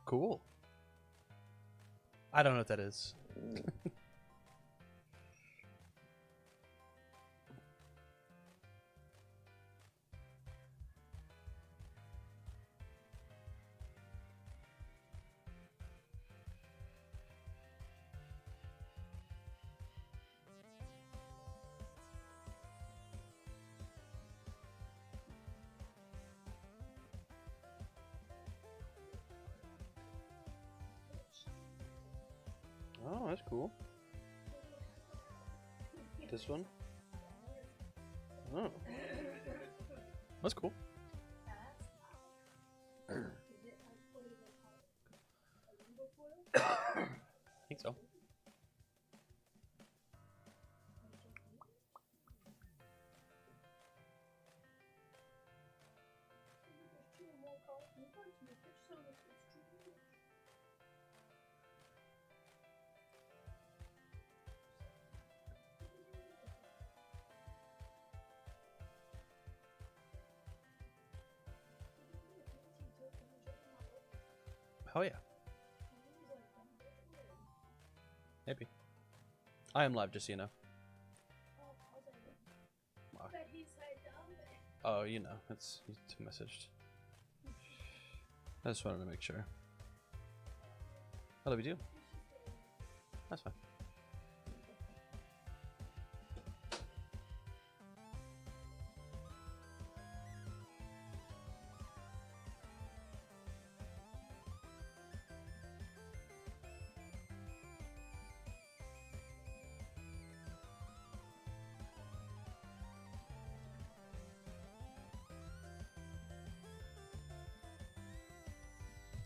cool. I don't know what that is. Oh, that's cool. This one? Oh. That's cool. I think so. Oh yeah. Maybe. I am live, just so you know. Wow. Oh, you know, it's messaged. I just wanted to make sure. I love you too. That's fine.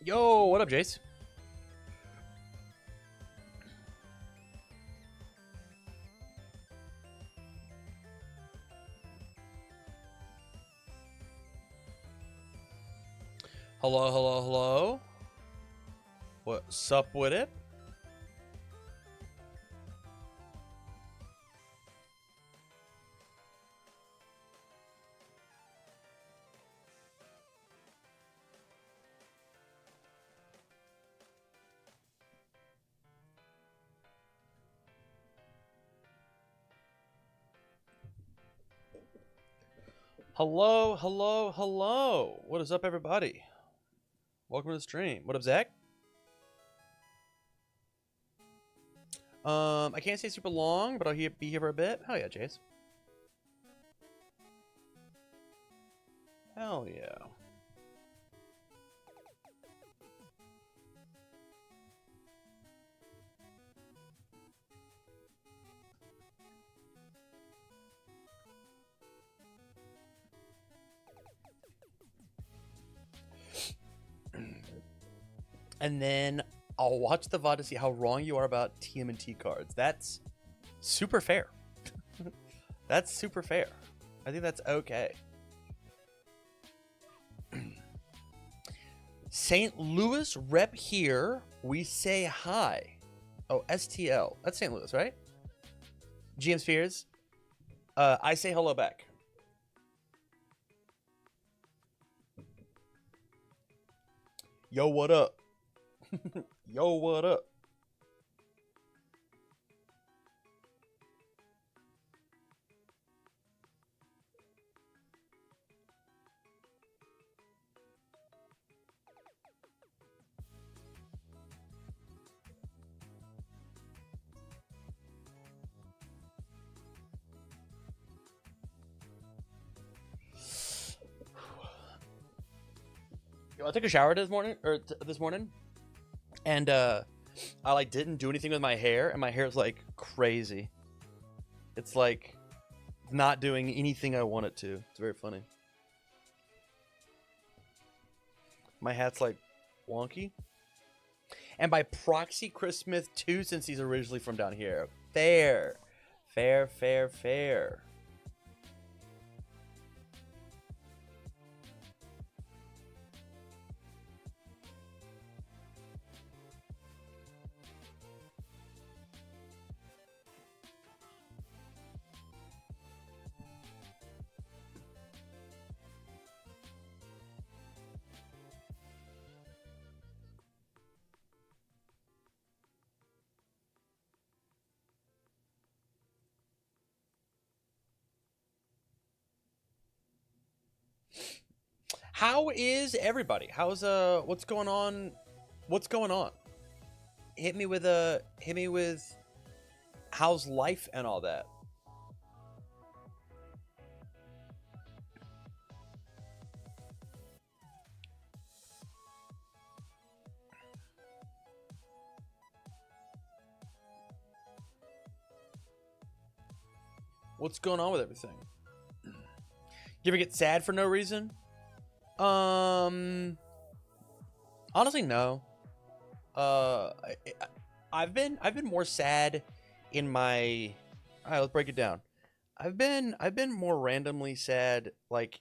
Yo, what up, Jace? Hello, hello, hello. What's up with it? Hello, hello, hello. What is up, everybody? Welcome to the stream. What up, Zach? I can't stay super long, but I'll be here for a bit. Hell yeah, Jace. Hell yeah. And then I'll watch the VOD to see how wrong you are about Tmnt cards. That's super fair. That's super fair. I think that's okay. St. Louis rep here. We say hi. Oh, STL. That's St. Louis, right? GM Spheres. I say hello back. Yo, what up? Yo, what up? I took a shower this morning, and I like didn't do anything with my hair, and my hair is like crazy. It's like not doing anything I want it to. It's very funny. My hat's like wonky, and by proxy, Chris Smith too, since he's originally from down here. Fair, fair, fair, fair. How is everybody? How's what's going on? What's going on? Hit me with how's life and all that. What's going on with everything? You ever get sad for no reason? Honestly, no. I've been more sad in my. All right, let's break it down. I've been more randomly sad like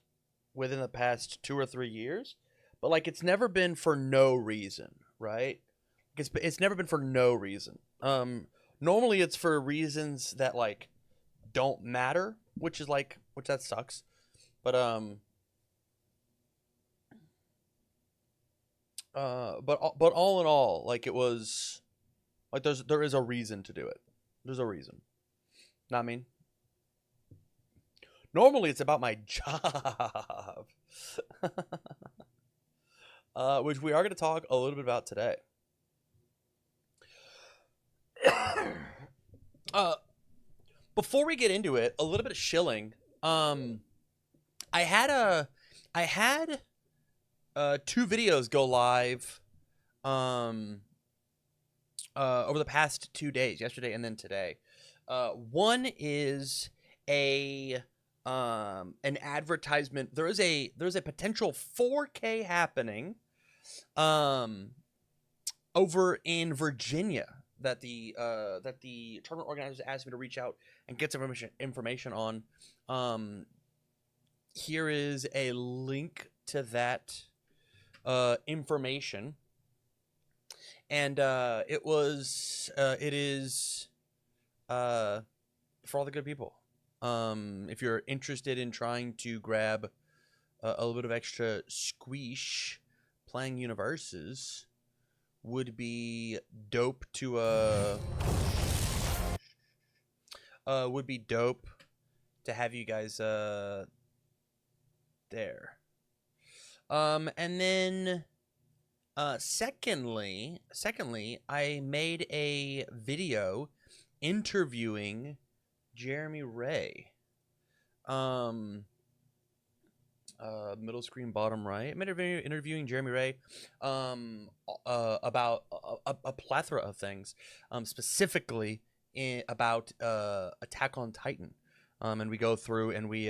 within the past 2 or 3 years, but like it's never been for no reason, right? It's never been for no reason. Normally it's for reasons that like don't matter, which that sucks. But but all in all, like it was like there is a reason to do it. There's a reason. Not mean. Normally it's about my job. Which we are going to talk a little bit about today. Before we get into it, a little bit of shilling. I had 2 videos go live over the past 2 days, yesterday and then today. One is an advertisement. There's a potential 4K happening over in Virginia that the tournament organizers asked me to reach out and get some information on. Here is a link to that information, and it is for all the good people. If you're interested in trying to grab a little bit of extra squeesh, playing universes would be dope to have you guys there. And then secondly, I made a video interviewing Jeremy Ray. Middle screen bottom right. I'm interviewing Jeremy Ray about a plethora of things, specifically about Attack on Titan. And we go through and we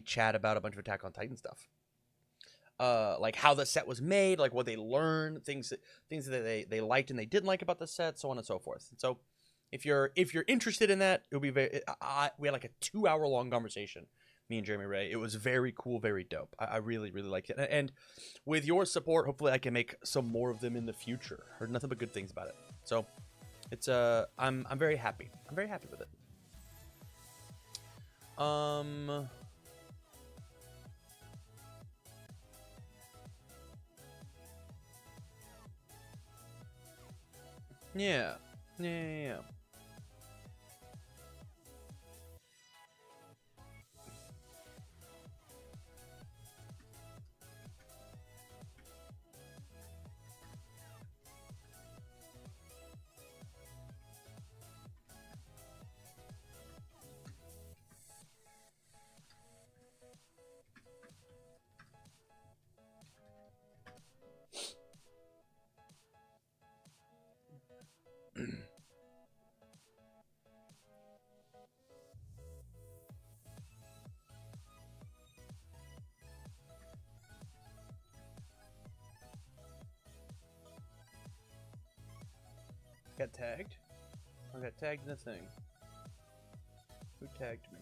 chat about a bunch of Attack on Titan stuff. Like how the set was made, like what they learned, things that they liked and they didn't like about the set, so on and so forth. And so if you're interested in that, it'll be we had like a 2-hour long conversation, me and Jeremy Ray. It was very cool, very dope. I really liked it, and with your support, hopefully I can make some more of them in the future. Heard nothing but good things about it, so it's I'm very happy. I'm very happy with it. Yeah. Got tagged? I got tagged in the thing. Who tagged me?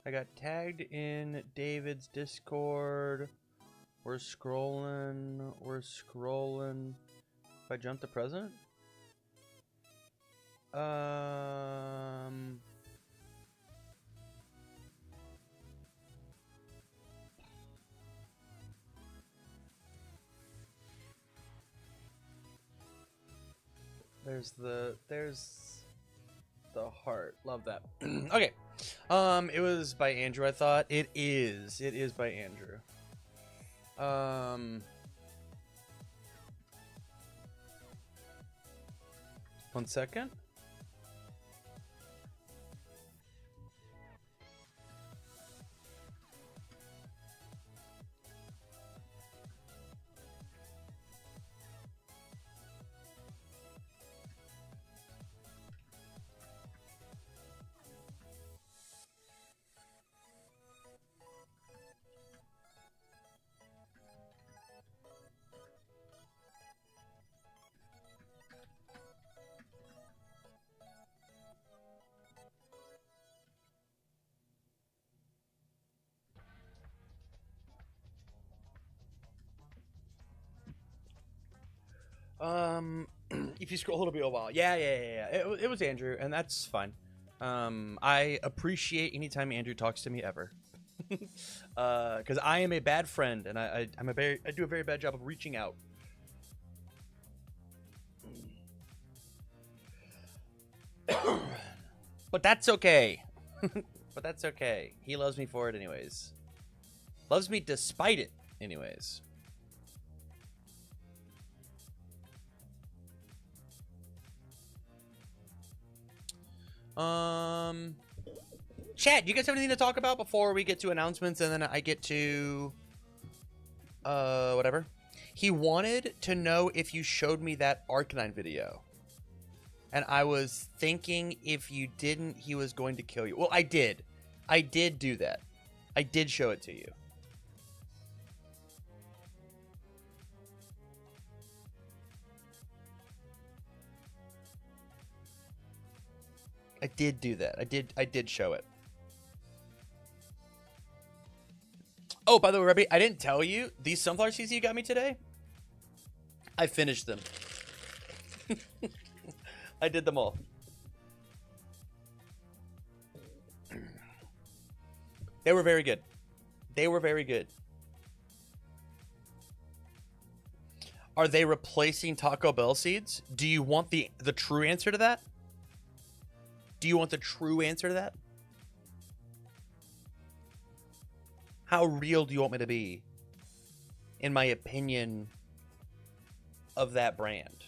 I got tagged in David's Discord. We're scrolling. If I jump the president? There's the heart. Love that. Okay. It was by Andrew, I thought. It is. It is by Andrew. 1 second. If you scroll, it'll be a while. Yeah. It was Andrew, and that's fine. I appreciate anytime Andrew talks to me ever, because I am a bad friend, and I do a very bad job of reaching out. But that's okay. But that's okay. He loves me for it anyways. Loves me despite it anyways. Chat, you guys have anything to talk about before we get to announcements and then I get to whatever? He wanted to know if you showed me that Arcanine video. And I was thinking if you didn't, he was going to kill you. Well, I did. I did do that. I did show it to you. I did do that. I did show it. Oh, by the way, Rebby, I didn't tell you, these sunflower seeds you got me today, I finished them. I did them all. They were very good. They were very good. Are they replacing Taco Bell seeds? Do you want the true answer to that? Do you want the true answer to that? How real do you want me to be in my opinion of that brand?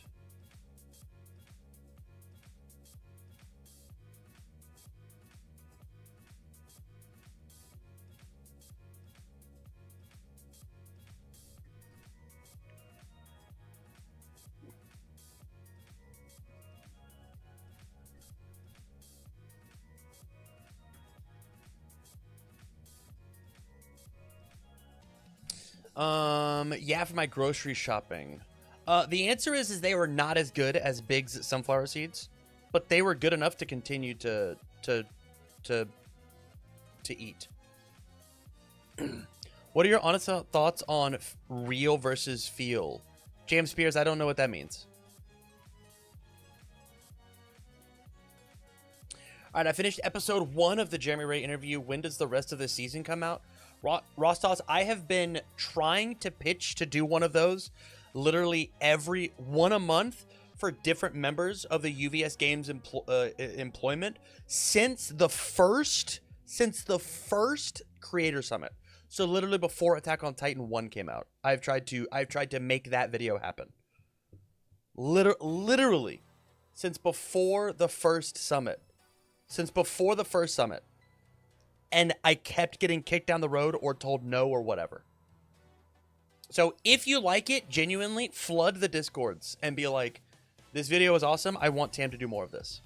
Yeah, for my grocery shopping. The answer is they were not as good as Big's sunflower seeds, but they were good enough to continue to eat. What are your honest thoughts on real versus feel? James Spears, I don't know what that means. All right, I finished episode 1 of the Jeremy Ray interview. When does the rest of the season come out? Rostos, I have been trying to pitch to do one of those literally every one a month for different members of the UVS Games employment since the first Creator Summit. So literally before Attack on Titan 1 came out, I've tried to make that video happen. Literally since before the first summit. And I kept getting kicked down the road or told no or whatever. So if you like it, genuinely, flood the Discords and be like, this video is awesome. I want Tam to do more of this.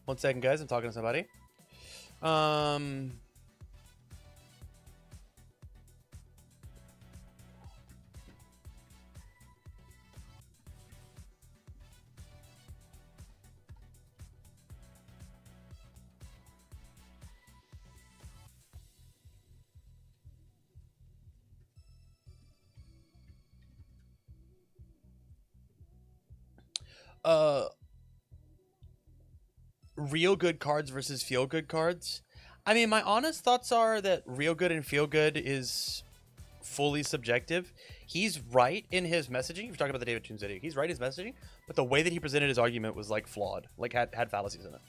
1 second, guys. I'm talking to somebody. Real good cards versus feel good cards. I mean, my honest thoughts are that real good and feel good is fully subjective. He's right in his messaging. If you're talking about the David Toons video, he's right in his messaging, but the way that he presented his argument was like flawed, like had fallacies in it.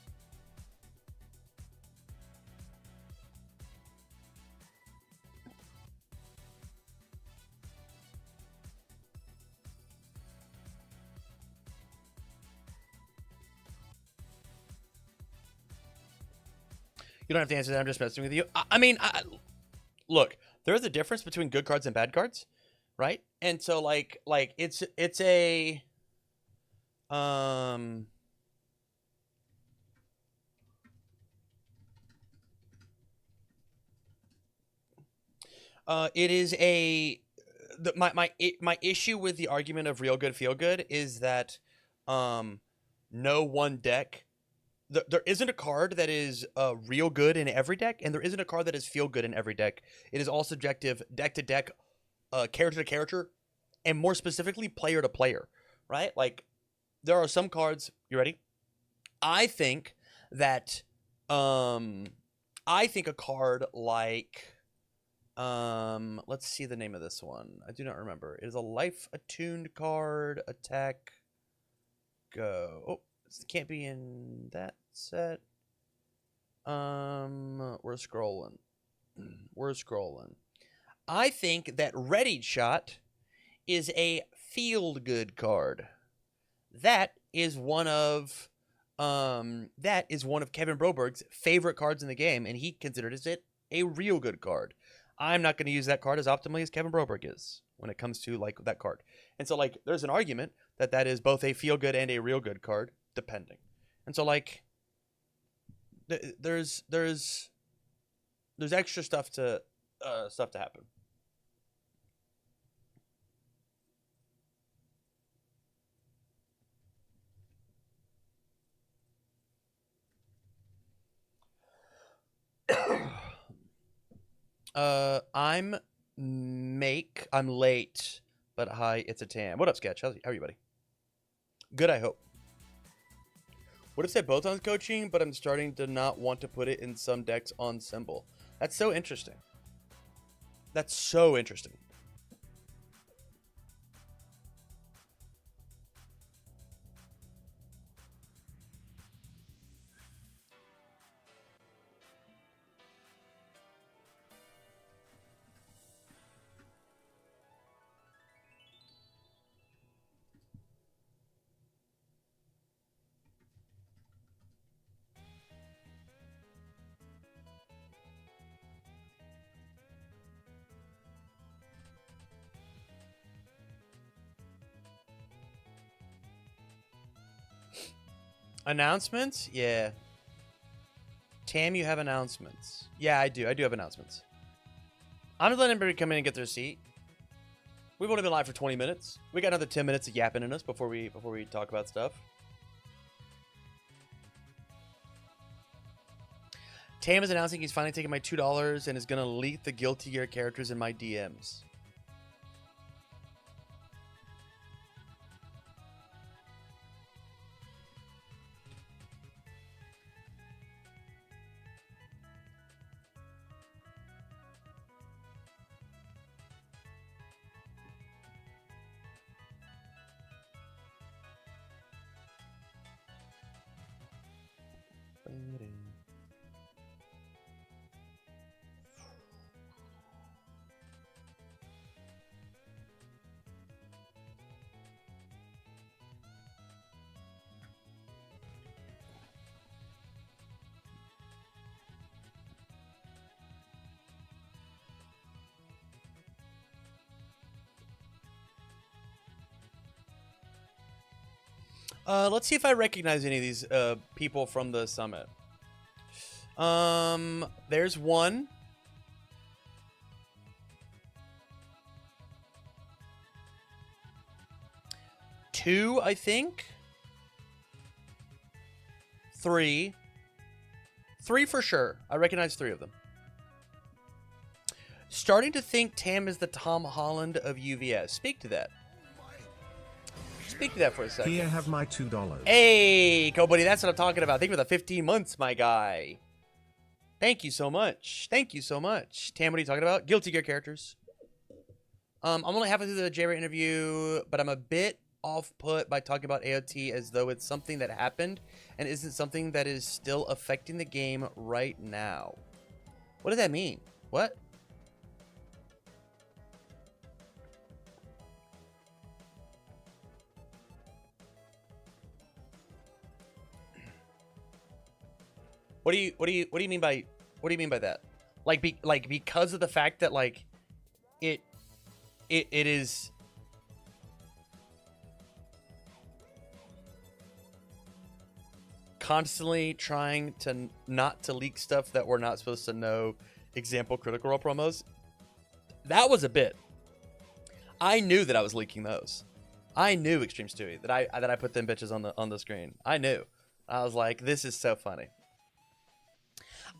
You don't have to answer that. I'm just messing with you. I mean, look, there's a difference between good cards and bad cards, right? And so like it's a it is a my issue with the argument of real good feel good is that no one deck there isn't a card that is real good in every deck, and there isn't a card that is feel good in every deck. It is all subjective, deck to deck, character to character, and more specifically, player to player, right? Like, there are some cards. You ready? I think that, I think a card like, let's see the name of this one. I do not remember. It is a life attuned card. Attack. Go. Oh, this can't be in that set. We're scrolling. We're scrolling. I think that Ready Shot is a field good card. That is one of Kevin Broberg's favorite cards in the game, and he considers it a real good card. I'm not going to use that card as optimally as Kevin Broberg is when it comes to like that card. And so like there's an argument that that is both a feel good and a real good card, depending. And so like there's extra stuff to happen. I'm late, but hi, it's a Tam. What up, Sketch? How are you, buddy? Good, I hope. Would have said both on coaching, but I'm starting to not want to put it in some decks on symbol. That's so interesting. That's so interesting. Announcements? Yeah. Tam, you have announcements. Yeah, I do. I do have announcements. I'm just letting everybody come in and get their seat. We've only been live for 20 minutes. We got another 10 minutes of yapping in us before we talk about stuff. Tam is announcing he's finally taking my $2 and is going to leak the Guilty Gear characters in my DMs. Let's see if I recognize any of these people from the summit. There's one. Two, I think. Three. Three for sure. I recognize three of them. Starting to think Tam is the Tom Holland of UVS. Speak to that. Speak to that for a second. Here, have my $2. Hey, Buddy, that's what I'm talking about. Thank you for the 15 months, my guy. Thank you so much. Thank you so much. Tam, what are you talking about? Guilty Gear characters. I'm only halfway through the J-Ray interview, but I'm a bit off-put by talking about AOT as though it's something that happened and isn't something that is still affecting the game right now. What does that mean? What? What do you mean by that? Like because of the fact that like it is constantly trying to not to leak stuff that we're not supposed to know. Example, Critical Role promos. That was a bit. I knew that I was leaking those. I knew Extreme Stewie that I put them bitches on the screen. I knew. I was like, this is so funny.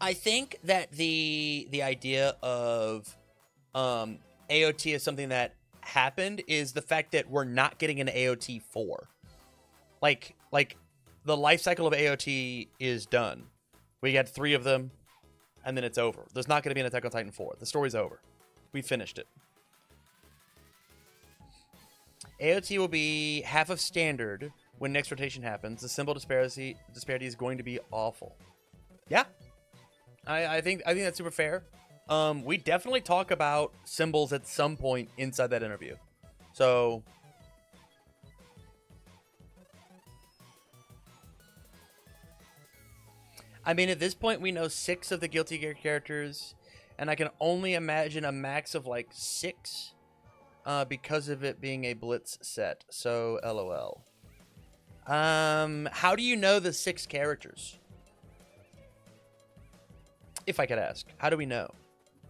I think that the idea of AOT is something that happened is the fact that we're not getting an AOT 4. Like the life cycle of AOT is done. We had 3 of them, and then it's over. There's not going to be an Attack on Titan 4. The story's over. We finished it. AOT will be half of standard when next rotation happens. The symbol disparity is going to be awful. Yeah. I think that's super fair. We definitely talk about symbols at some point inside that interview. So I mean, at this point we know 6 of the Guilty Gear characters, and I can only imagine a max of like 6 because of it being a Blitz set. So LOL. How do you know the 6 characters? If I could ask, how do we know?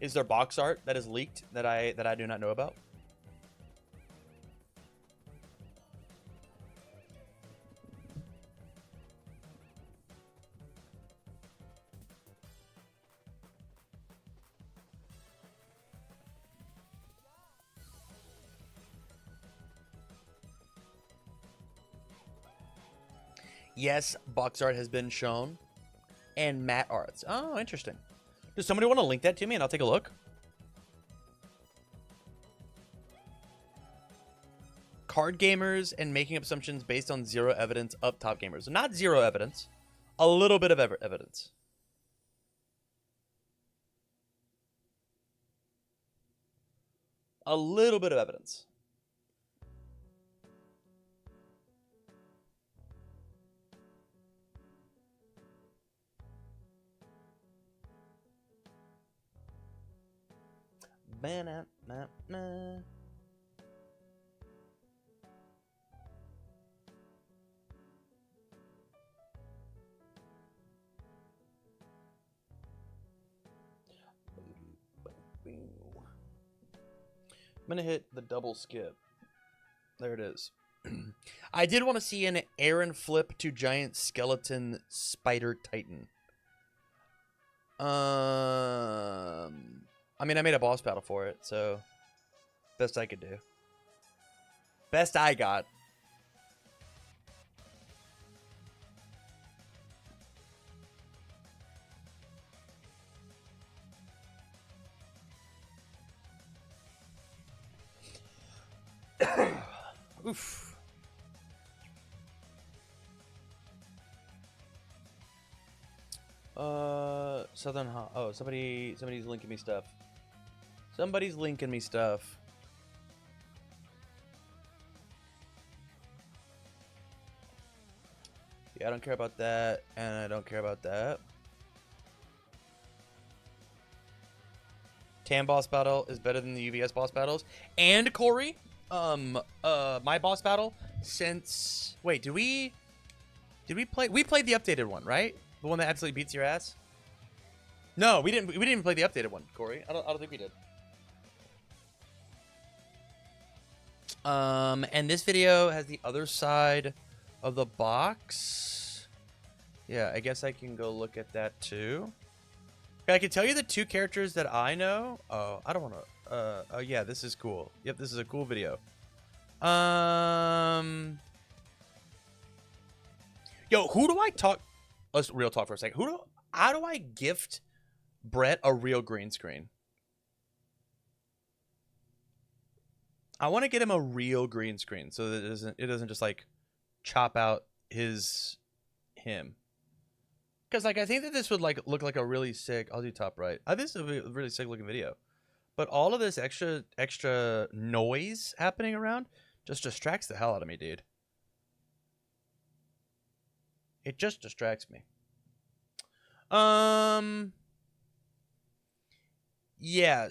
Is there box art that is leaked that I do not know about? Yes, box art has been shown. And matte arts. Oh, interesting. Does somebody want to link that to me and I'll take a look? Card gamers and making up assumptions based on zero evidence up top gamers. Not zero evidence. A little bit of evidence. A little bit of evidence. Ba-na-na-na. I'm gonna hit the double skip. There it is. I did want to see an Aaron flip to giant skeleton spider titan. I mean, I made a boss battle for it, so best I could do. Best I got. Oof. Southern Hot. Oh, somebody's linking me stuff. Somebody's linking me stuff. Yeah, I don't care about that, and I don't care about that. Tam boss battle is better than the UVS boss battles. And Corey, my boss battle since... Wait, did we Did we play? We played the updated one, right? The one that absolutely beats your ass. No, we didn't. We didn't even play the updated one, Corey. I don't think we did. And this video has the other side of the box. Yeah, I guess I can go look at that too. I can tell you the 2 characters that I know. Oh, I don't want to. Oh yeah, this is cool. Yep, this is a cool video. Yo, who do I talk? Let's real talk for a second. How do I gift Brett a real green screen? I want to get him a real green screen so that it doesn't just like chop out him. Because like I think that this would like look like a really sick. I'll do top right. I think this would be a really sick looking video. But all of this extra noise happening around just distracts the hell out of me, dude. It just distracts me. Yeah.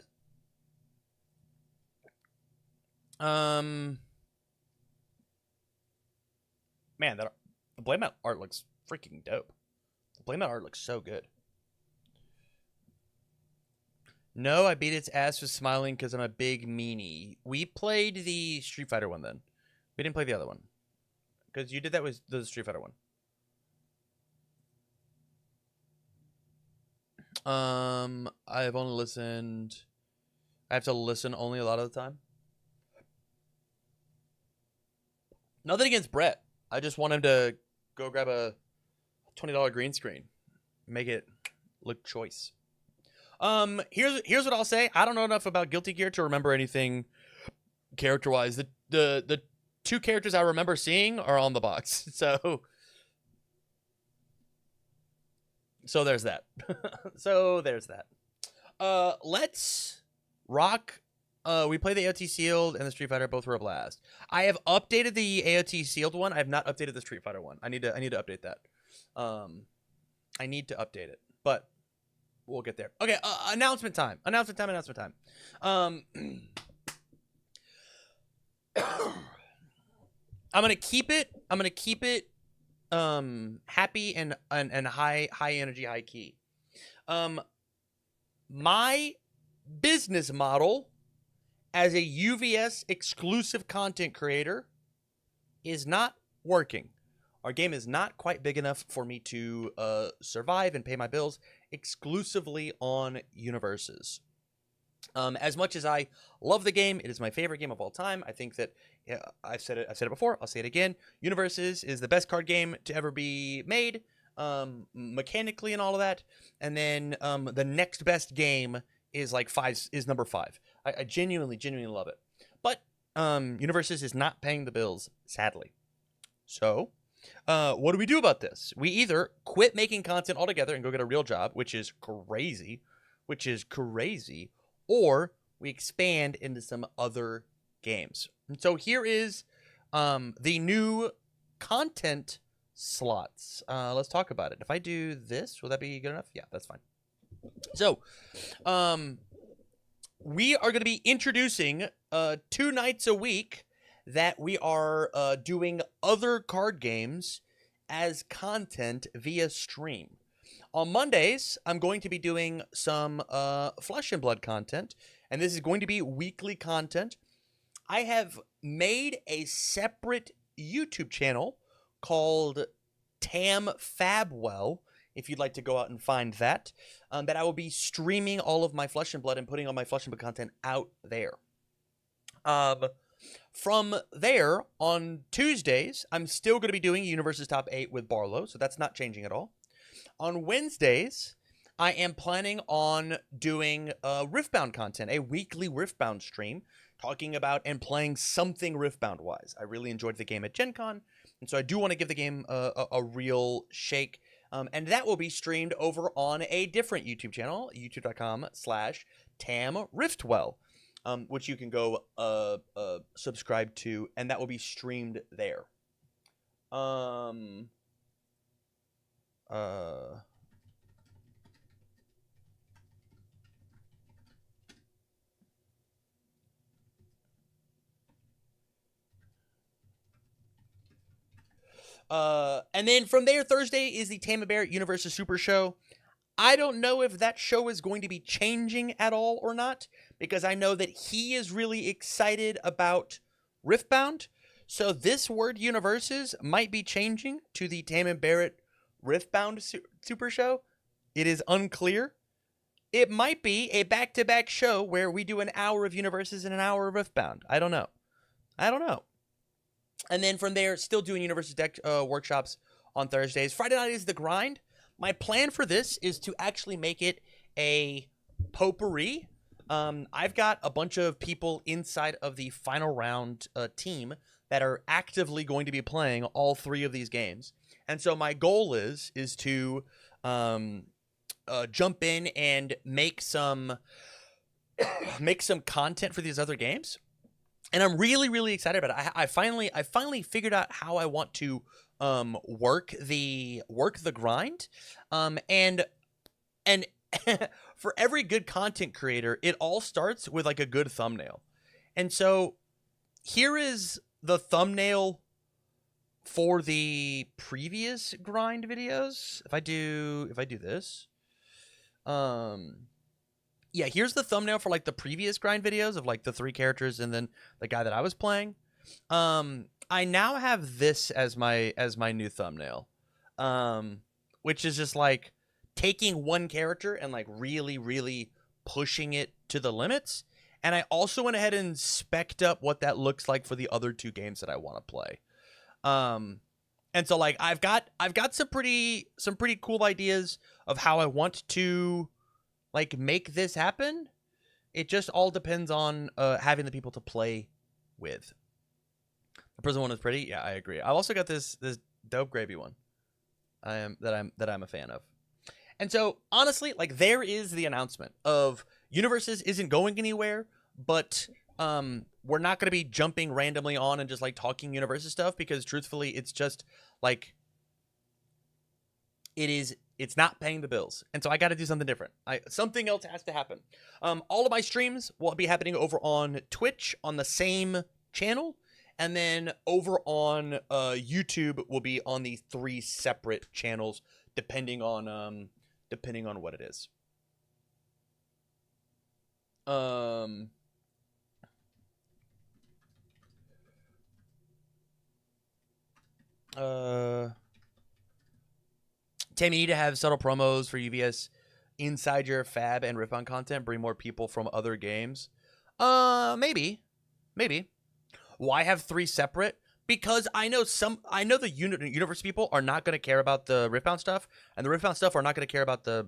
Man, the Blame Out art looks freaking dope. The Blame Out art looks so good. No, I beat its ass for smiling because I'm a big meanie. We played the Street Fighter one then. We didn't play the other one. Because you did that with the Street Fighter one. I've only listened. I have to listen only a lot of the time. Nothing against Brett. I just want him to go grab a $20 green screen. Make it look choice. Here's what I'll say. I don't know enough about Guilty Gear to remember anything character-wise. The 2 characters I remember seeing are on the box. So there's that. So there's that. Let's rock. We play the AOT sealed and the Street Fighter. Both were a blast. I have updated the AOT sealed one. I have not updated the Street Fighter one. I need to update that. I need to update it, but we'll get there. Okay. Announcement time. Announcement time. I'm gonna keep it happy and high energy, high key. My business model as a UVS exclusive content creator is not working. Our game is not quite big enough for me to survive and pay my bills exclusively on universes. As much as I love the game, it is my favorite game of all time. I think that I've said it before. I'll say it again. Universes is the best card game to ever be made, mechanically and all of that. And then the next best game is like number 5. I genuinely love it. But Universes is not paying the bills, sadly. So what do we do about this? We either quit making content altogether and go get a real job, which is crazy, or we expand into some other games. And so here is the new content slots. Let's talk about it. If I do this, will that be good enough? Yeah, that's fine. So we are going to be introducing 2 nights a week that we are doing other card games as content via stream. On Mondays, I'm going to be doing some Flesh and Blood content, and this is going to be weekly content. I have made a separate YouTube channel called Tam Fabwell, if you'd like to go out and find that, that I will be streaming all of my Flesh and Blood and putting all my Flesh and Blood content out there. From there, on Tuesdays, I'm still going to be doing Universe's Top 8 with Barlow, so that's not changing at all. On Wednesdays, I am planning on doing Riftbound content, a weekly Riftbound stream, talking about and playing something Riftbound-wise. I really enjoyed the game at Gen Con, and so I do want to give the game a real shake. And that will be streamed over on a different YouTube channel, youtube.com/TamRiftwell, which you can go subscribe to, and that will be streamed there. And then from there, Thursday is the Tmnt Universes Super Show. I don't know if that show is going to be changing at all or not, because I know that he is really excited about Riftbound. So this word Universes might be changing to the Tammin Barrett Riftbound Super Show. It is unclear. It might be a back-to-back show where we do an hour of Universes and an hour of Riftbound. I don't know. And then from there, still doing Universes deck workshops on Thursdays. Friday night is the grind. My plan for this is to actually make it a potpourri. I've got a bunch of people inside of the final round team that are actively going to be playing all 3 of these games. And so my goal is to jump in and make some content for these other games. And I'm really, really excited about it. I finally figured out how I want to work the grind. And for every good content creator, it all starts with like a good thumbnail. And so here is the thumbnail for the previous grind videos. If I do this, yeah, here's the thumbnail for like the previous grind videos of like the 3 characters and then the guy that I was playing. I now have this as my new thumbnail, which is just like taking one character and like really, really pushing it to the limits. And I also went ahead and spec'd up what that looks like for the other 2 games that I want to play. And so like I've got some pretty cool ideas of how I want to like make this happen. It just all depends on having the people to play with. The prison one is pretty. Yeah, I agree. I've also got this dope gravy one. I'm a fan of. And so honestly, like there is the announcement of Universes isn't going anywhere, but we're not going to be jumping randomly on and just like talking Universes stuff, because truthfully, it's just like it's not paying the bills. And so I got to do something different. Something else has to happen. All of my streams will be happening over on Twitch on the same channel. And then over on YouTube will be on the 3 separate channels, depending on what it is. Tam, you need to have subtle promos for UVS inside your Fab and Rift-Bound content. Bring more people from other games. Maybe. Why have 3 separate? Because I know the Universe people are not going to care about the Rift-Bound stuff, and the Rift-Bound stuff are not going to care about the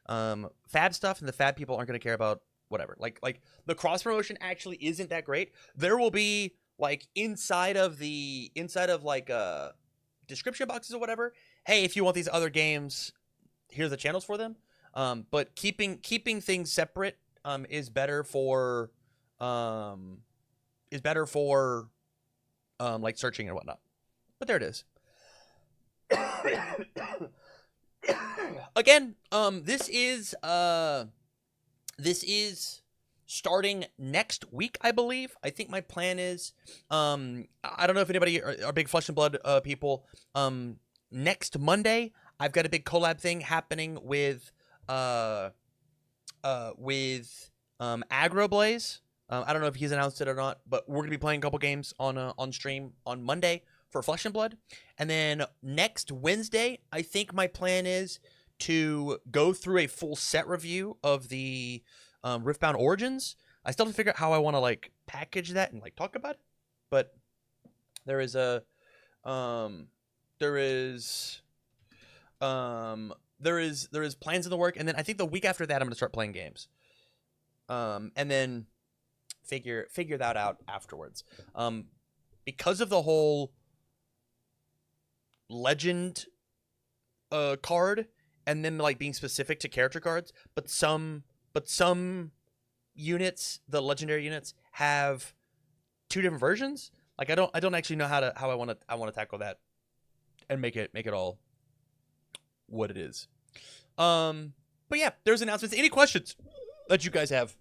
Fab stuff, and the Fab people aren't going to care about whatever. Like the cross promotion actually isn't that great. There will be like inside of like description boxes or whatever. Hey, if you want these other games, here's the channels for them. But keeping things separate is better for like searching and whatnot. But there it is. Again, this is starting next week, I believe. I think my plan is, I don't know if anybody are big Flesh and Blood people. Next Monday, I've got a big collab thing happening with Agroblaze. I don't know if he's announced it or not, but we're gonna be playing a couple games on stream on Monday for Flesh and Blood, and then next Wednesday, I think my plan is to go through a full set review of the Riftbound Origins. I still have to figure out how I want to like package that and like talk about it, but there is plans in the work, and then I think the week after that I'm gonna start playing games, and then figure that out afterwards. Because of the whole legend card, and then like being specific to character cards, but some units, the legendary units, have 2 different versions. Like I don't actually know how I want to tackle that and make it all what it is. But yeah, there's announcements. Any questions that you guys have,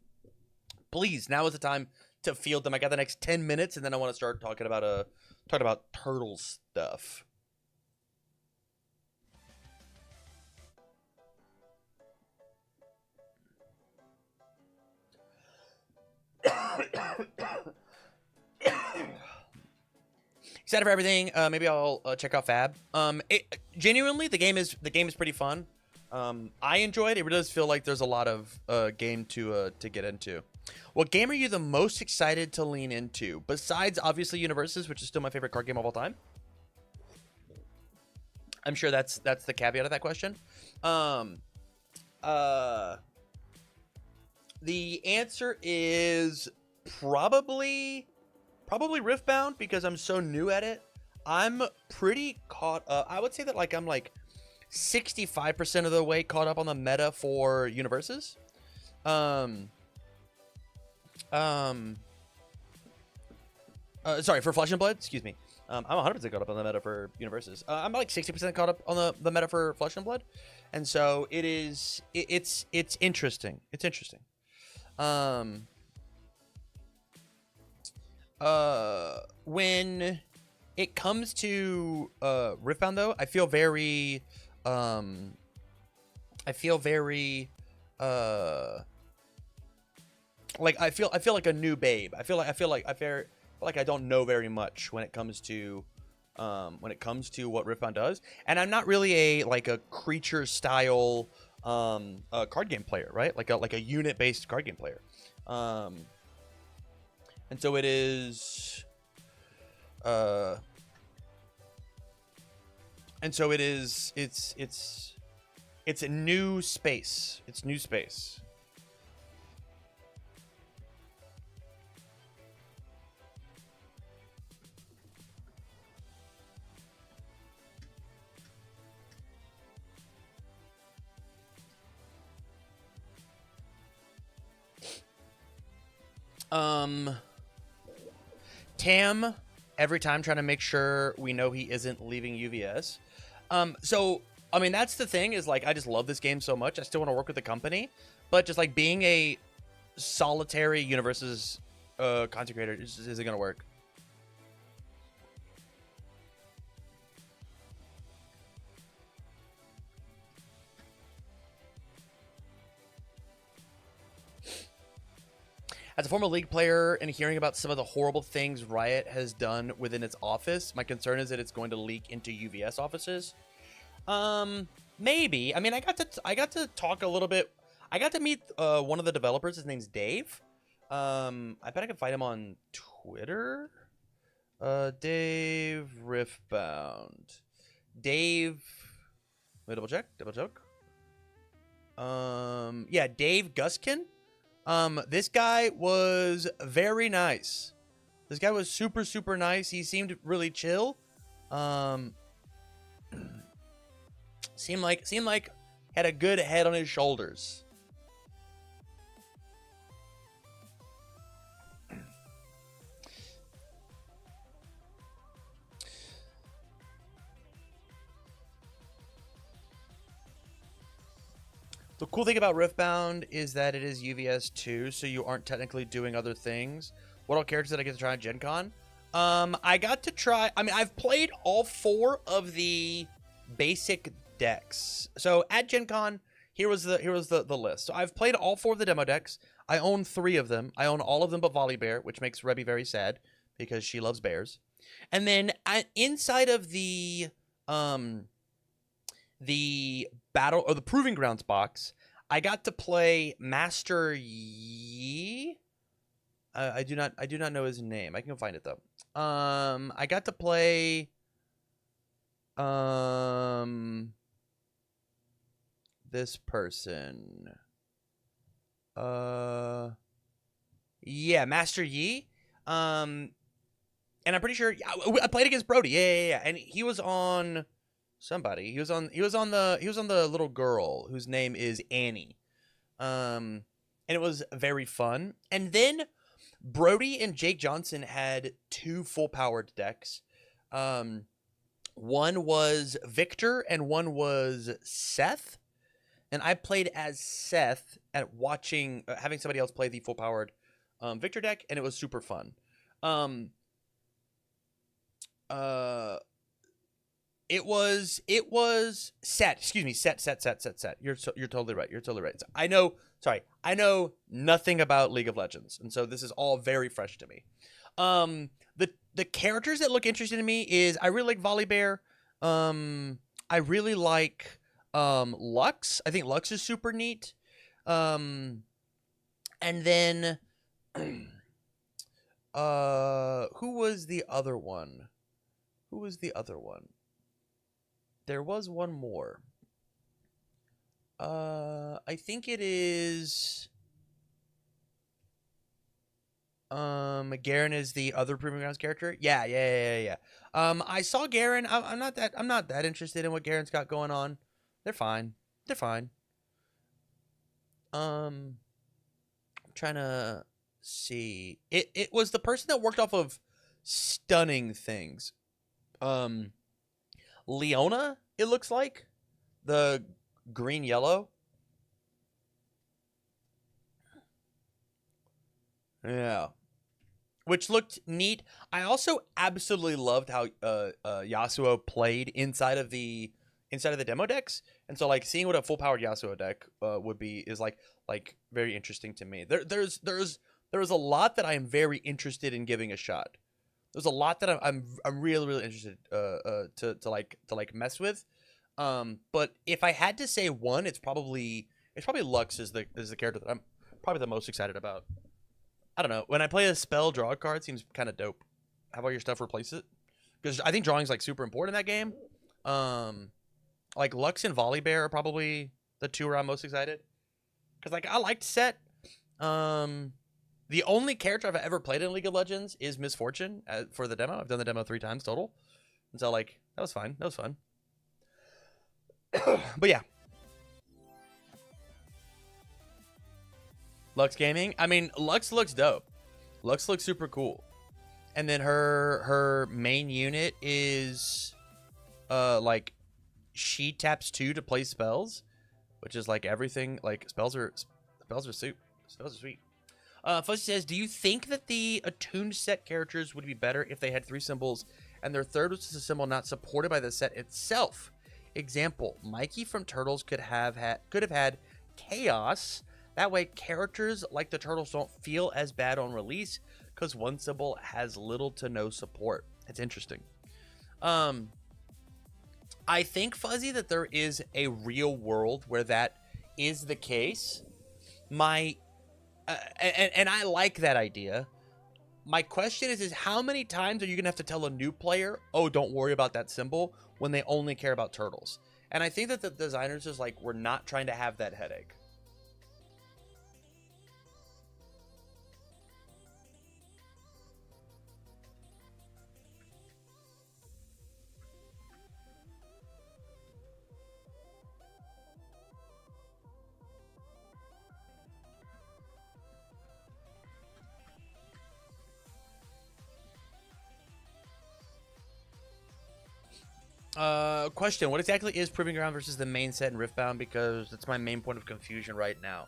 please, now is the time to field them. I got the next 10 minutes, and then I want to start talking about turtle stuff. Excited for everything. Maybe I'll check out Fab. Genuinely, the game is pretty fun. I enjoyed it. It really does feel like there's a lot of game to get into. What game are you the most excited to lean into besides obviously Universes, which is still my favorite card game of all time? I'm sure that's the caveat of that question. The answer is probably Riftbound, because I'm so new at it. I'm pretty caught up. I would say that like I'm like 65% of the way caught up on the meta for Universes. Sorry, for Flesh and Blood, excuse me. I'm 100% caught up on the meta for Universes. I'm like 60% caught up on the meta for Flesh and Blood, and so it's interesting. It's interesting. When it comes to Riftbound, though, I feel very like I feel like a new babe. I feel like I don't know very much when it comes to what Riftbound does, and I'm not really a creature style card game player, right? Like a unit based card game player, and so it is. It's a new space. It's new space. Tam, every time trying to make sure we know he isn't leaving UVS. So, I mean, that's the thing is, like, I just love this game so much. I still want to work with the company, but just, like, being a solitary Universes content creator isn't going to work. As a former League player and hearing about some of the horrible things Riot has done within its office, my concern is that it's going to leak into UVS offices. Maybe. I mean, I got to talk a little bit. I got to meet one of the developers. His name's Dave. I bet I can find him on Twitter. Dave Riftbound. Dave. Wait, double check. Yeah, Dave Guskin. This guy was very nice. This guy was super, super nice. He seemed really chill. Seemed like had a good head on his shoulders. The cool thing about Riftbound is that it is UVS 2, so you aren't technically doing other things. What all characters did I get to try on Gen Con? I got to try... I mean, I've played all 4 of the basic decks. So at Gen Con, here was the list. So I've played all 4 of the demo decks. I own 3 of them. I own all of them but Volibear, which makes Rebby very sad because she loves bears. And then inside of the battle or the Proving Grounds box, I got to play Master Yi. I do not know his name. I can go find it though. I got to play this person. Yeah, Master Yi. And I'm pretty sure I played against Brody. Yeah. And he was on somebody. He was on the little girl whose name is Annie. And it was very fun. And then Brody and Jake Johnson had 2 full-powered decks. One was Victor and one was Seth. And I played as Seth at watching, having somebody else play the full-powered Victor deck, and it was super fun. It was Set. Excuse me, Set. You're totally right. I know sorry, I know nothing about League of Legends, and so this is all very fresh to me. The characters that look interesting to me is I really like Volibear. I really like Lux. I think Lux is super neat. And then who was the other one? Who was the other one? There was one more. I think it is Garen is the other Proving Grounds character. Yeah. I saw Garen. I'm not that interested in what Garen's got going on. They're fine. I'm trying to see. It was the person that worked off of Stunning Things. Leona, it looks like. The green yellow. Yeah. Which looked neat. I also absolutely loved how Yasuo played inside of the demo decks, and so like seeing what a full powered Yasuo deck would be is like very interesting to me. There's a lot that I am very interested in giving a shot. There's a lot that I'm really interested to mess with. But if I had to say one, it's probably Lux is the character that I'm probably the most excited about. I don't know. When I play a spell, draw a card seems kind of dope. Have all your stuff replace it, because I think drawing is like super important in that game. Like Lux and Volibear are probably the two where I'm most excited, because like I liked Set. The only character I've ever played in League of Legends is Misfortune for the demo. I've done the demo 3 times total, and so like that was fine. That was fun. But yeah. Lux Gaming. I mean, Lux looks dope. Lux looks super cool. And then her main unit is like she taps 2 to play spells, which is like everything. Like spells are sweet. Fuzzy says, do you think that the attuned set characters would be better if they had 3 symbols and their third was a symbol not supported by the set itself? Example, Mikey from Turtles could have had Chaos. That way, characters like the Turtles don't feel as bad on release because one symbol has little to no support. It's interesting. I think, Fuzzy, that there is a real world where that is the case. And I like that idea. My question is how many times are you going to have to tell a new player, oh, don't worry about that symbol, when they only care about Turtles? And I think that the designers is like, we're not trying to have that headache. Question: what exactly is Proving Ground versus the main set in Riftbound? Because that's my main point of confusion right now.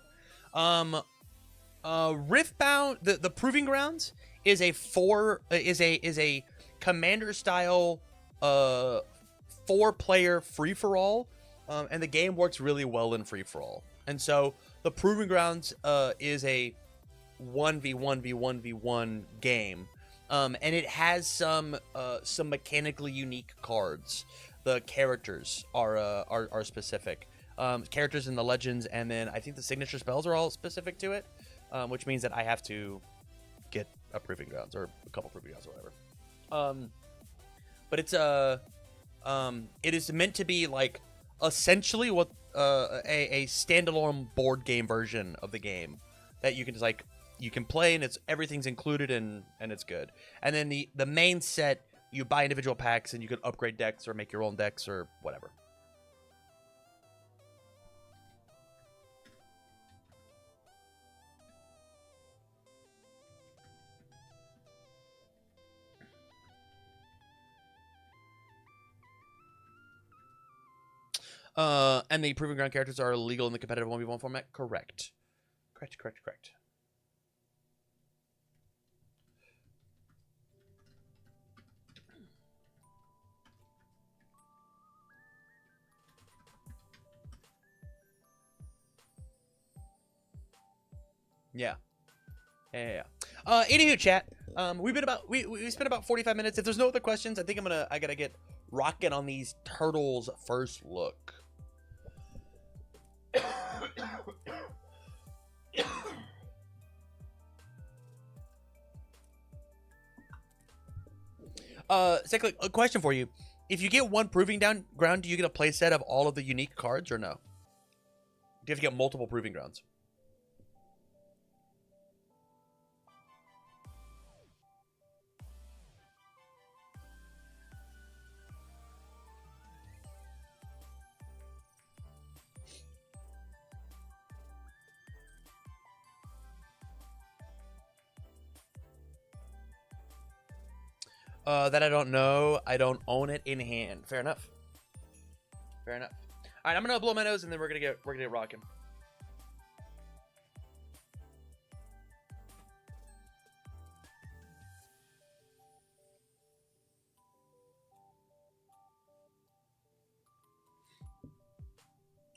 Riftbound, the Proving Grounds is a commander style 4-player free for all, and the game works really well in free for all. And so the Proving Grounds is a 1v1v1v1 game. And it has some mechanically unique cards. The characters are specific. Characters in the legends, and then I think the signature spells are all specific to it, which means that I have to get a Proving Grounds or a couple Proving Grounds or whatever. But it's it is meant to be like essentially what a standalone board game version of the game that you can just like. You can play and everything's included and it's good. And then the main set, you buy individual packs and you can upgrade decks or make your own decks or whatever. And the Proving Ground characters are illegal in the competitive 1v1 format? Correct. Correct. Yeah. Yeah. Anywho, chat. We spent about 45 minutes. If there's no other questions, I think I gotta get rocking on these turtles first look. Second, a question for you. If you get one proving ground, do you get a playset of all of the unique cards or no? Do you have to get multiple proving grounds? That I don't know. I don't own it in hand. Fair enough. Fair enough. All right, I'm gonna blow my nose and then we're gonna get rocking.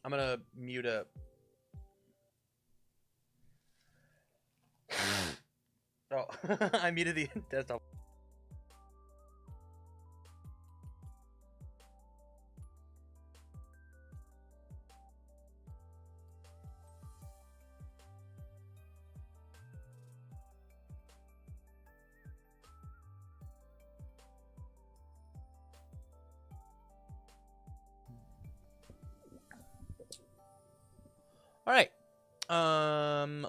I'm gonna mute up. Oh, I muted the desktop. All right.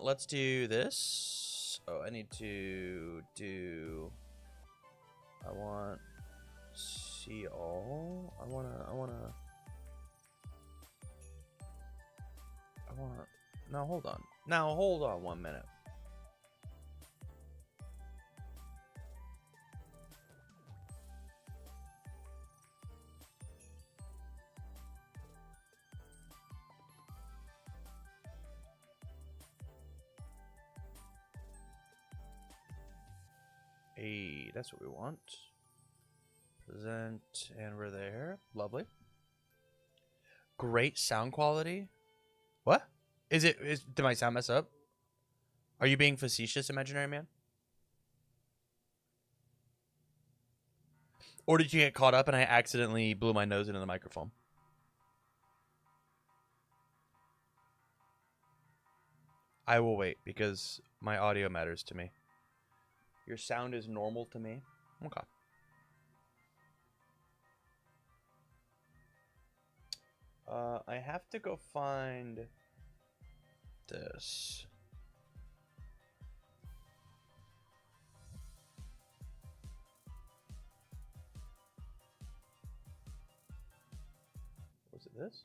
Let's do this. Oh, I need to do. I want see all. I wanna. Now hold on. Now hold on 1 minute. Hey, that's what we want. Present, and we're there. Lovely. Great sound quality. What? Did my sound mess up? Are you being facetious, imaginary man? Or did you get caught up and I accidentally blew my nose into the microphone? I will wait because my audio matters to me. Your sound is normal to me? Okay. I have to go find this. Was it this?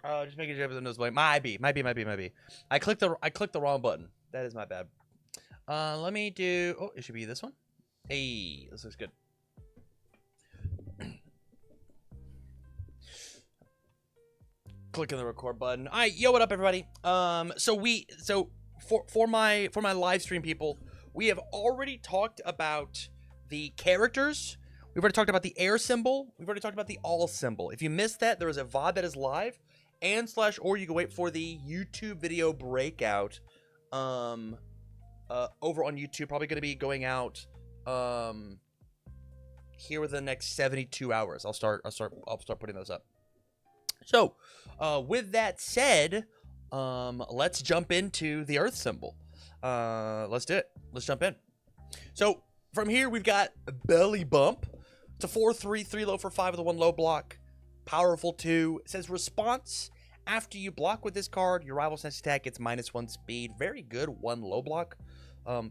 Oh, just making sure everything knows blank. Might be. I clicked the wrong button. That is my bad. Let me do. Oh, it should be this one. Hey, this looks good. Clicking the record button. All right, yo, what up, everybody? So for my live stream people, we have already talked about the characters. We've already talked about the air symbol. We've already talked about the all symbol. If you missed that, there is a VOD that is live, or you can wait for the YouTube video breakout. Over on YouTube, probably going to be going out here within the next 72 hours. I'll start putting those up. So, with that said, let's jump into the Earth symbol. Let's do it. Let's jump in. So, from here, we've got Belly Bump. It's a 4/3, 3 low for 5 with a 1 low block. Powerful 2. It says response. After you block with this card, your rival's next attack gets -1 speed. Very good 1 low block.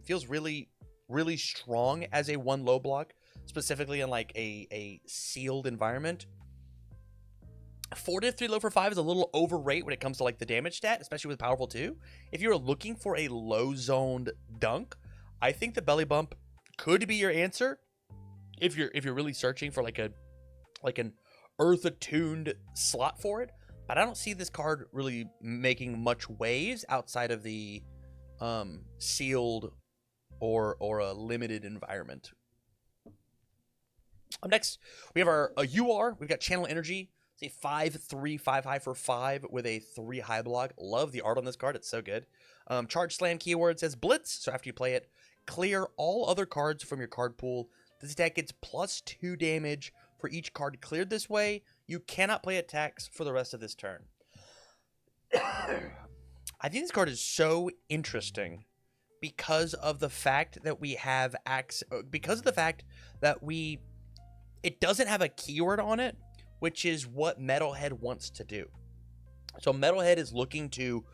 Feels really, really strong as a 1 low block, specifically in like a sealed environment. 4 3 low for 5 is a little overrate when it comes to like the damage stat, especially with powerful 2. If you're looking for a low zoned dunk, I think the Belly Bump could be your answer. If you're really searching for like an Earth attuned slot for it, but I don't see this card really making much waves outside of the sealed or a limited environment. Up next, we have our UR. We've got Channel Energy. It's a 5/3, 5 high for 5 with a 3 high block. Love the art on this card. It's so good. Charge Slam keyword says Blitz. So after you play it, clear all other cards from your card pool. This attack gets +2 damage for each card cleared this way. You cannot play attacks for the rest of this turn. I think this card is so interesting because of the fact that we have it doesn't have a keyword on it, which is what Metalhead wants to do. So Metalhead is looking to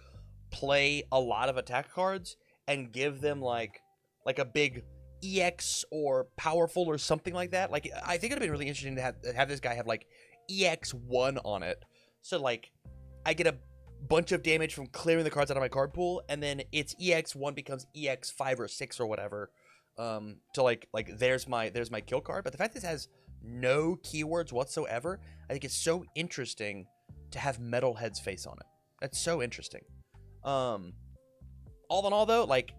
play a lot of attack cards and give them like a big EX or powerful or something like that. Like, I think it'd been really interesting to have this guy have like EX1 on it. So like I get a bunch of damage from clearing the cards out of my card pool, and then its EX1 becomes EX5 or 6 or whatever. To like there's my kill card. But the fact this has no keywords whatsoever, I think it's so interesting to have Metalhead's face on it. That's so interesting. All in all though, like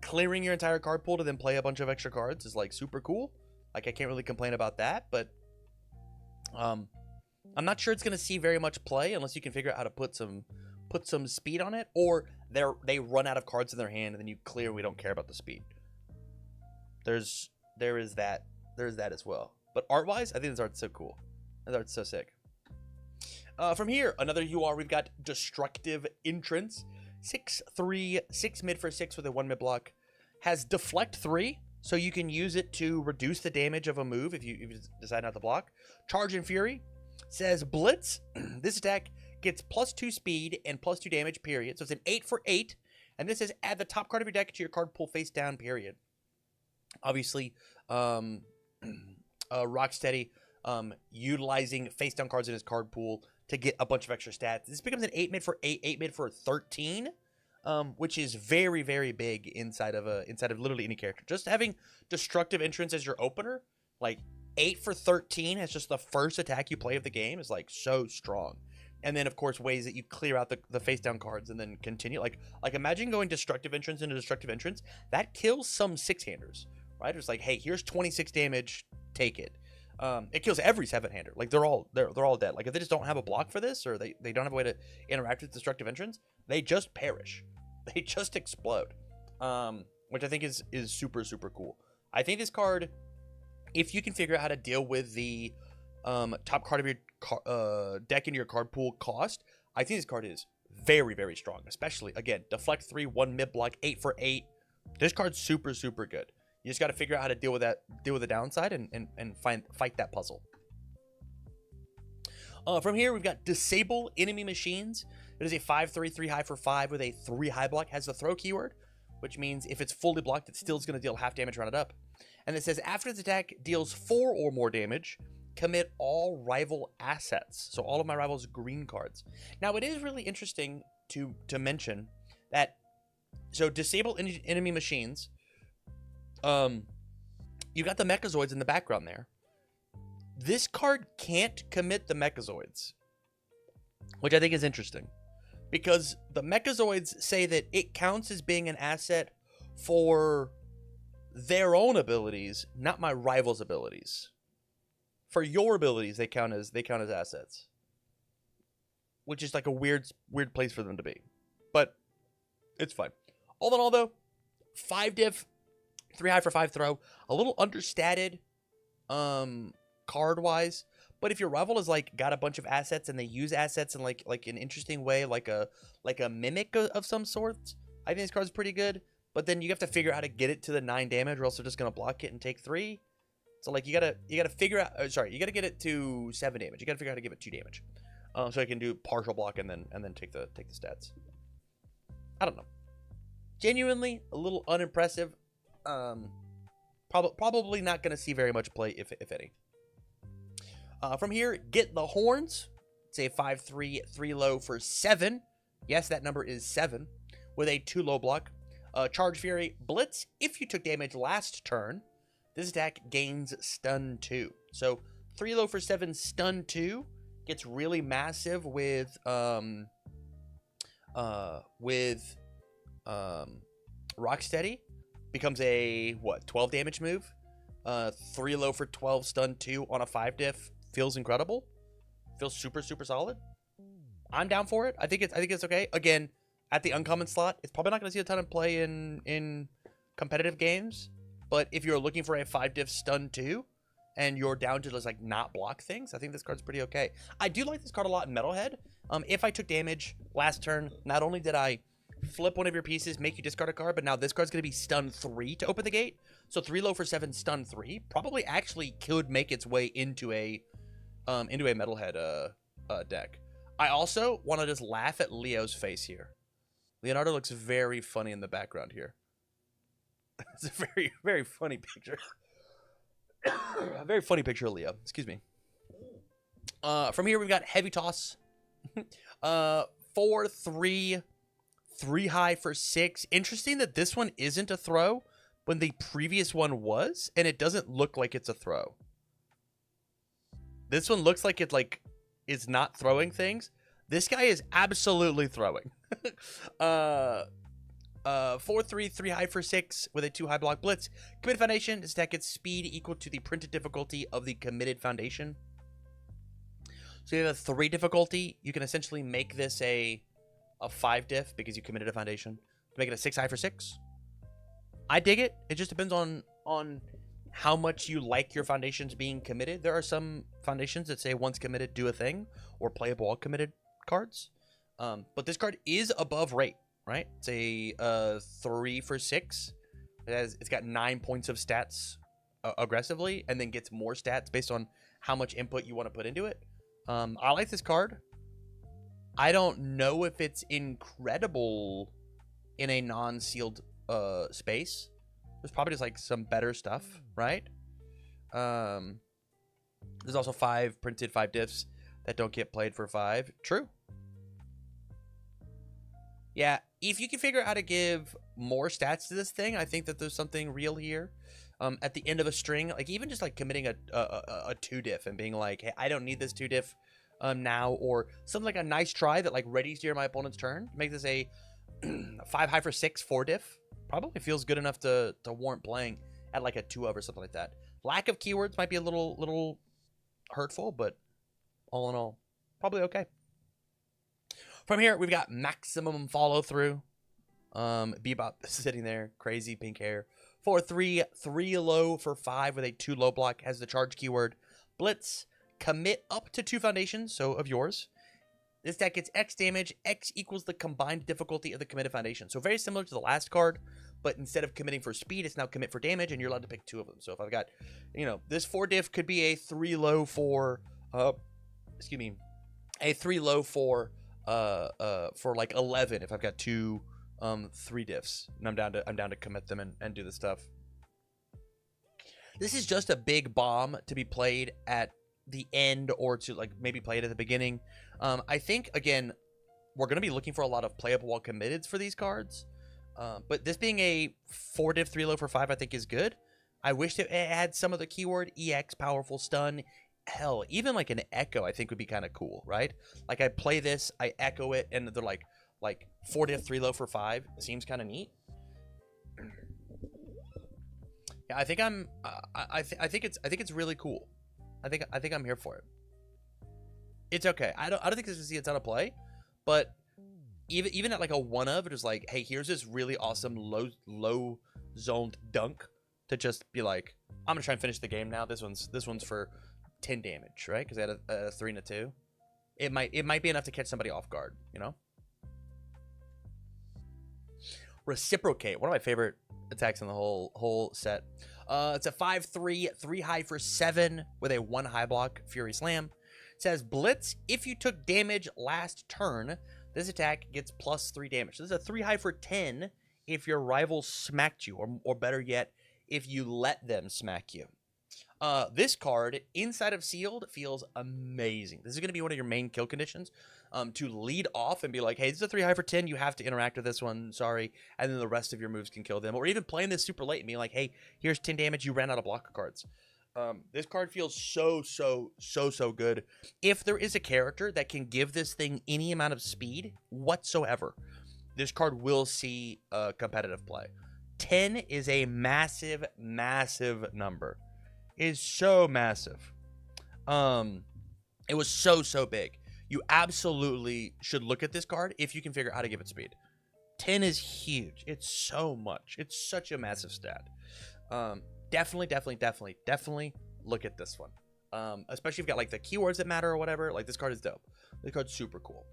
clearing your entire card pool to then play a bunch of extra cards is like super cool. Like, I can't really complain about that, but I'm not sure it's going to see very much play unless you can figure out how to put some speed on it, or they run out of cards in their hand and then you clear. We don't care about the speed. There is that as well. But art-wise, I think this art's so cool. This art's so sick. From here, another UR, we've got Destructive Entrance. 6/3, 6 mid for 6 with a 1 mid block. Has Deflect 3, so you can use it to reduce the damage of a move if you decide not to block. Charge and Fury says Blitz. This attack gets +2 speed and +2 damage, period. So it's an 8 for 8. And this says add the top card of your deck to your card pool face down, period. Obviously, Rocksteady utilizing face down cards in his card pool to get a bunch of extra stats. This becomes an 8 mid for 8, 8 mid for 13, which is very, very big inside of literally any character. Just having Destructive Entrance as your opener, like 8 for 13 as just the first attack you play of the game, is like so strong. And then of course ways that you clear out the face down cards and then continue. Like imagine going Destructive Entrance into Destructive Entrance. That kills some 6-handers, right? It's like, hey, here's 26 damage, take it. It kills every 7-hander. Like they're all dead. Like if they just don't have a block for this, or they don't have a way to interact with Destructive Entrance, they just perish. They just explode. Which I think is super, super cool. I think this card, if you can figure out how to deal with the top card of your deck into your card pool cost, I think this card is very, very strong. Especially, again, Deflect 3, 1 mid block, 8 for 8. This card's super, super good. You just got to figure out how to deal with the downside and fight that puzzle. From here, we've got Disable Enemy Machines. It is a 5/3, 3 high for 5 with a 3 high block. Has the throw keyword, which means if it's fully blocked, it still is going to deal half damage rounded up. And it says after its attack deals 4 or more damage, commit all rival assets. So all of my rivals' green cards. Now, it is really interesting to mention that, so Disable Enemy Machines, you got the Mechazoids in the background there. This card can't commit the Mechazoids, which I think is interesting, because the Mechazoids say that it counts as being an asset for their own abilities, not my rival's abilities. For your abilities, they count as assets, which is like a weird place for them to be, but it's fine. All in all, though, 5 diff, 3 high for 5 throw, a little understated card wise, but if your rival is like got a bunch of assets and they use assets in like an interesting way, like a mimic of some sorts, I think this card's pretty good. But then you have to figure out how to get it to the 9 damage, or else they're just gonna block it and take 3. So like you gotta figure out, you gotta get it to 7 damage. You gotta figure out how to give it 2 damage, so I can do partial block and then take the stats. I don't know. Genuinely a little unimpressive. Probably not going to see very much play, if any. From here, Get the Horns. It's a 5/3, 3 low for 7. Yes, that number is 7 with a 2 low block. Charge Fury, Blitz. If you took damage last turn, this attack gains stun 2. So 3 low for 7, stun 2 gets really massive with Rocksteady. Becomes a 12 damage move. 3 low for 12 stun 2 on a 5 diff feels incredible. Feels super solid. I'm down for it. I think it's okay. Again, at the uncommon slot, it's probably not going to see a ton of play in competitive games. But if you're looking for a 5 diff stun 2 and you're down to just like not block things, I think this card's pretty okay. I do like this card a lot in Metalhead. If I took damage last turn, not only did I flip one of your pieces, make you discard a card, but now this card's going to be stun 3 to open the gate. So 3 low for 7 stun 3 probably actually could make its way into a Metalhead deck. I also want to just laugh at Leo's face here. Leonardo looks very funny in the background here. It's a very funny picture. A very funny picture of Leo. Excuse me. From here we've got Heavy Toss. 4-3, 3 high for 6. Interesting that this one isn't a throw when the previous one was, and it doesn't look like it's a throw. This one looks like it is not throwing things. This guy is absolutely throwing. 4-3, 3 high for 6 with a 2 high block blitz. Committed Foundation. This deck gets speed equal to the printed difficulty of the Committed Foundation. So you have a 3 difficulty. You can essentially make this a 5 diff because you committed a foundation. Make it a 6 high for 6. I dig it. It just depends on how much you like your foundations being committed. There are some foundations that say once committed, do a thing, or play up all committed cards. But this card is above rate, right? It's a 3 for 6. It's got 9 points of stats aggressively, and then gets more stats based on how much input you want to put into it. I like this card. I don't know if it's incredible in a non-sealed space. There's probably just like some better stuff, right? There's also 5 printed 5 diffs that don't get played for 5. True. Yeah, if you can figure out how to give more stats to this thing, I think that there's something real here. At the end of a string, like even just like committing a 2 diff and being like, hey, I don't need this 2 diff now, or something like a nice try that like readies during my opponent's turn. Make this a 5 high for 6 4 diff. Probably feels good enough to warrant playing at like a 2 of or something like that. Lack of keywords might be a little hurtful, but all in all, probably okay. From here, we've got Maximum Follow Through. Bebop sitting there, crazy pink hair. 4-3, 3 low for 5 with a 2 low block. Has the charge keyword. Blitz. Commit up to 2 foundations, so of yours. This deck gets X damage. X equals the combined difficulty of the committed foundation. So very similar to the last card, but instead of committing for speed, it's now commit for damage, and you're allowed to pick 2 of them. So if I've got, this 4 diff could be a 3 low for, a 3 low for like 11 if I've got 2 3 diffs, and I'm down to commit them and do the stuff. This is just a big bomb to be played at the end, or to like maybe play it at the beginning. I think again we're going to be looking for a lot of playable while committeds for these cards, but this being a 4 diff 3 low for 5 I think is good. I wish it had some of the keyword EX, powerful stun. Hell, even like an echo I think would be kind of cool, right? Like I play this, I echo it, and they're like 4 diff 3 low for 5 seems kind of neat. Yeah, I think it's really cool. I think I'm here for it. It's okay. I don't think this is a ton of play, but even at like a 1 of, it was like, hey, here's this really awesome low zoned dunk to just be like, I'm gonna try and finish the game now. This one's for 10 damage, right? Because I had a 3 and a 2. It might be enough to catch somebody off guard, Reciprocate, one of my favorite attacks in the whole set. It's a 5-3, 3 high for 7 with a 1 high block, Fury Slam. It says Blitz. If you took damage last turn, this attack gets +3 damage. This is a 3 high for 10 if your rival smacked you, or better yet, if you let them smack you. This card, inside of sealed, feels amazing. This is going to be one of your main kill conditions. To lead off and be like, hey, this is a 3 high for 10. You have to interact with this one. Sorry. And then the rest of your moves can kill them. Or even playing this super late and being like, hey, here's 10 damage. You ran out of blocker cards. This card feels so good. If there is a character that can give this thing any amount of speed whatsoever, this card will see competitive play. 10 is a massive number. is so massive. It was so big. You absolutely should look at this card if you can figure out how to give it speed. 10 is huge. It's so much. It's such a massive stat. Definitely look at this one. Especially if you've got like the keywords that matter or whatever. Like, this card is dope. This card's super cool.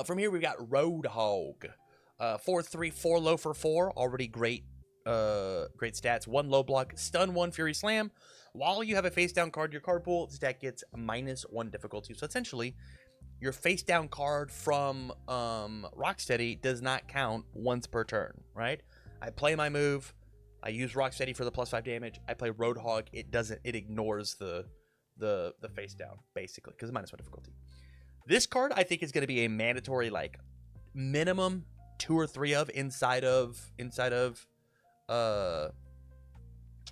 From here we've got Roadhog. 4/3, 4 low for 4. Already great stats. 1 low block, stun 1, Fury Slam. While you have a face down card in your card pool, this deck gets -1 difficulty. So essentially, your face down card from Rocksteady does not count once per turn, right? I play my move, I use Rocksteady for the +5 damage. I play Roadhog, it ignores the face down basically because it's -1 difficulty. This card I think is going to be a mandatory like minimum 2 or 3 of inside of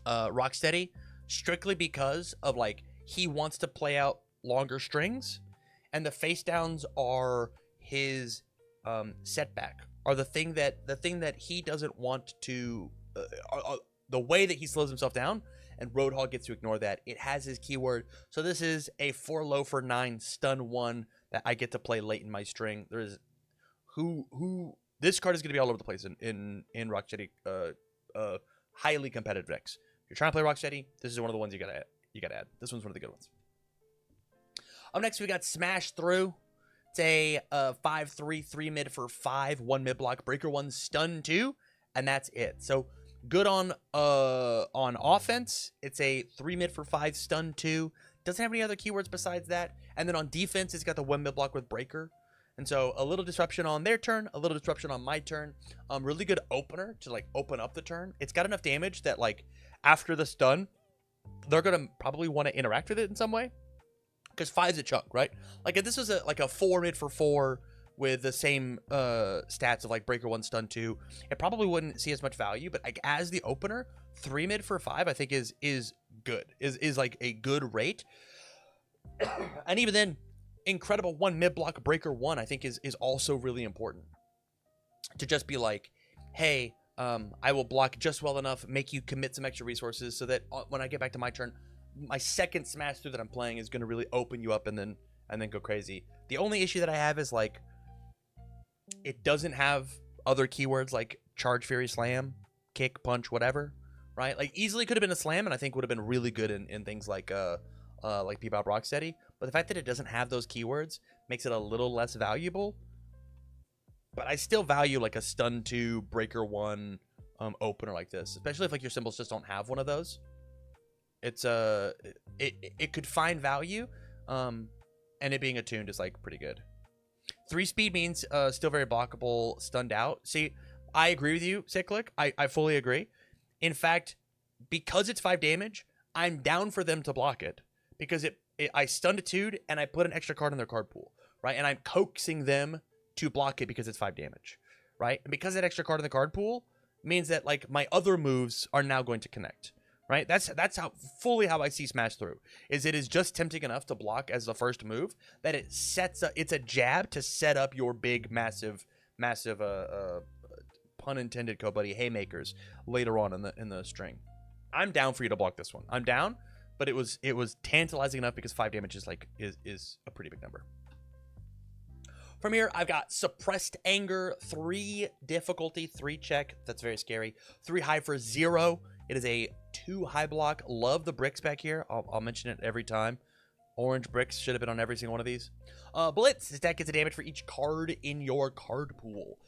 Rocksteady, strictly because of like he wants to play out longer strings, and the face downs are his setback, are the thing that he doesn't want to the way that he slows himself down, and Roadhog gets to ignore that. It has his keyword, so this is a 4 low for 9 stun 1 that I get to play late in my string. There's this card is going to be all over the place in Rocksteady highly competitive decks. If you're trying to play Rocksteady, this is one of the ones you gotta add. This one's one of the good ones. Up next, we got Smash Through. It's a 5/3, 3 mid for 5, 1 mid block, breaker 1, stun 2, and that's it. So good on offense. It's a 3 mid for 5, stun 2. Doesn't have any other keywords besides that. And then on defense, it's got the 1 mid block with breaker. And so a little disruption on their turn, a little disruption on my turn. Really good opener to like open up the turn. It's got enough damage that like after the stun, they're gonna probably want to interact with it in some way. Because 5's a chunk, right? Like if this was a 4 mid for 4 with the same stats of like breaker 1, stun 2, it probably wouldn't see as much value. But like as the opener, 3 mid for 5, I think is good. Is like a good rate. And even then, incredible 1 mid block breaker 1 I think is also really important to just be like, hey, I will block just well enough, make you commit some extra resources so that when I get back to my turn, my second Smash Through that I'm playing is going to really open you up and then go crazy. The only issue that I have is like it doesn't have other keywords like charge, Fury Slam, kick, punch, whatever, right? Like easily could have been a slam and I think would have been really good in things like Bebop Rocksteady. But the fact that it doesn't have those keywords makes it a little less valuable. But I still value like a stun 2, breaker 1 opener like this, especially if like your symbols just don't have one of those. It's it could find value, and it being attuned is like pretty good. 3 speed means still very blockable, stunned out. See, I agree with you, Cyclic. I fully agree. In fact, because it's 5 damage, I'm down for them to block it because I stunned attuned and I put an extra card in their card pool, right? And I'm coaxing them to block it because it's 5 damage, right? And because that extra card in the card pool means that like my other moves are now going to connect, right? That's how I see Smash Through. It is just tempting enough to block as the first move that it sets up. It's a jab to set up your big massive pun intended, buddy, haymakers later on in the string. I'm down for you to block this one. I'm down. But it was tantalizing enough because 5 damage is like is a pretty big number. From here, I've got Suppressed Anger, 3 difficulty, 3 check. That's very scary. 3 high for 0. It is a 2 high block. Love the bricks back here. I'll mention it every time. Orange bricks should have been on every single one of these. Blitz. This deck gets a damage for each card in your card pool.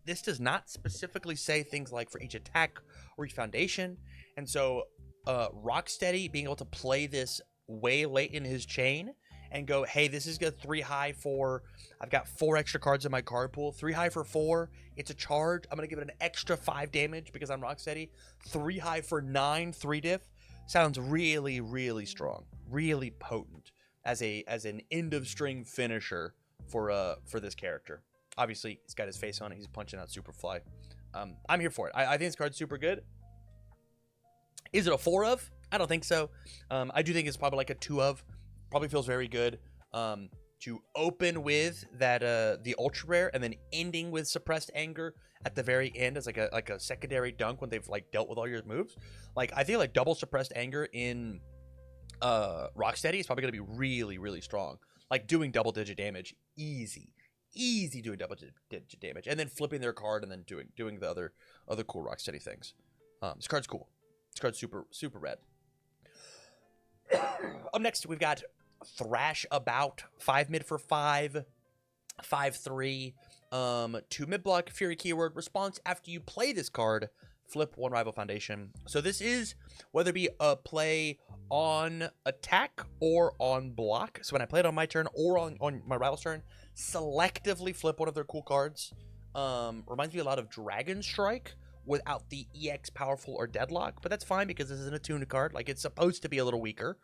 This does not specifically say things like for each attack or each foundation. And so Rocksteady being able to play this way late in his chain and go, hey, this is good 3 high for, I've got 4 extra cards in my card pool. 3 high for 4. It's a charge. I'm going to give it an extra 5 damage because I'm Rocksteady. 3 high for 9, 3 diff. Sounds really, really strong. Really potent as an end of string finisher for this character. Obviously, he's got his face on it. He's punching out Superfly. I'm here for it. I think this card's super good. Is it a 4 of? I don't think so. I do think it's probably like a 2 of. Probably feels very good. to open with that the ultra rare and then ending with suppressed anger at the very end as like a secondary dunk when they've like dealt with all your moves. Like I feel like double suppressed anger in Rocksteady is probably gonna be really, really strong. Like doing double digit damage, easy doing double digit damage, and then flipping their card and then doing the other cool Rocksteady things. This card's cool. This card's super rad. Up next, we've got Thrash About, 5 mid for 5, 5/3, 2 mid block, Fury keyword, response after you play this card, flip 1 rival foundation. So this is whether it be a play on attack or on block. So when I play it on my turn or on my rival's turn, selectively flip one of their cool cards. Reminds me a lot of Dragon Strike without the EX powerful or deadlock, but that's fine because this is an attuned card. Like it's supposed to be a little weaker.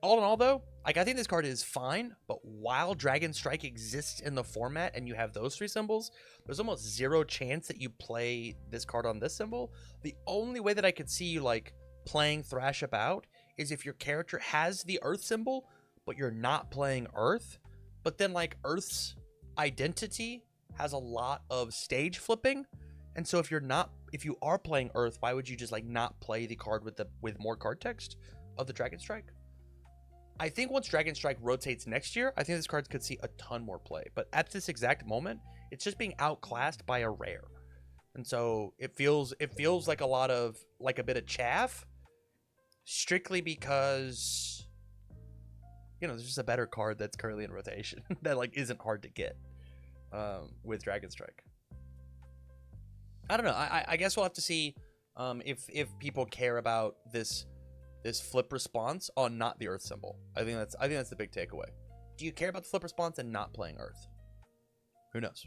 All in all, though, like I think this card is fine, but while Dragon Strike exists in the format and you have those 3 symbols, there's almost 0 chance that you play this card on this symbol. The only way that I could see you like playing Thrash About is if your character has the Earth symbol, but you're not playing Earth, but then like Earth's identity has a lot of stage flipping, and so if you are playing Earth, why would you just like not play the card with more card text of the Dragon Strike? I think once Dragon Strike rotates next year, I think this card could see a ton more play. But at this exact moment, it's just being outclassed by a rare. And so it feels like a bit of chaff, strictly because, you know, there's just a better card that's currently in rotation that like isn't hard to get with Dragon Strike. I don't know. I guess we'll have to see if people care about this flip response on not the Earth symbol. I think that's the big takeaway. Do you care about the flip response and not playing Earth? Who knows?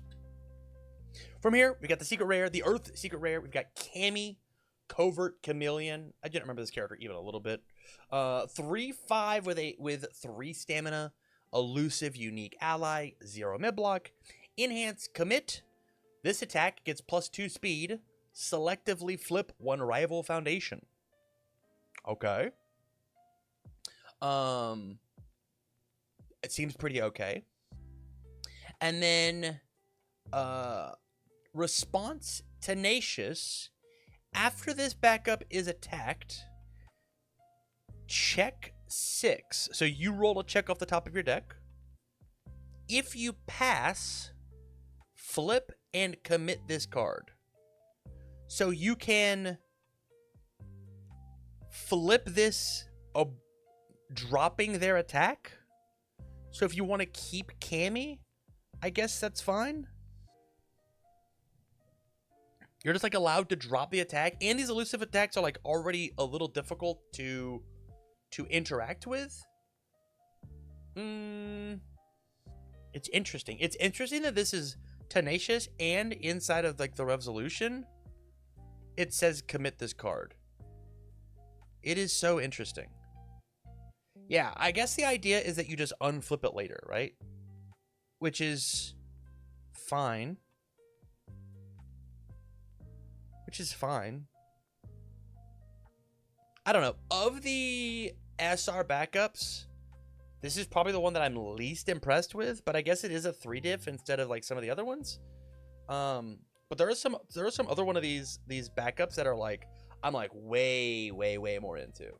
From here, we got the secret rare, the Earth secret rare. We've got Cammy, Covert Chameleon. I didn't remember this character even a little bit. 3/5 with 3 stamina, elusive unique ally, 0 mid block, enhance commit. This attack gets +2 speed. Selectively flip 1 rival foundation. Okay. It seems pretty okay. And then response tenacious. After this backup is attacked, check 6. So you roll a check off the top of your deck. If you pass, flip and commit this card. So you can flip this dropping their attack. So if you want to keep Cammy, I guess that's fine. You're just like allowed to drop the attack, and these elusive attacks are like already a little difficult to interact with. It's interesting. It's interesting that this is tenacious, and inside of like the resolution, it says commit this card. It is so interesting. Yeah, I guess the idea is that you just unflip it later, right? Which is fine. I don't know. Of the SR backups, this is probably the one that I'm least impressed with, but I guess it is a 3-diff instead of like some of the other ones. But there are some other one of these backups that are like I'm like way more into.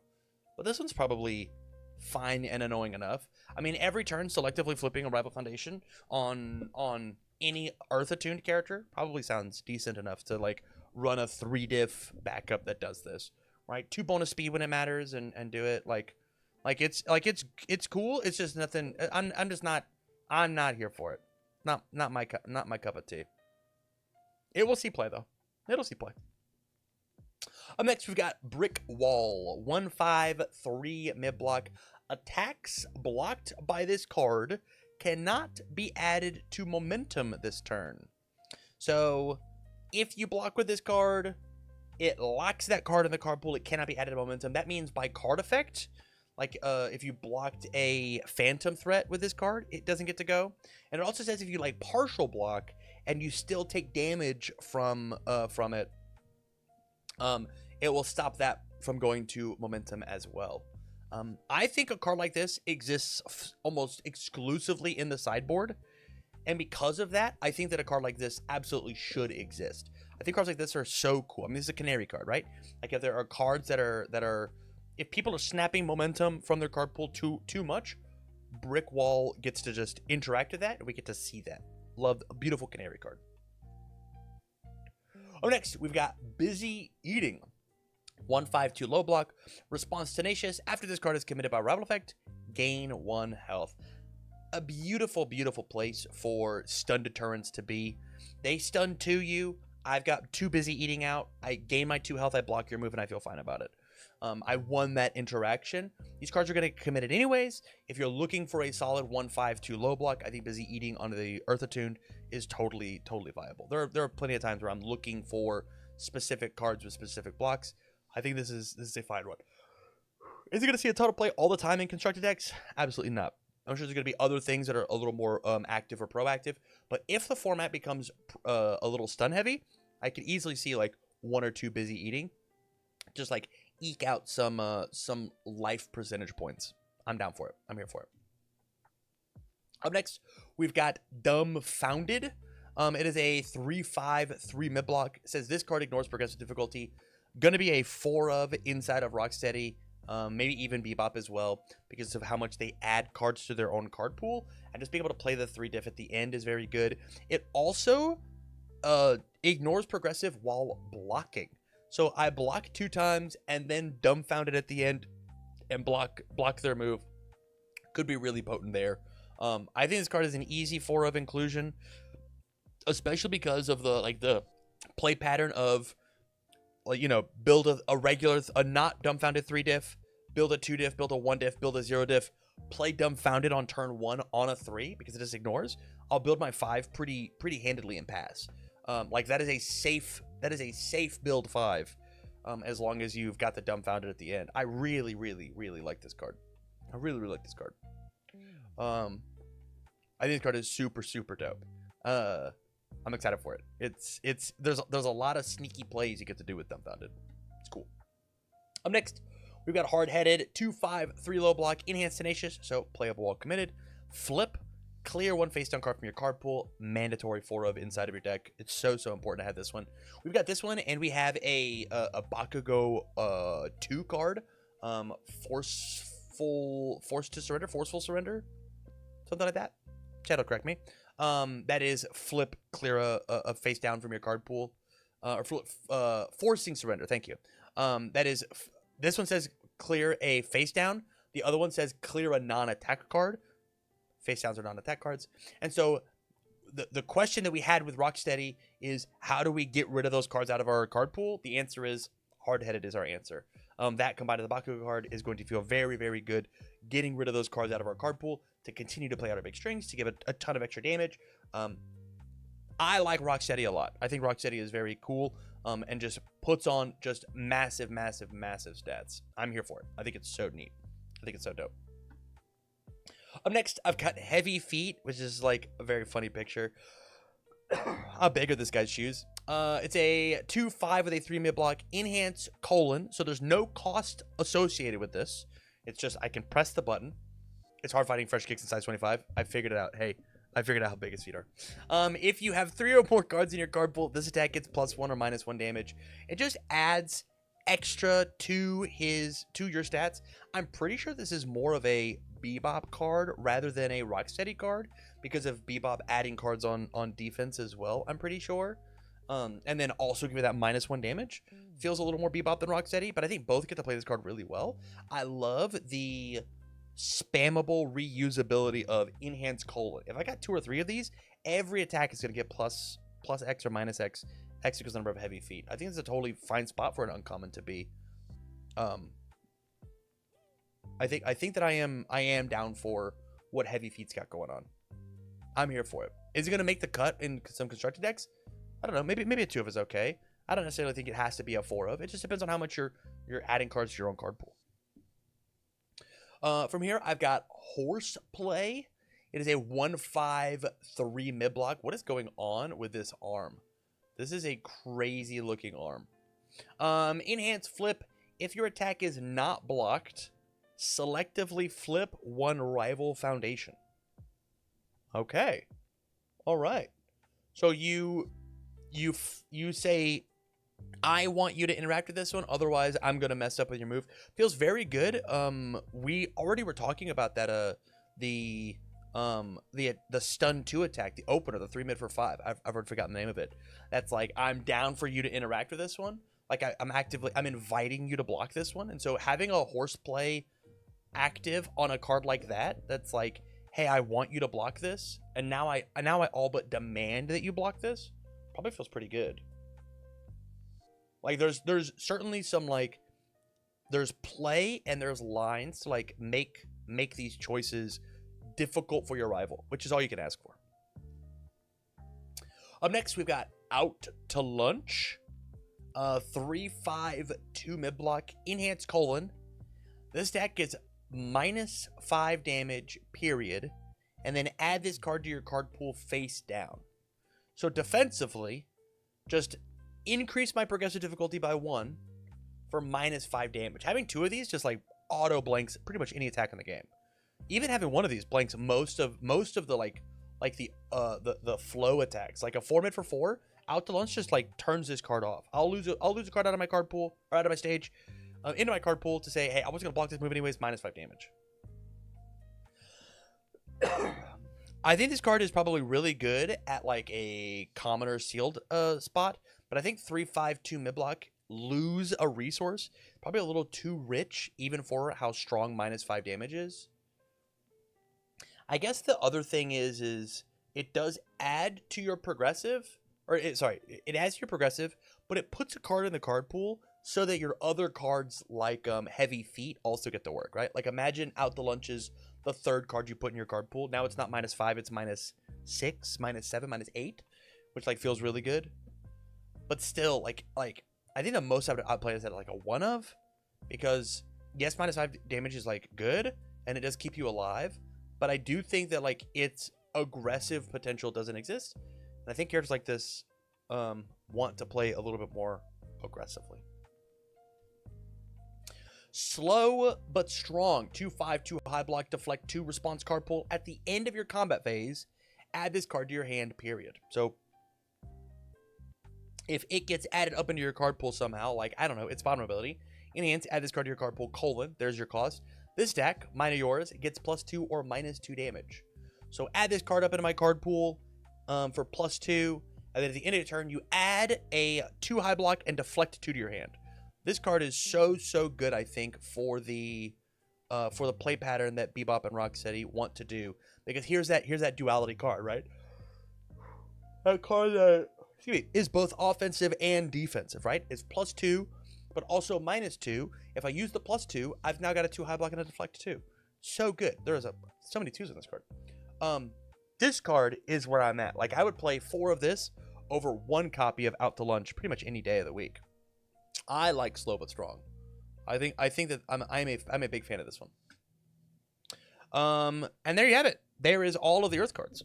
But this one's probably fine and annoying enough. I mean, every turn selectively flipping a rival foundation on any Earth attuned character probably sounds decent enough to like run a 3-diff backup that does this, right? 2 bonus speed when it matters and do it like it's cool. It's just nothing. I'm not here for it. Not my cup of tea. It will see play though. It'll see play. Up next, we've got Brick Wall. 1/5/3 mid block. Attacks blocked by this card cannot be added to momentum this turn. So if you block with this card, it locks that card in the card pool. It cannot be added to momentum. That means by card effect, like if you blocked a phantom threat with this card, it doesn't get to go. And it also says if you like partial block and you still take damage from it, it will stop that from going to momentum as well. I think a card like this exists almost exclusively in the sideboard. And because of that, I think that a card like this absolutely should exist. I think cards like this are so cool. I mean, this is a canary card, right? Like if there are cards that are if people are snapping momentum from their card pool too much, Brick Wall gets to just interact with that, and we get to see that. Love a beautiful canary card. Oh, next we've got Busy Eating. 1/5/2 low block. Response Tenacious. After this card is committed by rival effect, gain 1 health. A beautiful, beautiful place for stun deterrents to be. They stun to you. I've got 2 Busy Eating out. I gain my 2 health. I block your move, and I feel fine about it. I won that interaction. These cards are going to get committed anyways. If you're looking for a solid 1/5/2 low block, I think Busy Eating onto the Earth Attuned is totally viable. There are plenty of times where I'm looking for specific cards with specific blocks. I think this is a fine one. Is it going to see a ton of play all the time in constructed decks? Absolutely not. I'm sure there's going to be other things that are a little more active or proactive. But if the format becomes a little stun heavy, I could easily see like 1 or 2 Busy Eating. Just like eke out some life percentage points. I'm down for it. I'm here for it. Up next, we've got Dumbfounded. It is a 3/5/3 mid block. It says this card ignores progressive difficulty. Gonna be a 4 of inside of Rocksteady. Maybe even Bebop as well, because of how much they add cards to their own card pool. And just being able to play the 3 diff at the end is very good. It also ignores progressive while blocking. So I block 2 times and then Dumbfounded at the end and block their move. Could be really potent there. I think this card is an easy 4 of inclusion, especially because of the play pattern of, you know, build a not Dumbfounded 3 diff, build a 2 diff, build a 1 diff, build a 0 diff, play Dumbfounded on turn 1 on a 3 because it just ignores. I'll build my 5 pretty handedly and pass. Like that is a safe build 5, as long as you've got the Dumbfounded at the end. I really like this card. I really like this card. I think this card is super dope. I'm excited for it. There's a lot of sneaky plays you get to do with Dumbfounded. It's cool. Up next, we've got Hard-Headed, 2/5/3 low block, Enhanced Tenacious, so playable while committed. Flip, clear 1 face down card from your card pool, mandatory 4 of inside of your deck. It's so important to have this one. We've got this one, and we have a Bakugo 2 card, Forceful Surrender, something like that. Chat will correct me. That is flip, clear a face down from your card pool, or flip, Forcing Surrender. Thank you. That is, this one says clear a face down. The other one says clear a non-attack card. Face downs are non-attack cards. And so the question that we had with Rocksteady is, how do we get rid of those cards out of our card pool? The answer is Hard-Headed is our answer. That combined with the Bakugo card is going to feel very good getting rid of those cards out of our card pool to continue to play out our big strings, to give a ton of extra damage. I like Rocksteady a lot. I think Rocksteady is very cool, and just puts on just massive stats. I'm here for it. I think it's so neat. I think it's so dope. Up next, I've got Heavy Feet, which is like a very funny picture. How big are this guy's shoes? It's a 2/5 with a 3 mid block, Enhance : so there's no cost associated with this. It's just I can press the button. It's hard fighting fresh kicks in size 25. I figured it out. Hey, I figured out how big his feet are. If you have 3 or more cards in your card pool, this attack gets +1 or -1 damage. It just adds extra to your stats. I'm pretty sure this is more of a Bebop card rather than a Rocksteady card, because of Bebop adding cards on defense as well, I'm pretty sure. And then also give me that -1 damage. Feels a little more Bebop than Rocksteady, but I think both get to play this card really well. I love the spammable reusability of Enhance : if I got 2 or 3 of these, every attack is going to get plus X or -X. X equals the number of Heavy Feet. I think it's a totally fine spot for an uncommon to be. I think that I am down for what Heavy Feet's got going on. I'm here for it. Is it going to make the cut in some constructed decks? I don't know. Maybe a 2 of is okay. I don't necessarily think it has to be a 4 of. It just depends on how much you're adding cards to your own card pool. From here, I've got Horseplay. It is a 1/5/3 mid block. What is going on with this arm? This is a crazy looking arm. Enhance Flip. If your attack is not blocked, selectively flip one rival foundation. Okay. All right. So you say, I want you to interact with this one, otherwise I'm gonna mess up with your move. Feels very good. We already were talking about that. The stun 2 attack, the opener, the 3 mid for 5. I've already forgotten the name of it. That's like, I'm down for you to interact with this one. Like I'm inviting you to block this one. And so having a horseplay active on a card like that, that's like, hey, I want you to block this, and now I all but demand that you block this, probably feels pretty good. Like there's certainly some like, there's play and there's lines to like make these choices difficult for your rival, which is all you can ask for. Up next, we've got Out to Lunch. 3/5 2 mid block, enhanced colon. This deck gets -5 damage, period, and then add this card to your card pool face down. So defensively, just increase my progressive difficulty by 1 for -5 damage. Having 2 of these just like auto blanks pretty much any attack in the game. Even having 1 of these blanks most of the the flow attacks. Like a 4 mid for 4, Out to Lunch just like turns this card off. I'll lose a card out of my card pool or out of my stage, into my card pool to say, hey, I was gonna block this move anyways, -5 damage. I think this card is probably really good at like a commoner sealed spot, but I think 3/5 2 mid block, lose a resource, probably a little too rich even for how strong -5 damage is. I guess the other thing is it does add to your progressive, or it adds to your progressive, but it puts a card in the card pool so that your other cards like Heavy Feet also get to work, right? Like imagine Out the Lunch is the 3rd card you put in your card pool. Now it's not -5, it's -6, -7, -8, which like feels really good. But still, like I think the most I would outplay is at like a 1 of, because yes, -5 damage is like good and it does keep you alive, but I do think that like its aggressive potential doesn't exist. And I think characters like this want to play a little bit more aggressively. Slow but strong. 2/5 2 high block, deflect 2 response card pool. At the end of your combat phase, add this card to your hand, period. So if it gets added up into your card pool somehow, like I don't know, it's bottom ability, enhance, add this card to your card pool, colon, there's your cost. This deck, mine or yours, gets +2 or -2 damage. So add this card up into my card pool for +2, and then at the end of the turn, you add a 2 high block and deflect 2 to your hand. This card is so good, I think, for the play pattern that Bebop and Rocksteady want to do. Because here's that duality card, right? That card that is both offensive and defensive, right? It's +2, but also -2. If I use the +2, I've now got a 2 high block and a deflect 2. So good. There's so many 2s in this card. This card is where I'm at. Like I would play 4 of this over 1 copy of Out to Lunch pretty much any day of the week. I like slow but strong. I think that I'm a big fan of this one. And there you have it. There is all of the Earth cards.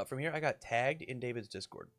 From here, I got tagged in David's Discord.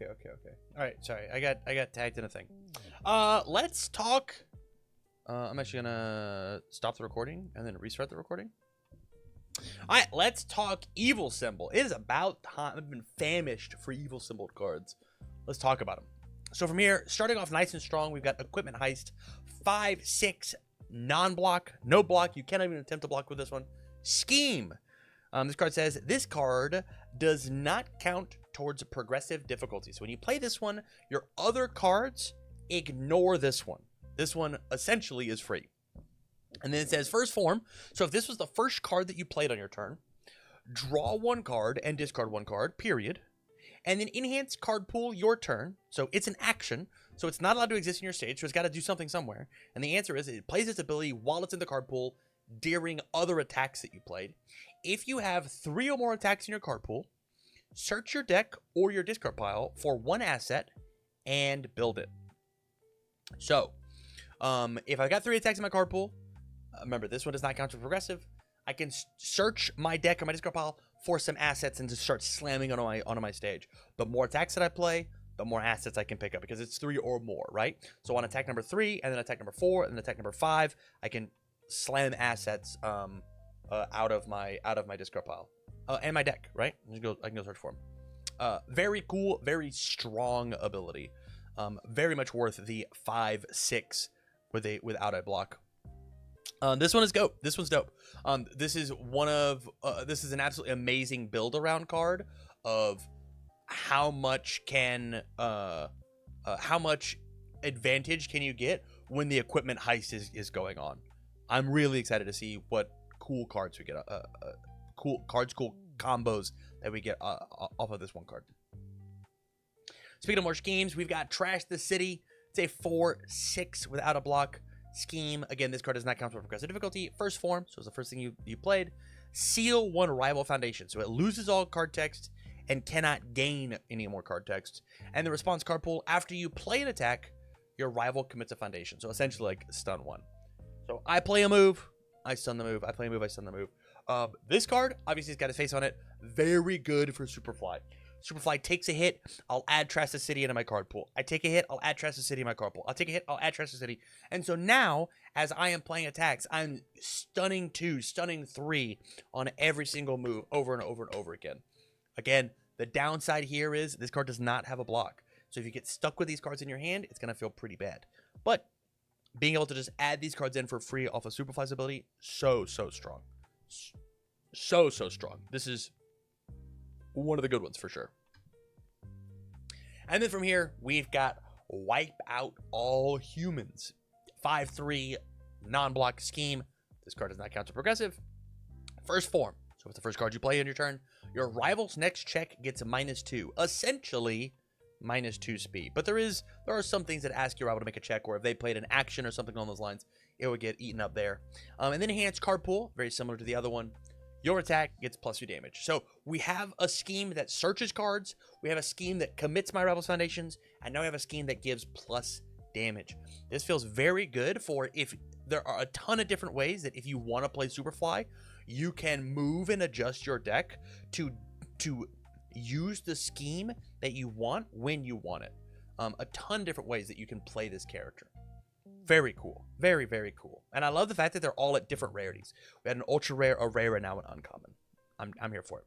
Okay. All right, sorry. I got tagged in a thing. Let's talk. I'm actually gonna stop the recording and then restart the recording. All right, let's talk evil symbol. It is about time. I've been famished for evil symbol cards. Let's talk about them. So from here, starting off nice and strong, we've got Equipment Heist, 5/6 non-block, no block. You cannot even attempt to block with this one. Scheme. This card says this card does not count towards a progressive difficulty. So when you play this one, your other cards ignore this one. This one essentially is free. And then it says first form. So if this was the first card that you played on your turn, draw one card and discard one card, period. And then enhance card pool your turn. So it's an action. So it's not allowed to exist in your stage. So it's got to do something somewhere. And the answer is it plays its ability while it's in the card pool during other attacks that you played. If you have 3 or more attacks in your card pool, search your deck or your discard pile for one asset and build it. So if I got 3 attacks in my card pool, remember this one does not count for progressive. I can search my deck or my discard pile for some assets and just start slamming onto my stage. The more attacks that I play, the more assets I can pick up because it's 3 or more, right? So on attack number 3, and then attack number 4, and then attack number 5, I can slam assets out of my discard pile and my deck, right? I can go search for them. Very cool, very strong ability. Very much worth the 5/6 without a block. This one is dope. This one's dope. This is this is an absolutely amazing build around card of how much advantage can you get when the equipment heist is going on. I'm really excited to see what cool cards we get, cool combos that we get off of this one card. Speaking of more schemes, we've got Trash the City. It's a 4/6 without a block scheme. Again, this card does not count for progressive difficulty. First form, so it's the first thing you played. Seal 1 rival foundation, so it loses all card text and cannot gain any more card text. And the response card pool, after you play an attack, your rival commits a foundation. So essentially like stun 1. So I play a move, I stun the move. I play a move, I stun the move. This card, obviously, it's got his face on it. Very good for Superfly. Superfly takes a hit, I'll add Trash the City into my card pool. I take a hit, I'll add Trash the City in my card pool. I'll take a hit, I'll add Trash the City. And so now, as I am playing attacks, I'm stunning 2, stunning 3 on every single move over and over and over again. Again, the downside here is this card does not have a block. So if you get stuck with these cards in your hand, it's going to feel pretty bad. But being able to just add these cards in for free off of Superfly's ability, so strong. So strong. This is one of the good ones for sure. And then from here, we've got Wipe Out All Humans. 5/3 non-block scheme. This card does not count to progressive. First form. So it's the first card you play on your turn. Your rival's next check gets a -2. Essentially, -2 speed. But there are some things that ask your rival to make a check, or if they played an action or something along those lines, it would get eaten up there. And then enhanced card pool, very similar to the other one. Your attack gets +2 damage. So we have a scheme that searches cards. We have a scheme that commits my rival's foundations. And now we have a scheme that gives plus damage. This feels very good for if there are a ton of different ways that if you want to play Superfly, you can move and adjust your deck to use the scheme that you want when you want it. A ton of different ways that you can play this character. Very cool. Very, very cool. And I love the fact that they're all at different rarities. We had an ultra rare, a rare, and now an uncommon. I'm here for it.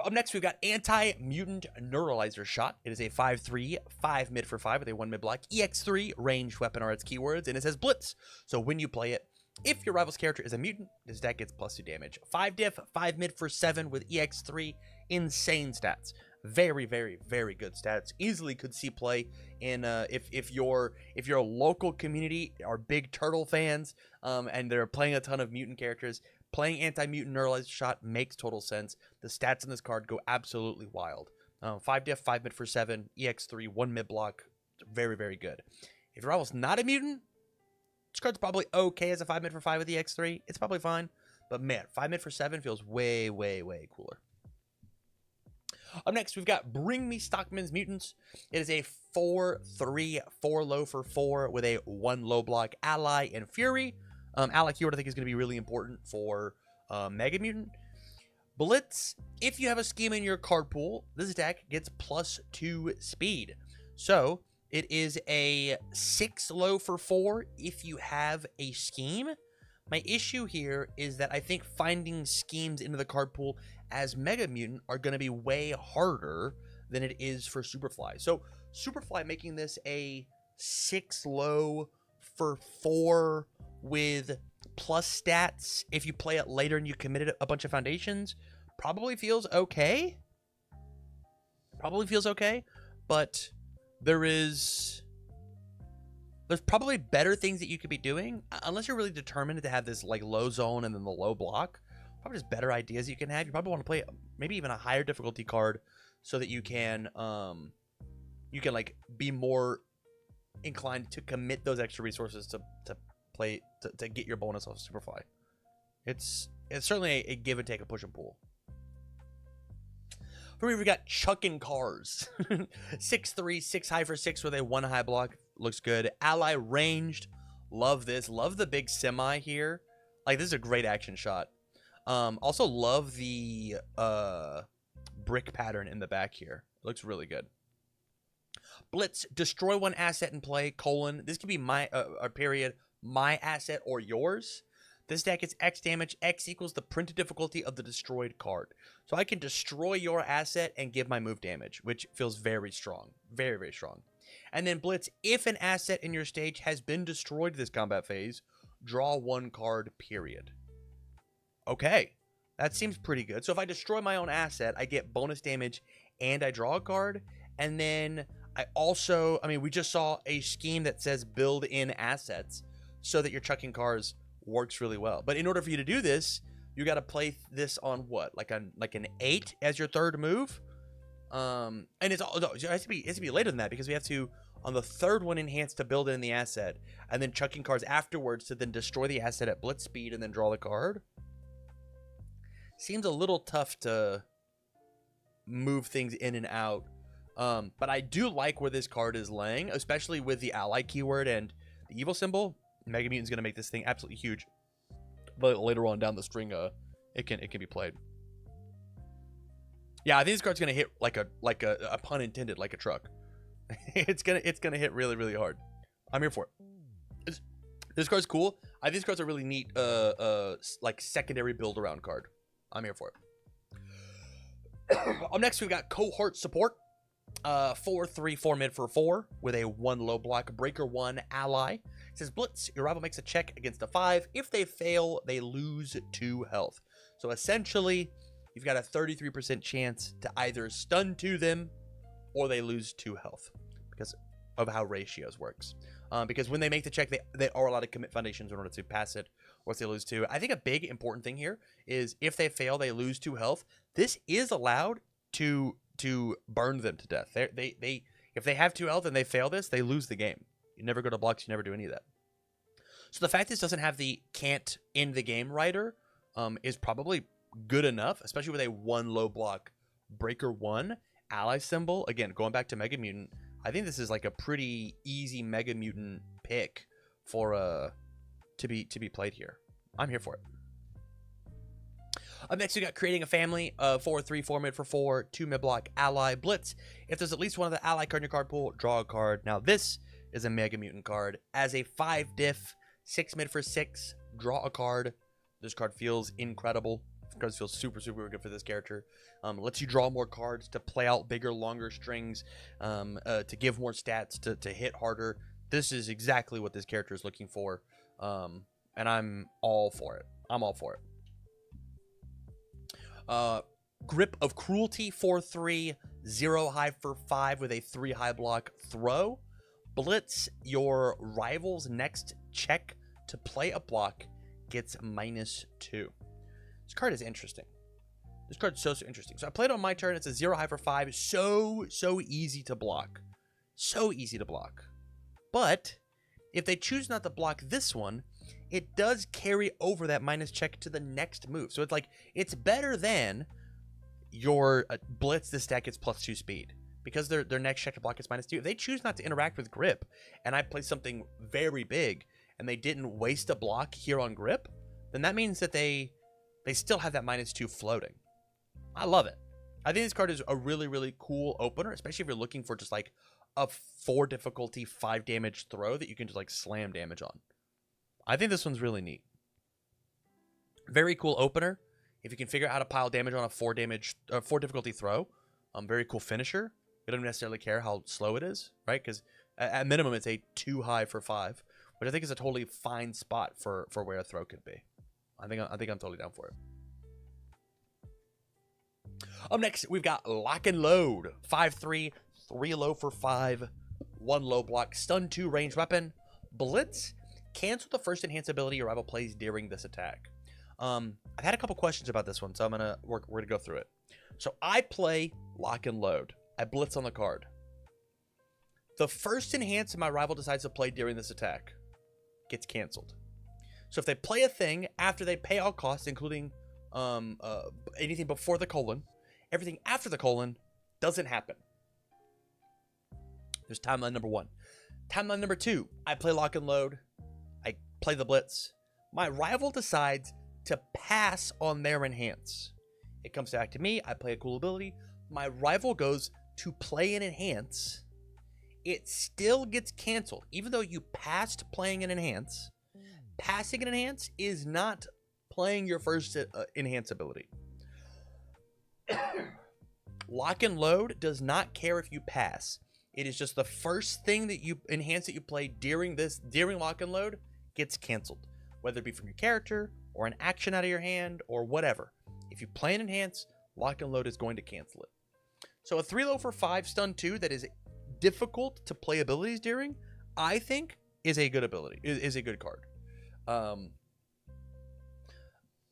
Up next, we've got Anti-Mutant Neuralizer Shot. It is a 5/3, 5 mid for 5 with a 1 mid block. EX3, ranged weapon are its keywords, and it says Blitz. So when you play it, if your rival's character is a mutant, this deck gets +2 damage. 5 diff, 5 mid for 7 with EX3. Insane stats. Very, very, very good stats. Easily could see play in if your local community are big Turtle fans and they're playing a ton of mutant characters. Playing Anti-Mutant Neuralizer Shot makes total sense. The stats in this card go absolutely wild. 5 diff, 5 mid for 7, EX3, 1 mid block. Very, very good. If your rival's not a mutant, this card's probably okay as a 5 mid for 5 with EX3. It's probably fine. But man, 5 mid for 7 feels way, way, way cooler. Up next, we've got Bring Me Stockman's Mutants. It is a 4/3, 4 low for 4 with a 1 low block Ally and Fury. Ally keyword I think is going to be really important for Mega Mutant. Blitz. If you have a scheme in your card pool, this attack gets +2 speed. So it is a 6 low for 4 if you have a scheme. My issue here is that I think finding schemes into the card pool as Mega Mutant are going to be way harder than it is for Superfly. So Superfly making this a 6 low for 4 with plus stats if you play it later and you committed a bunch of foundations probably feels okay. But there's probably better things that you could be doing, unless you're really determined to have this like low zone and then the low block. Probably just better ideas you can have. You probably want to play maybe even a higher difficulty card so that you can like be more inclined to commit those extra resources to play to get your bonus off Superfly. It's certainly a give and take, a push and pull. For me, we got chucking cars. 6/3, 6 high for 6 with a 1 high block. Looks good. Ally ranged. Love this. Love the big semi here. Like, this is a great action shot. Also love the brick pattern in the back here. Looks really good. Blitz, destroy 1 asset in play, colon. This could be my, period, my asset or yours. This deck is X damage. X equals the printed difficulty of the destroyed card. So I can destroy your asset and give my move damage, which feels very strong. Very, very strong. And then Blitz, if an asset in your stage has been destroyed this combat phase, draw 1 card, period. Okay, that seems pretty good. So if I destroy my own asset, I get bonus damage and I draw a card. And then I also, we just saw a scheme that says build in assets so that your chucking cars works really well. But in order for you to do this, you got to play this on what, like an 8 as your third move. And it has to be later than that, because we have to, on the third one, enhance to build in the asset, and then chucking cards afterwards to then destroy the asset at blitz speed and then draw the card. Seems a little tough to move things in and out. But I do like where this card is laying, especially with the ally keyword and the evil symbol. Mega Mutant's gonna make this thing absolutely huge. But later on down the string, it can be played. Yeah, I think this card's gonna hit like a pun intended, like a truck. it's gonna hit really, really hard. I'm here for it. This card's cool. I think this card's a really neat like secondary build around card. I'm here for it. Up next, we've got Cohort Support. 4/3, 4 mid for 4 with a 1 low block. Breaker 1 ally. It says Blitz, your rival makes a check against a 5. If they fail, they lose 2 health. So essentially, you've got a 33% chance to either stun to them or they lose 2 health because of how ratios works. Because when they make the check, they are allowed to commit foundations in order to pass it, or if they lose 2. I think a big important thing here is if they fail, they lose 2 health. This is allowed to burn them to death. If they have 2 health and they fail this, they lose the game. You never go to blocks, you never do any of that. So the fact this doesn't have the can't end the game rider is probably good enough, especially with a 1 low block Breaker 1 ally symbol. Again, going back to Mega Mutant, I think this is like a pretty easy Mega Mutant pick for to be played here. I'm here for it. Up next, we got Creating a Family. 4/3, 4 mid for 4, 2 mid block ally Blitz. If there's at least one of the ally card in your card pool, draw a card. Now this is a Mega Mutant card. As a 5 diff, 6 mid for 6, draw a card. This card feels incredible. This card feels super, super good for this character. Lets you draw more cards to play out bigger, longer strings, to give more stats, to hit harder. This is exactly what this character is looking for, and I'm all for it. I'm all for it. Grip of Cruelty, 4/3, 0 high for 5 with a 3 high block throw. Blitz, your rival's next check to play a block gets -2. This card is interesting. This card's so interesting. So I played on my turn. It's a 0 high for 5. So easy to block. So easy to block. But if they choose not to block this one, it does carry over that minus check to the next move. So it's like, it's better than your Blitz, this deck gets +2 speed. Because their next check to block is -2. If they choose not to interact with Grip, and I play something very big, and they didn't waste a block here on Grip, then that means that they still have that -2 floating. I love it. I think this card is a really, really cool opener, especially if you're looking for just like a 4 difficulty, 5 damage throw that you can just like slam damage on. I think this one's really neat. Very cool opener. If you can figure out how to pile damage on a 4 difficulty throw, very cool finisher. You don't necessarily care how slow it is, right? Because at minimum it's a 2 high for 5, which I think is a totally fine spot for where a throw could be. I think I'm totally down for it. Up next, we've got Lock and Load. 5-3, 3 low for 5, 1 low block, stun 2 ranged weapon, blitz. Cancel the first enhance ability your rival plays during this attack. I've had a couple questions about this one, so we're gonna go through it. So I play Lock and Load. I blitz on the card. The first enhance my rival decides to play during this attack gets canceled. So if they play a thing after they pay all costs, including anything before the colon, everything after the colon doesn't happen. There's timeline number 1. Timeline number 2, I play Lock and Load. I play the blitz. My rival decides to pass on their enhance. It comes back to me. I play a cool ability. My rival goes to play an enhance. It still gets canceled. Even though you passed playing an enhance, passing an enhance is not playing your first enhance ability. Lock and Load does not care if you pass. It is just the first thing that you enhance that you play during Lock and Load gets canceled, whether it be from your character or an action out of your hand or whatever. If you play an enhance, Lock and Load is going to cancel it. So a 3 low for 5 stun 2 that is difficult to play abilities during, I think, is a good ability. Is a good card.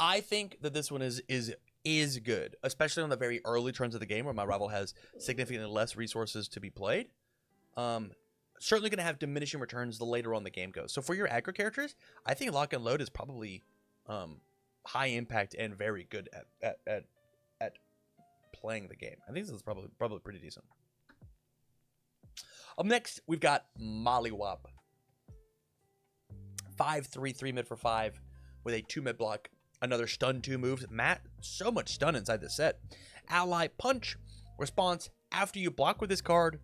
I think that this one is good, especially on the very early turns of the game where my rival has significantly less resources to be played. Certainly going to have diminishing returns the later on the game goes. So for your aggro characters, I think Lock and Load is probably high impact and very good at playing the game. I think this is probably pretty decent. Up next, we've got Mollywop. 5-3, 3 mid for 5 with a 2 mid block. Another stun 2 moves. Matt, so much stun inside the set. Ally Punch. Response, after you block with this card,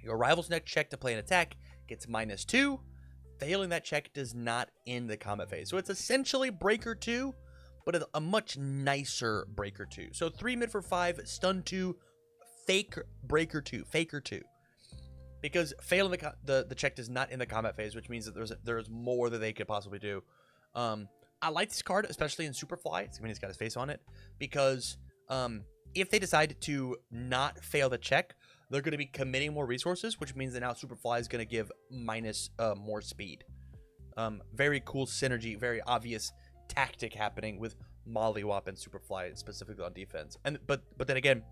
your rival's next check to play an attack gets -2. Failing that check does not end the combat phase. So it's essentially Breaker 2, but a much nicer Breaker 2. So 3 mid for 5, stun 2, fake Breaker 2, Faker 2. Because failing the check does not end the combat phase, which means that there's more that they could possibly do. I like this card, especially in Superfly. When he's got his face on it, because if they decide to not fail the check, they're going to be committing more resources, which means that now Superfly is going to give minus more speed. Very cool synergy, very obvious tactic happening with Mollywop and Superfly specifically on defense. But then again,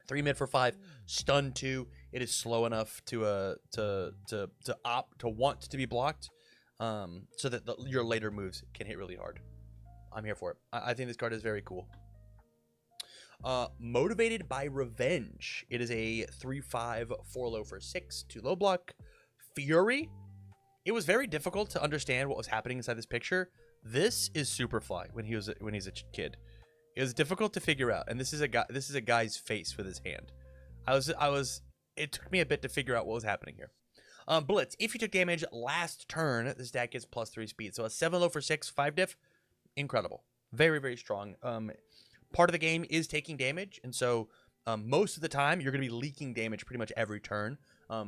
3 mid for 5, stun 2. It is slow enough to want to be blocked, so that your later moves can hit really hard. I'm here for it. I think this card is very cool. Motivated by Revenge. It is a 3/5, 4 low for 6, 2 low block. Fury. It was very difficult to understand what was happening inside this picture. This is Superfly when he's a kid. It was difficult to figure out, and this is a guy's face with his hand. It took me a bit to figure out what was happening here. Blitz. If you took damage last turn, this deck gets +3 speed. So a 7 low for 6, 5 diff. Incredible. Very, very strong. Part of the game is taking damage, and so most of the time you're going to be leaking damage pretty much every turn,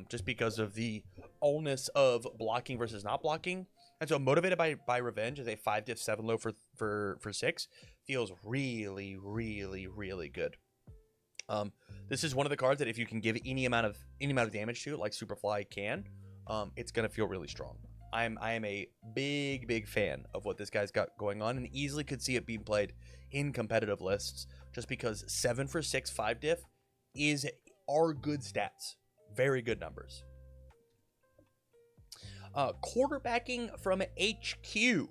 just because of the onus of blocking versus not blocking. And so Motivated by Revenge is a 5 diff 7 low for 6. Feels really, really, really good. This is one of the cards that if you can give any amount of damage to it, like Superfly can, it's gonna feel really strong. I am a big fan of what this guy's got going on, and easily could see it being played in competitive lists, just because 7 for 6, 5 diff are good stats, very good numbers. Quarterbacking from HQ.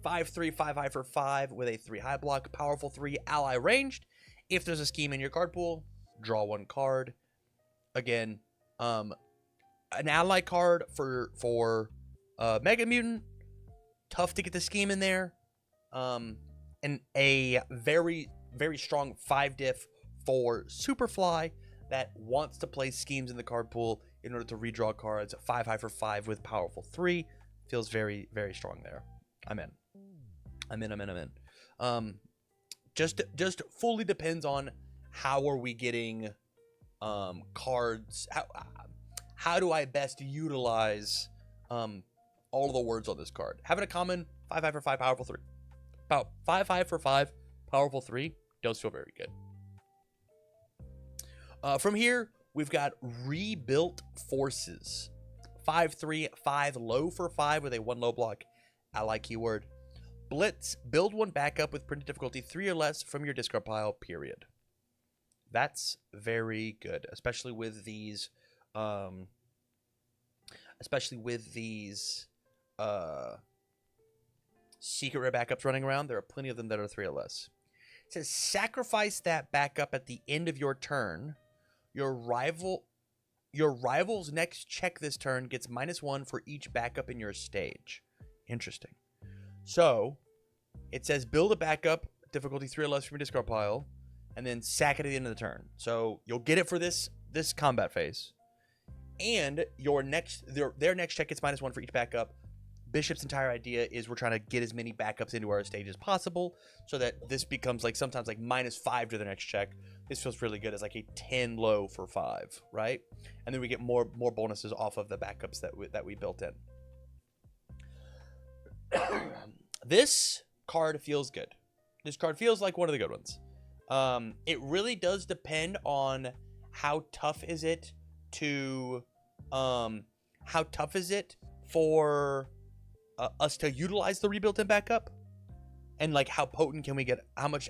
5-3, 5 high for 5 with a 3 high block, powerful 3, ally ranged. If there's a scheme in your card pool, draw 1 card. Again, an ally card for Mega Mutant, tough to get the scheme in there. And a very, very strong 5 diff for Superfly that wants to play schemes in the card pool in order to redraw cards. 5 high for 5 with powerful 3. Feels very, very strong there. I'm in. I'm in. Just fully depends on how are we getting cards. How do I best utilize all of the words on this card? Having a common 5/5 for 5 powerful 3. About 5/5 for 5 powerful 3 does feel very good. From here, we've got Rebuilt Forces. 5/3, 5 low for 5 with a 1 low block ally keyword. Blitz, build one backup with printed difficulty 3 or less from your discard pile, period. That's very good, especially with these secret rare backups running around. There are plenty of them that are 3 or less. It says sacrifice that backup at the end of your turn. Your rival's next check this turn gets -1 for each backup in your stage. Interesting. So it says build a backup, difficulty 3 or less from your discard pile, and then sack it at the end of the turn. So you'll get it for this combat phase. And their next check gets -1 for each backup. Bishop's entire idea is we're trying to get as many backups into our stage as possible, so that this becomes like sometimes like -5 to the next check. This feels really good as like a 10 low for 5, right? And then we get more bonuses off of the backups that we built in. This card feels good. This card feels like one of the good ones. It really does depend on how tough is it for us to utilize the rebuilt-in backup, and like how potent can we get? How much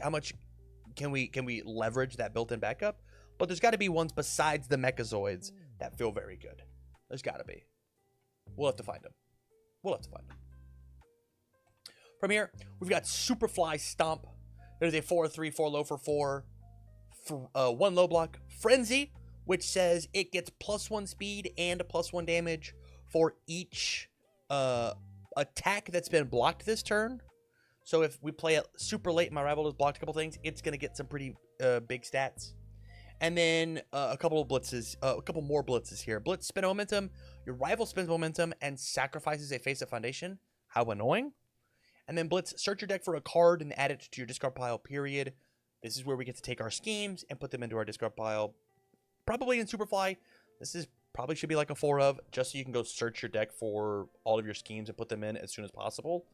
can we leverage that built-in backup? But there's got to be ones besides the Mechazoids that feel very good. There's got to be. We'll have to find them. From here, we've got Superfly Stomp. There's a 4/3, 4 low for 4, 1 low block. Frenzy, which says it gets +1 speed and +1 damage for each attack that's been blocked this turn. So if we play it super late and my rival has blocked a couple things, it's going to get some pretty big stats. And then a couple more blitzes here. Blitz, spin momentum. Your rival spends momentum and sacrifices a face-up foundation. How annoying. And then Blitz, search your deck for a card and add it to your discard pile, period. This is where we get to take our schemes and put them into our discard pile. Probably in Superfly. This is probably should be like a 4 of, just so you can go search your deck for all of your schemes and put them in as soon as possible.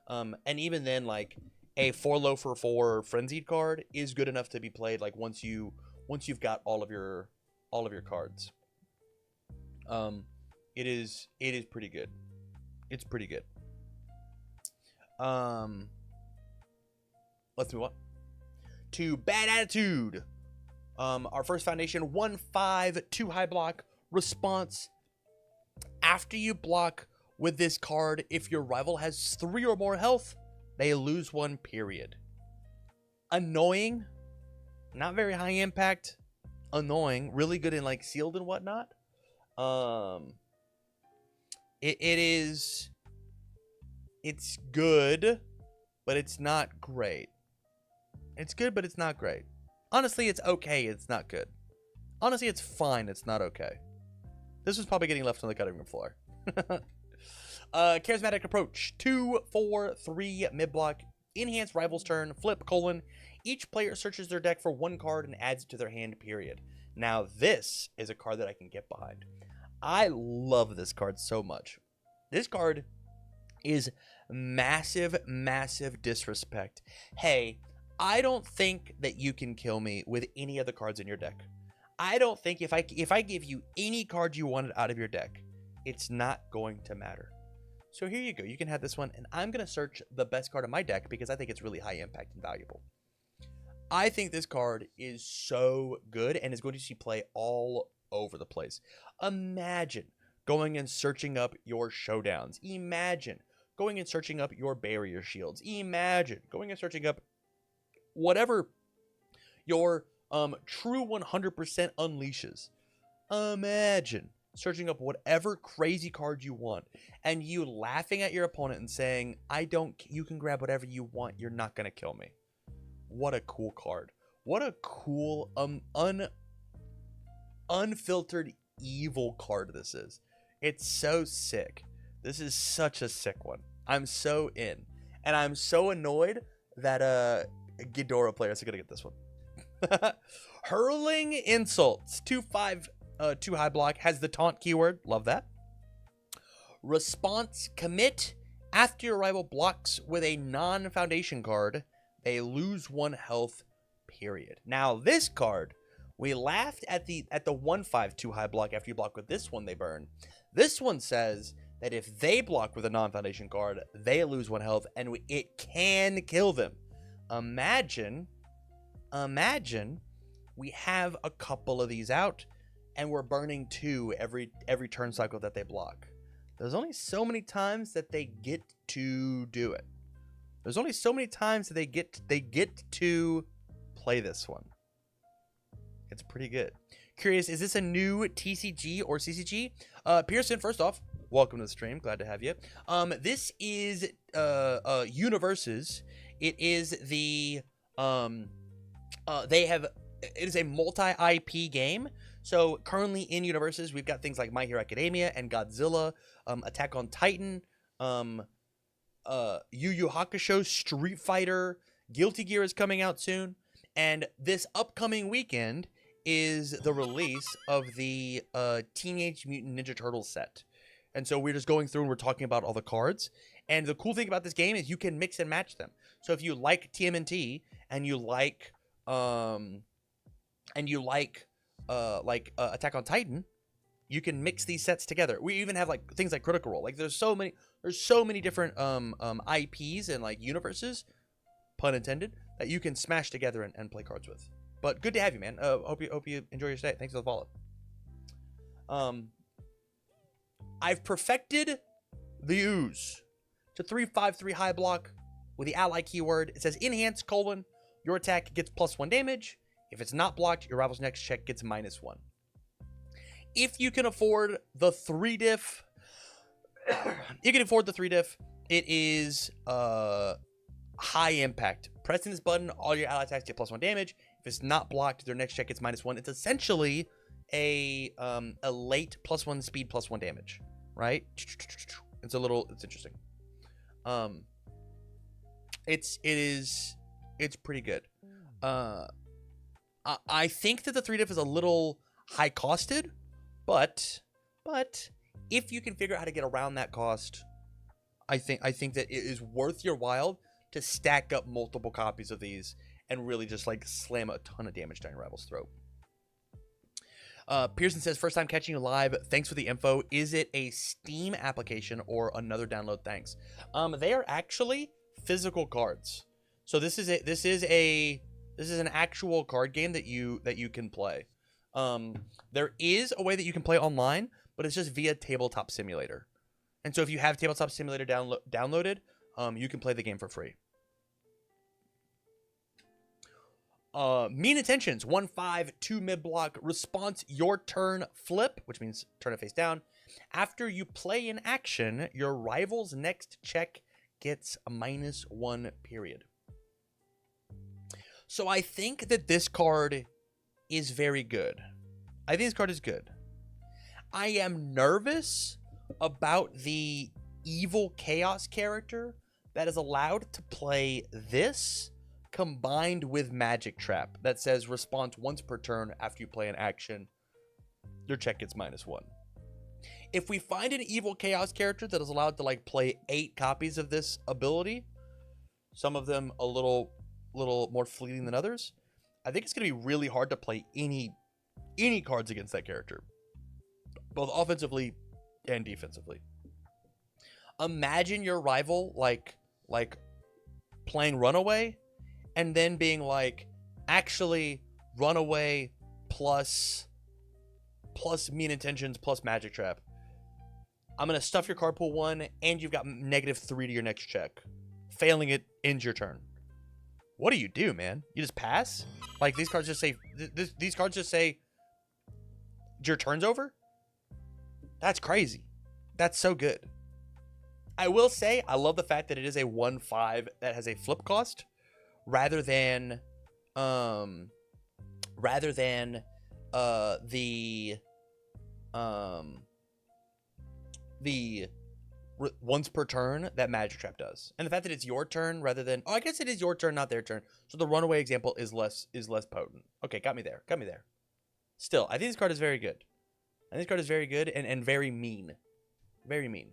And even then, like a 4 low for 4 frenzied card is good enough to be played like once you've got all of your cards. It is pretty good. It's pretty good. Let's move on to Bad Attitude. Our first foundation, 1/5, 2 high block. Response: after you block with this card, if your rival has 3 or more health, they lose 1, period. Annoying, not very high impact. Annoying, really good in like sealed and whatnot. It's good, but it's not great. It's good, but it's not great. Honestly, it's okay. It's not good. Honestly, it's fine. It's not okay. This was probably getting left on the cutting room floor. Charismatic Approach. 2, 4, 3 mid block. Enhance rival's turn. Flip : each player searches their deck for 1 card and adds it to their hand, period. Now, this is a card that I can get behind. I love this card so much. This card is massive, massive disrespect. Hey, I don't think that you can kill me with any of the cards in your deck. I don't think if I give you any card you wanted out of your deck, it's not going to matter. So here you go. You can have this one, and I'm going to search the best card in my deck because I think it's really high impact and valuable. I think this card is so good and is going to see play all over the place. Imagine going and searching up your showdowns. Imagine going and searching up your barrier shields. Imagine going and searching up whatever your true 100% unleashes. Imagine searching up whatever crazy card you want and you laughing at your opponent and saying, you can grab whatever you want. You're not going to kill me. What a cool card. What a cool, unfiltered evil card this is. It's so sick. This is such a sick one. I'm so in. And I'm so annoyed that Ghidorah players are gonna get this one. Hurling Insults. 2/5 2 high block, has the taunt keyword. Love that. Response Commit. After your rival blocks with a non-foundation card, they lose 1 health, period. Now this card, we laughed at the 1/5 2 high block. After you block with this one, they burn. This one says that if they block with a non-foundation card, they lose 1 health, and it can kill them. Imagine we have a couple of these out, and we're burning 2 every turn cycle that they block. There's only so many times that they get to do it. There's only so many times that they get to play this one. It's pretty good. Curious, is this a new TCG or CCG? Pearson, first off, welcome to the stream. Glad to have you. This is Universes. It is the it is a multi-IP game. So currently in Universes, we've got things like My Hero Academia and Godzilla, Attack on Titan, Yu Yu Hakusho, Street Fighter, Guilty Gear is coming out soon, and this upcoming weekend is the release of the Teenage Mutant Ninja Turtles set. And so we're just going through and we're talking about all the cards. And the cool thing about this game is you can mix and match them. So if you like TMNT and you like Attack on Titan, you can mix these sets together. We even have like things like Critical Role. Like there's so many different IPs and like universes, pun intended, that you can smash together and play cards with. But good to have you, man. Hope you enjoy your stay. Thanks for the follow. I've perfected the Ooze to 3/5 3 high block with the ally keyword. It says enhance : your attack gets +1 damage. If it's not blocked, your rival's next check gets -1. If you can afford the 3 diff, it is high impact. Pressing this button, all your ally attacks get +1 damage. If it's not blocked, their next check gets -1. It's essentially a late +1 speed, +1 damage, right? It's interesting. It's pretty good. I think that the 3 diff is a little high costed, but if you can figure out how to get around that cost, I think that it is worth your while to stack up multiple copies of these and really just like slam a ton of damage down your rival's throat. Pearson says, first time catching you live. Thanks for the info. Is it a Steam application or another download? Thanks. They are actually physical cards. So this is an actual card game that you can play. There is a way that you can play online, but it's just via Tabletop Simulator. And so if you have Tabletop Simulator downloaded, you can play the game for free. Mean Intentions, 1/5 2 mid block. Response, your turn flip, which means turn it face down. After you play an action, your rival's next check gets a -1, period. So I think that this card is very good. I think this card is good. I am nervous about the evil chaos character that is allowed to play this combined with Magic Trap that says response once per turn after you play an action. Your check gets -1. If we find an evil chaos character that is allowed to like play 8 copies of this ability, some of them a little more fleeting than others, I think it's going to be really hard to play any cards against that character, both offensively and defensively. Imagine your rival like playing Runaway and then being like, actually Runaway plus Mean Intentions plus Magic Trap. I'm going to stuff your card pool 1 and you've got -3 to your next check. Failing it ends your turn. What do you do, man? You just pass? Like these cards just say these cards just say your turn's over? That's crazy. That's so good. I will say I love the fact that it is a 1/5 that has a flip cost rather than the once per turn that Magic Trap does. And the fact that it's your turn rather than, oh, I guess it is your turn, not their turn. So the runaway example is less potent. Okay, got me there. Still, I think this card is very good. And very mean. Very mean.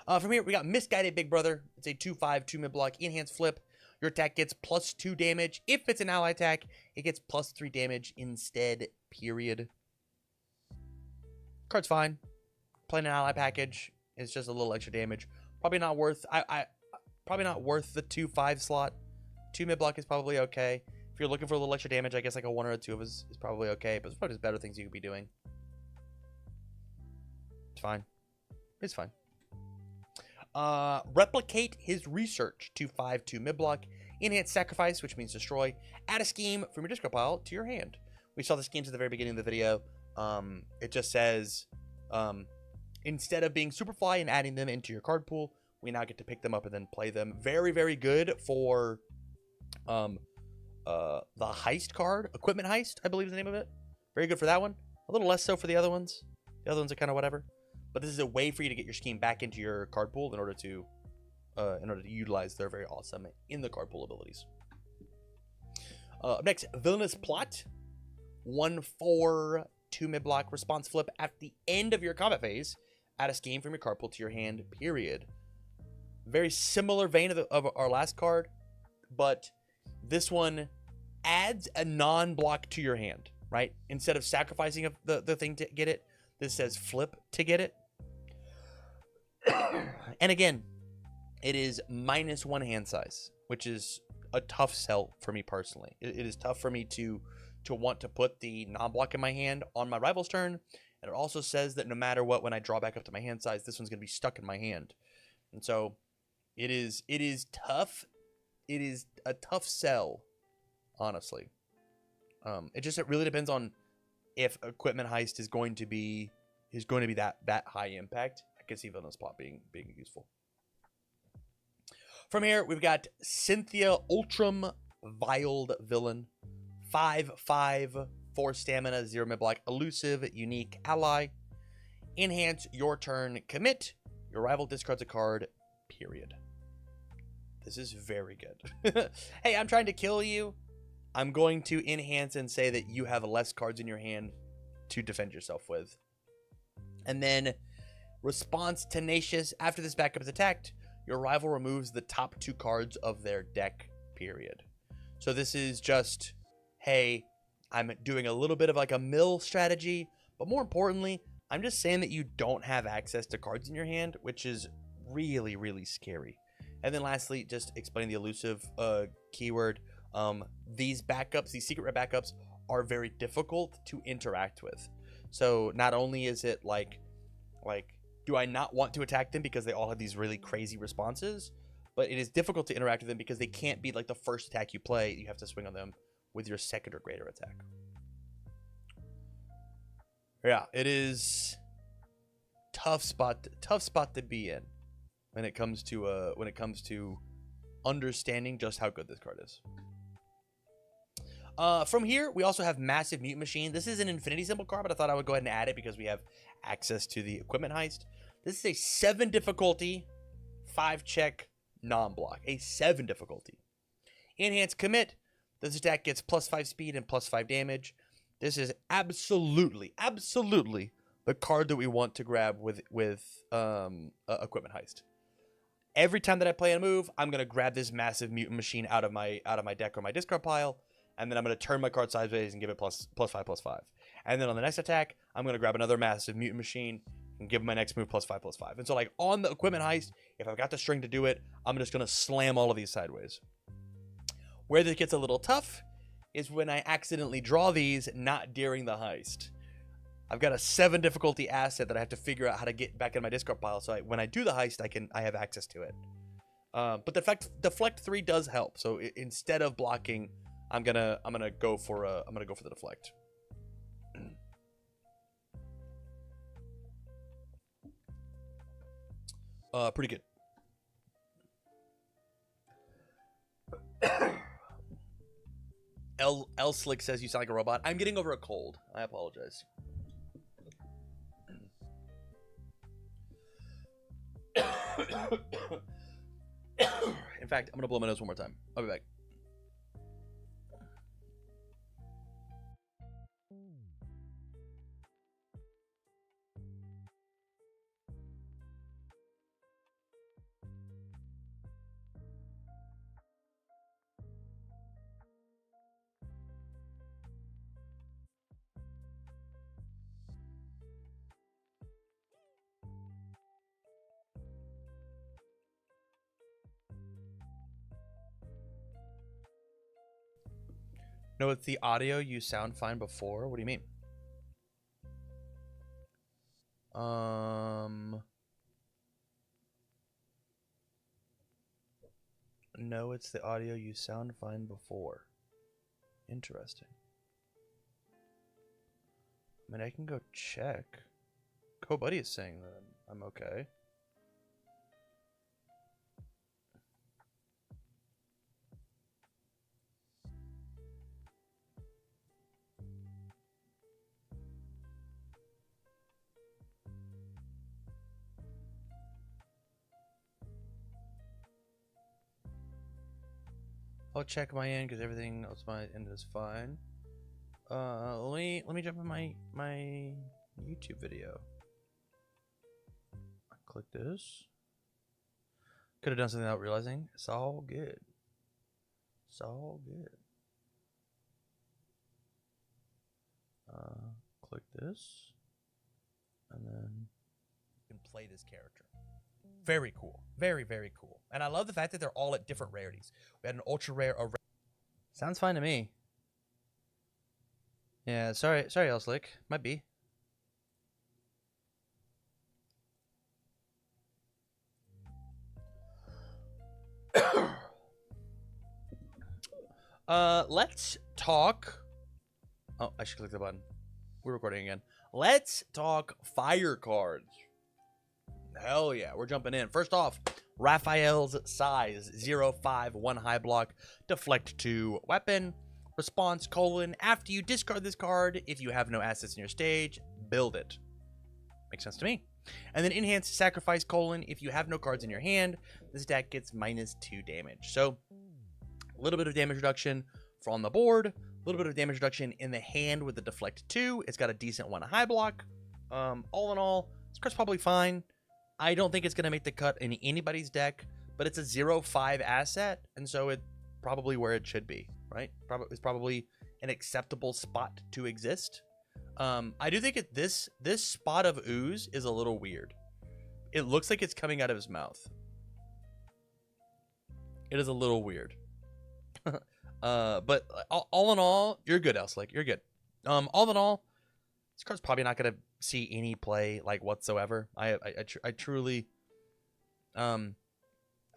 From here, we got Misguided Big Brother. It's a 2/5, 2 mid block, enhanced flip. Your attack gets +2 damage. If it's an ally attack, it gets +3 damage instead, period. Card's fine. Playing an ally package, it's just a little extra damage. Probably not worth, probably not worth the 2/5 slot. 2 mid block is probably okay. If you're looking for a little extra damage, I guess like a 1 or a 2 is probably okay. But there's probably just better things you could be doing. It's fine. It's fine. Replicate his research. 2/5, 2 mid block. Enhance sacrifice, which means destroy. Add a scheme from your discard pile to your hand. We saw the schemes at the very beginning of the video. It just says, instead of being Superfly and adding them into your card pool, we now get to pick them up and then play them. Very, very good for the heist card. Equipment Heist, I believe is the name of it. Very good for that one. A little less so for the other ones. The other ones are kind of whatever. But this is a way for you to get your scheme back into your card pool in order to utilize their very awesome in the card pool abilities. Next, Villainous Plot. 1/4, 2 mid block, response flip. At the end of your combat phase, add a scheme from your card pool to your hand, period. Very similar vein of our last card, but this one adds a non-block to your hand, right? Instead of sacrificing the thing to get it, this says flip to get it. And again, it is -1 hand size, which is a tough sell for me personally. It is tough for me to want to put the non-block in my hand on my rival's turn. And it also says that no matter what, when I draw back up to my hand size, this one's going to be stuck in my hand. And so it is tough. It is a tough sell, honestly. It really depends on if Equipment Heist is going to be that high impact. I can see Villainous Plot being useful. From here, we've got Cynthia Ultram, Viled Villain. 5/5, 4 stamina, 0 mid block, elusive, unique ally. Enhance your turn, commit. Your rival discards a card, period. This is very good. Hey, I'm trying to kill you. I'm going to enhance and say that you have less cards in your hand to defend yourself with. And then response tenacious. After this backup is attacked, your rival removes the top 2 cards of their deck, period. So this is just, hey, I'm doing a little bit of like a mill strategy, but more importantly, I'm just saying that you don't have access to cards in your hand, which is really, really scary. And then lastly, just explain the elusive keyword. These backups, these secret red backups, are very difficult to interact with. So not only is it like, do I not want to attack them because they all have these really crazy responses, but it is difficult to interact with them because they can't be like the first attack you play. You have to swing on them with your second or greater attack. Yeah, it is tough spot to be in when it comes to understanding just how good this card is. From here, we also have Massive Mutant Machine. This is an Infinity Symbol card, but I thought I would go ahead and add it because we have access to the Equipment Heist. This is a 7 difficulty, 5 check, non-block. A 7 difficulty. Enhance commit. This attack gets +5 speed and +5 damage. This is absolutely the card that we want to grab with Equipment Heist. Every time that I play a move, I'm gonna grab this Massive Mutant Machine out of my deck or my discard pile, and then I'm gonna turn my card sideways and give it +5/+5. And then on the next attack, I'm gonna grab another Massive Mutant Machine and give my next move +5/+5. And so like on the Equipment Heist, if I've got the string to do it, I'm just gonna slam all of these sideways. Where this gets a little tough is when I accidentally draw these not during the heist. I've got a 7 difficulty asset that I have to figure out how to get back in my discard pile. So when I do the heist, I have access to it. But deflect 3 does help. So instead of blocking, I'm gonna go for the deflect. Pretty good. L Slick says you sound like a robot. I'm getting over a cold. I apologize. In fact, I'm gonna blow my nose one more time. I'll be back. No, it's the audio. You sound fine before. What do you mean? No, it's the audio. You sound fine before. Interesting. I mean, I can go check. CoBuddy is saying that I'm okay. I'll check my end because everything else my end is fine. Let me jump in my YouTube video. Click this. Could have done something without realizing. It's all good. It's all good. Click this, and then you can play this character. Very cool. Very, very cool. And I love the fact that they're all at different rarities. We had an ultra rare. Sounds fine to me. Yeah, sorry, Elslick. Might be. Let's talk. Oh, I should click the button. We're recording again. Let's talk fire cards. Hell yeah, we're jumping in. First off, Raphael's Size 0/5 1 high block deflect 2 weapon response : after you discard this card, if you have no assets in your stage, build it. Makes sense to me. And then enhanced sacrifice : if you have no cards in your hand, this deck gets -2 damage. So a little bit of damage reduction from the board, a little bit of damage reduction in the hand with the deflect 2. It's got a decent 1 high block. All in all, this card's probably fine. I don't think it's going to make the cut in anybody's deck, but it's a 0/5 asset, and so it's probably where it should be, right? It's probably an acceptable spot to exist. I do think this spot of ooze is a little weird. It looks like it's coming out of his mouth. It is a little weird. But all in all, you're good, Elslick. You're good. All in all, this card's probably not going to see any play like whatsoever. I truly, I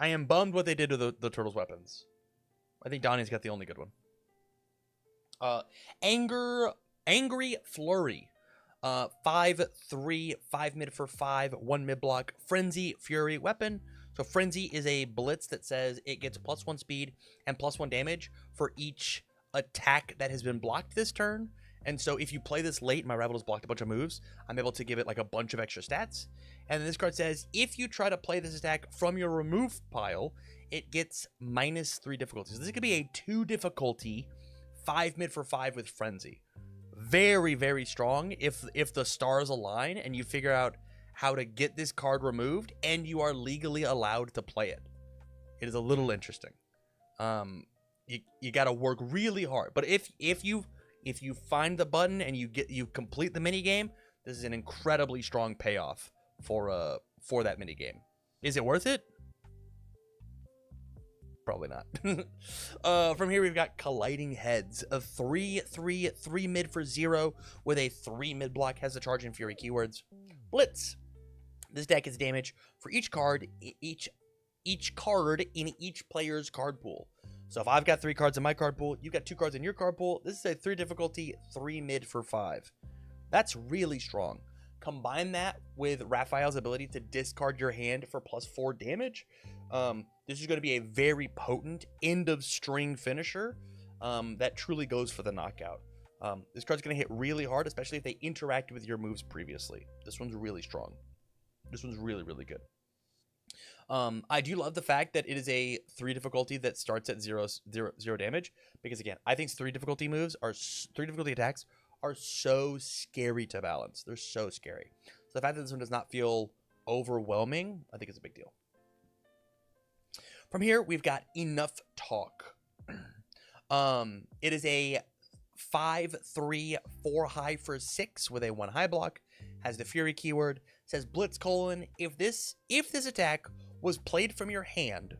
am bummed what they did to the Turtles' weapons. I think Donnie's got the only good one. Angry Flurry, 5/3, 5 mid for 5, 1 mid block, Frenzy Fury weapon. So Frenzy is a blitz that says it gets +1 speed and +1 damage for each attack that has been blocked this turn. And so if you play this late, my rival has blocked a bunch of moves, I'm able to give it like a bunch of extra stats. And then this card says, if you try to play this attack from your remove pile, it gets -3 difficulty. So this could be a 2 difficulty, 5 mid for 5 with Frenzy. Very, very strong if the stars align and you figure out how to get this card removed and you are legally allowed to play it. It is a little interesting. You got to work really hard. But if you find the button and you complete the mini game, this is an incredibly strong payoff for that mini game. Is it worth it? Probably not. From here we've got Colliding Heads, a 3/3, 3 mid for 0 with a 3 mid block, has the Charge and Fury keywords. Blitz. This deck is damage for each card in each player's card pool. So if I've got 3 cards in my card pool, you've got 2 cards in your card pool. This is a 3 difficulty, 3 mid for 5. That's really strong. Combine that with Raphael's ability to discard your hand for +4 damage. This is going to be a very potent end of string finisher that truly goes for the knockout. This card's going to hit really hard, especially if they interact with your moves previously. This one's really strong. This one's really, really good. I do love the fact that it is a 3 difficulty that starts at zero damage, because again, I think 3 difficulty moves are 3 difficulty attacks are so scary to balance. They're so scary. So the fact that this one does not feel overwhelming, I think is a big deal. From here, we've got Enough Talk. It is a 5/3 4 high for 6 with a 1 high block. Has the Fury keyword. Says Blitz : if this attack was played from your hand,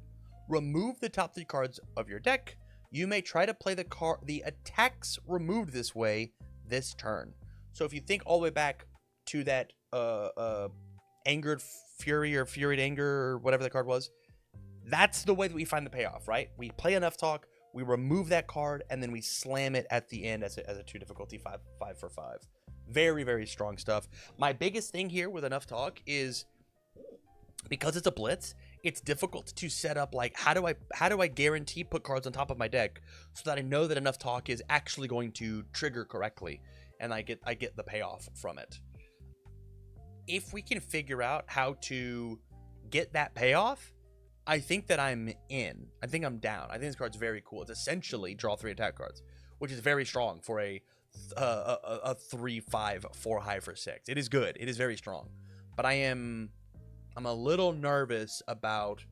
remove the top 3 cards of your deck. You may try to play the attacks removed this way this turn. So if you think all the way back to that Angered Fury or Furied Anger or whatever the card was, that's the way that we find the payoff, right? We play Enough Talk, we remove that card, and then we slam it at the end as a 2 difficulty 5 for 5. Very, very strong stuff. My biggest thing here with Enough Talk is, because it's a blitz, it's difficult to set up, like, how do I guarantee put cards on top of my deck so that I know that Enough Talk is actually going to trigger correctly and I get the payoff from it. If we can figure out how to get that payoff, I think that I'm in. I think I'm down. I think this card's very cool. It's essentially draw 3 attack cards, which is very strong for a 3/5 4 high for 6. It is good. It is very strong. But I'm a little nervous about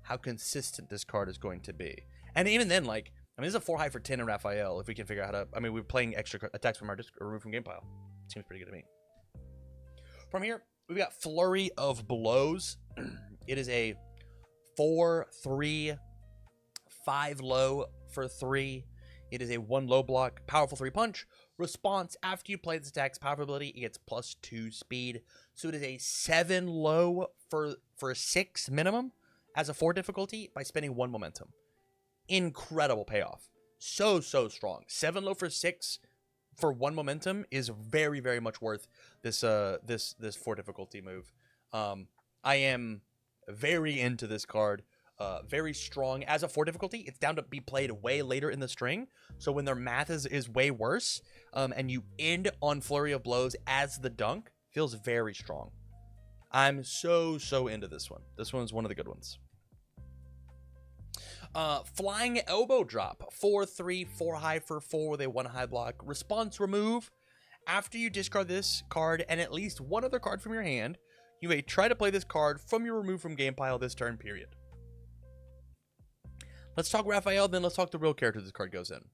how consistent this card is going to be. And even then, like, I mean, this is a 4 high for 10 in Raphael. If we can figure out how to, I mean, we're playing extra attacks from our disc or remove from game pile. Seems pretty good to me. From here, we've got Flurry of Blows. It is a 4/3 5 low for 3. It is a 1 low block, powerful 3 punch. Response: after you play this attack's powerful ability, it gets +2 speed. So it is a 7 low for 6 minimum as a 4 difficulty by spending 1 momentum. Incredible payoff. So strong. 7 low for 6 for 1 momentum is very, very much worth this 4 difficulty move. I am very into this card. Very strong as a 4 difficulty. It's down to be played way later in the string, so when their math is way worse, and you end on Flurry of Blows as the dunk, feels very strong. I'm so into this one. This one's one of the good ones. Flying Elbow Drop, 4/3 4 high for 4 with a 1 high block. Response: remove. After you discard this card and at least one other card from your hand, you may try to play this card from your remove from game pile this turn, period. Let's talk Raphael, then let's talk the real character this card goes in.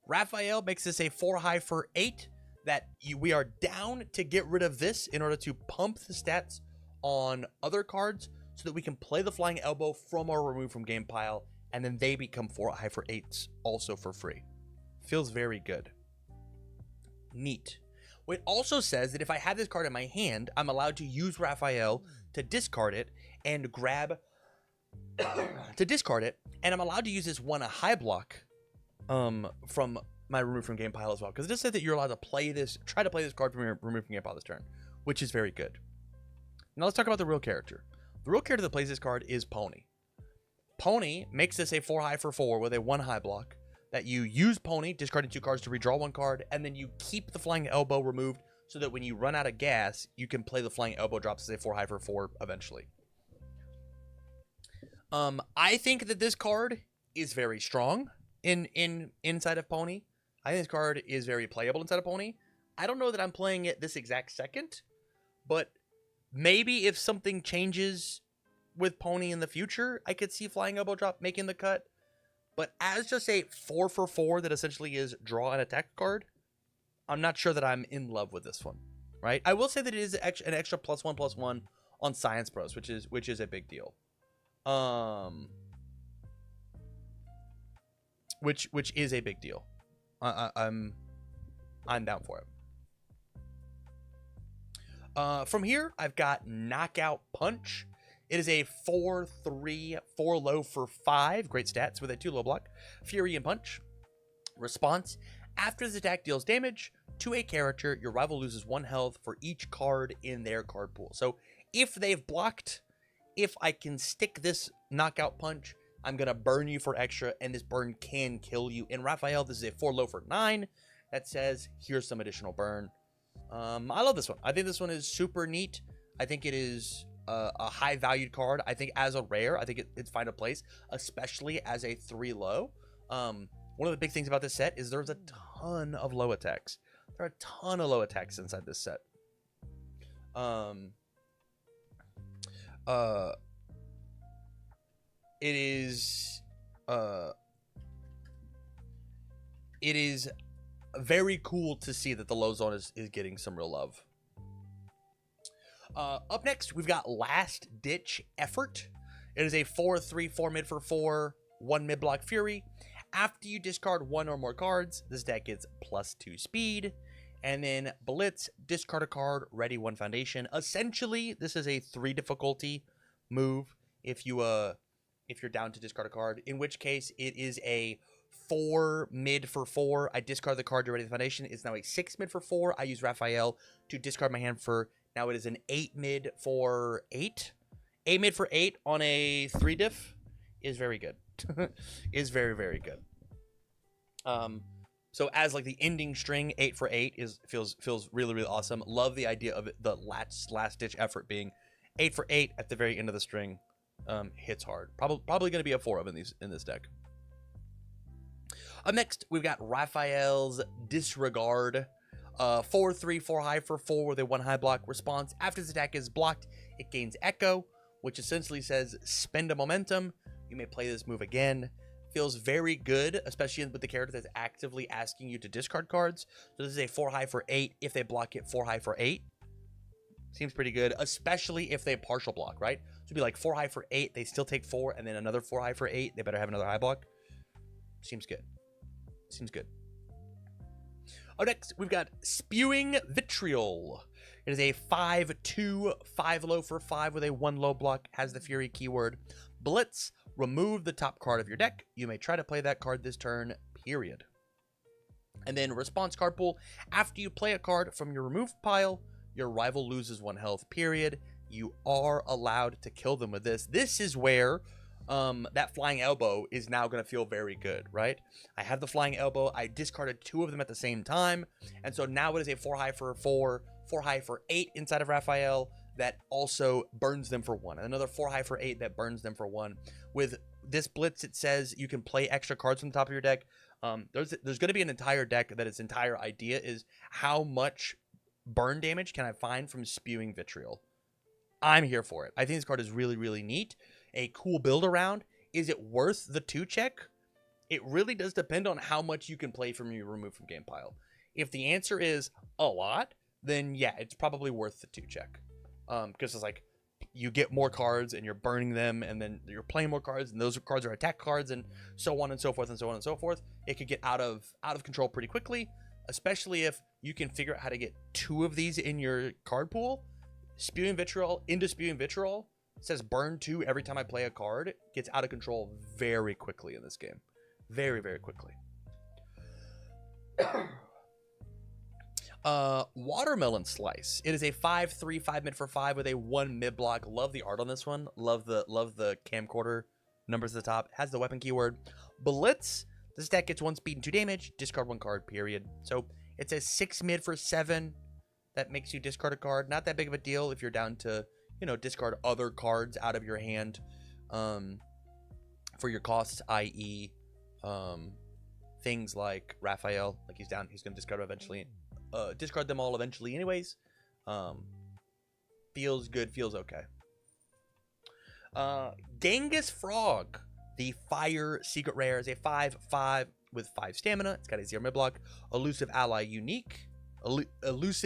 Raphael makes this a 4 high for 8 that we are down to get rid of this in order to pump the stats on other cards so that we can play the Flying Elbow from our remove from game pile, and then they become 4 high for 8s also for free. Feels very good. Neat. It also says that if I have this card in my hand, I'm allowed to use Raphael to discard it and grab and I'm allowed to use this 1 high block from my remove from game pile as well, because it just said that you're allowed to try to play this card from your remove from game pile this turn, which is very good. Now let's talk about the real character. The real character that plays this card is Pony. Pony makes this a 4 high for 4 with a 1 high block that you use Pony, discarding 2 cards to redraw 1 card, and then you keep the Flying Elbow removed so that when you run out of gas, you can play the Flying Elbow drops as a 4 high for 4 eventually. I think that this card is very strong inside of Pony. I think this card is very playable inside of Pony. I don't know that I'm playing it this exact second, but maybe if something changes with Pony in the future, I could see Flying Elbow Drop making the cut. But as just a 4 for 4 that essentially is draw an attack card, I'm not sure that I'm in love with this one, right? I will say that it is an extra +1/+1 on Science Bros, which is a big deal. Which is a big deal. I'm down for it. From here, I've got Knockout Punch. It is a 4/3 4 low for 5. Great stats with a 2 low block. Fury and Punch. Response: after this attack deals damage to a character, your rival loses 1 health for each card in their card pool. So if they've blocked, if I can stick this Knockout Punch, I'm going to burn you for extra, and this burn can kill you. In Raphael, this is a 4 low for 9 that says, here's some additional burn. I love this one. I think this one is super neat. I think it is a high valued card. I think as a rare, I think it's find a place, especially as a 3 low. One of the big things about this set is there's a ton of low attacks. There are a ton of low attacks inside this set. It is very cool to see that the low zone is getting some real love. Up next, we've got Last Ditch Effort. It is a 4/3, 4 mid for 4, 1 mid block Fury. After you discard 1 or more cards, this deck gets +2 speed. And then Blitz, discard a card, ready 1 foundation. Essentially, this is a 3 difficulty move if you're down to discard a card. In which case, it is a 4 mid for 4. I discard the card to ready the foundation. It's now a 6 mid for 4. I use Raphael to discard my hand for. Now it is an 8 mid for 8. 8 mid for 8 on a 3 diff is very good. Is very, very good. So as like the ending string, 8 for 8 feels really, really awesome. Love the idea of it, the last ditch effort being 8 for 8 at the very end of the string. Hits hard. Probably going to be a 4 of in this deck. Up next, we've got Raphael's Disregard. 4/3, 4 high for 4 with a 1 high block response. After this attack is blocked, it gains Echo, which essentially says spend a momentum. You may play this move again. Feels very good, especially with the character that's actively asking you to discard cards. So this is a 4 high for 8. If they block it, 4 high for 8. Seems pretty good, especially if they partial block, right? So it'd be like 4 high for 8. They still take 4, and then another 4 high for 8. They better have another high block. Seems good. Seems good. Up next, we've got Spewing Vitriol. It is a 5/2, 5 low for 5 with a 1 low block. Has the Fury keyword. Blitz. Remove the top card of your deck. You may try to play that card this turn, period. And then response card pool. After you play a card from your removed pile, your rival loses 1 health, period. You are allowed to kill them with this. This is where that Flying Elbow is now going to feel very good, right? I have the Flying Elbow. I discarded 2 of them at the same time. And so now it is a 4 high for 4, 4 high for 8 inside of Raphael. That also burns them for 1. And another 4 high for 8 that burns them for 1. With this Blitz, it says you can play extra cards from the top of your deck. There's going to be an entire deck that its entire idea is how much burn damage can I find from Spewing Vitriol. I'm here for it. I think this card is really, really neat. A cool build around. Is it worth the 2 check? It really does depend on how much you can play from your remove from game pile. If the answer is a lot, then yeah, it's probably worth the 2 check. Because it's like you get more cards and you're burning them, and then you're playing more cards, and those cards are attack cards, and so on and so forth and so on and so forth. It could get out of control pretty quickly, especially if you can figure out how to get 2 of these in your card pool. Spewing Vitriol into Spewing Vitriol says burn 2 every time I play a card. It gets out of control very quickly in this game, very, very quickly. Watermelon Slice. It is a 5/3, 5 mid for 5 with a 1 mid block. Love the art on this one. Love the camcorder numbers at the top. Has the weapon keyword. Blitz. This deck gets 1 speed and 2 damage. Discard 1 card, period. So it's a 6 mid for 7. That makes you discard a card. Not that big of a deal if you're down to, discard other cards out of your hand for your costs, i.e. Things like Raphael. Like he's going to discard eventually. Discard them all eventually anyways. Feels good, feels okay. Genghis Frog, the Fire Secret Rare, is a 5/5 with 5 stamina. It's got a 0 mid block. Elusive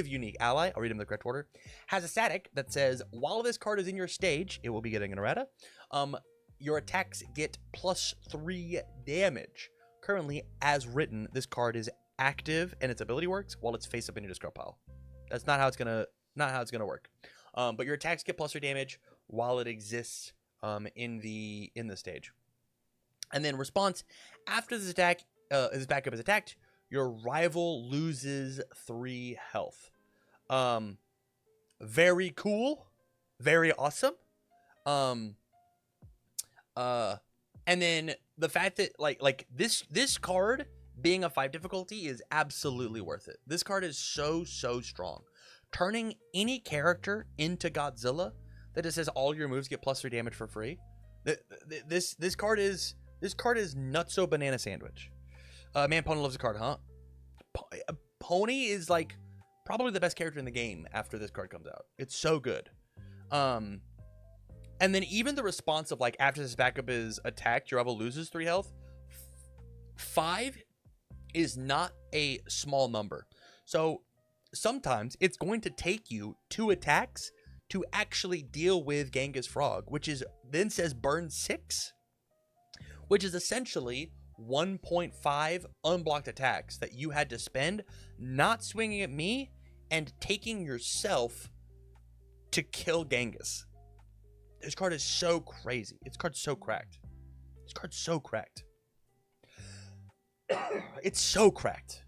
Unique Ally, I'll read them in the correct order. Has a static that says, while this card is in your stage, it will be getting an errata. Your attacks get +3 damage. Currently, as written, this card is active and its ability works while it's face up in your discard pile. That's not how it's gonna work. But your attacks get +3 damage while it exists in the stage. And then response, after this attack, this backup is attacked, your rival loses 3 health. Very cool, very awesome. And then the fact that like this card being a 5 difficulty is absolutely worth it. This card is so strong. Turning any character into Godzilla that just says all your moves get +3 damage for free. This card is nutso banana sandwich. Man, Pony loves the card, huh? Pony is like probably the best character in the game after this card comes out. It's so good. And then even the response of like after this backup is attacked, your rival loses 3 health. 5 is not a small number. So sometimes it's going to take you 2 attacks to actually deal with Genghis Frog, which is then says burn 6, which is essentially 1.5 unblocked attacks that you had to spend not swinging at me and taking yourself to kill Genghis. This card is so crazy. This card's so cracked. This card's so cracked. It's so cracked.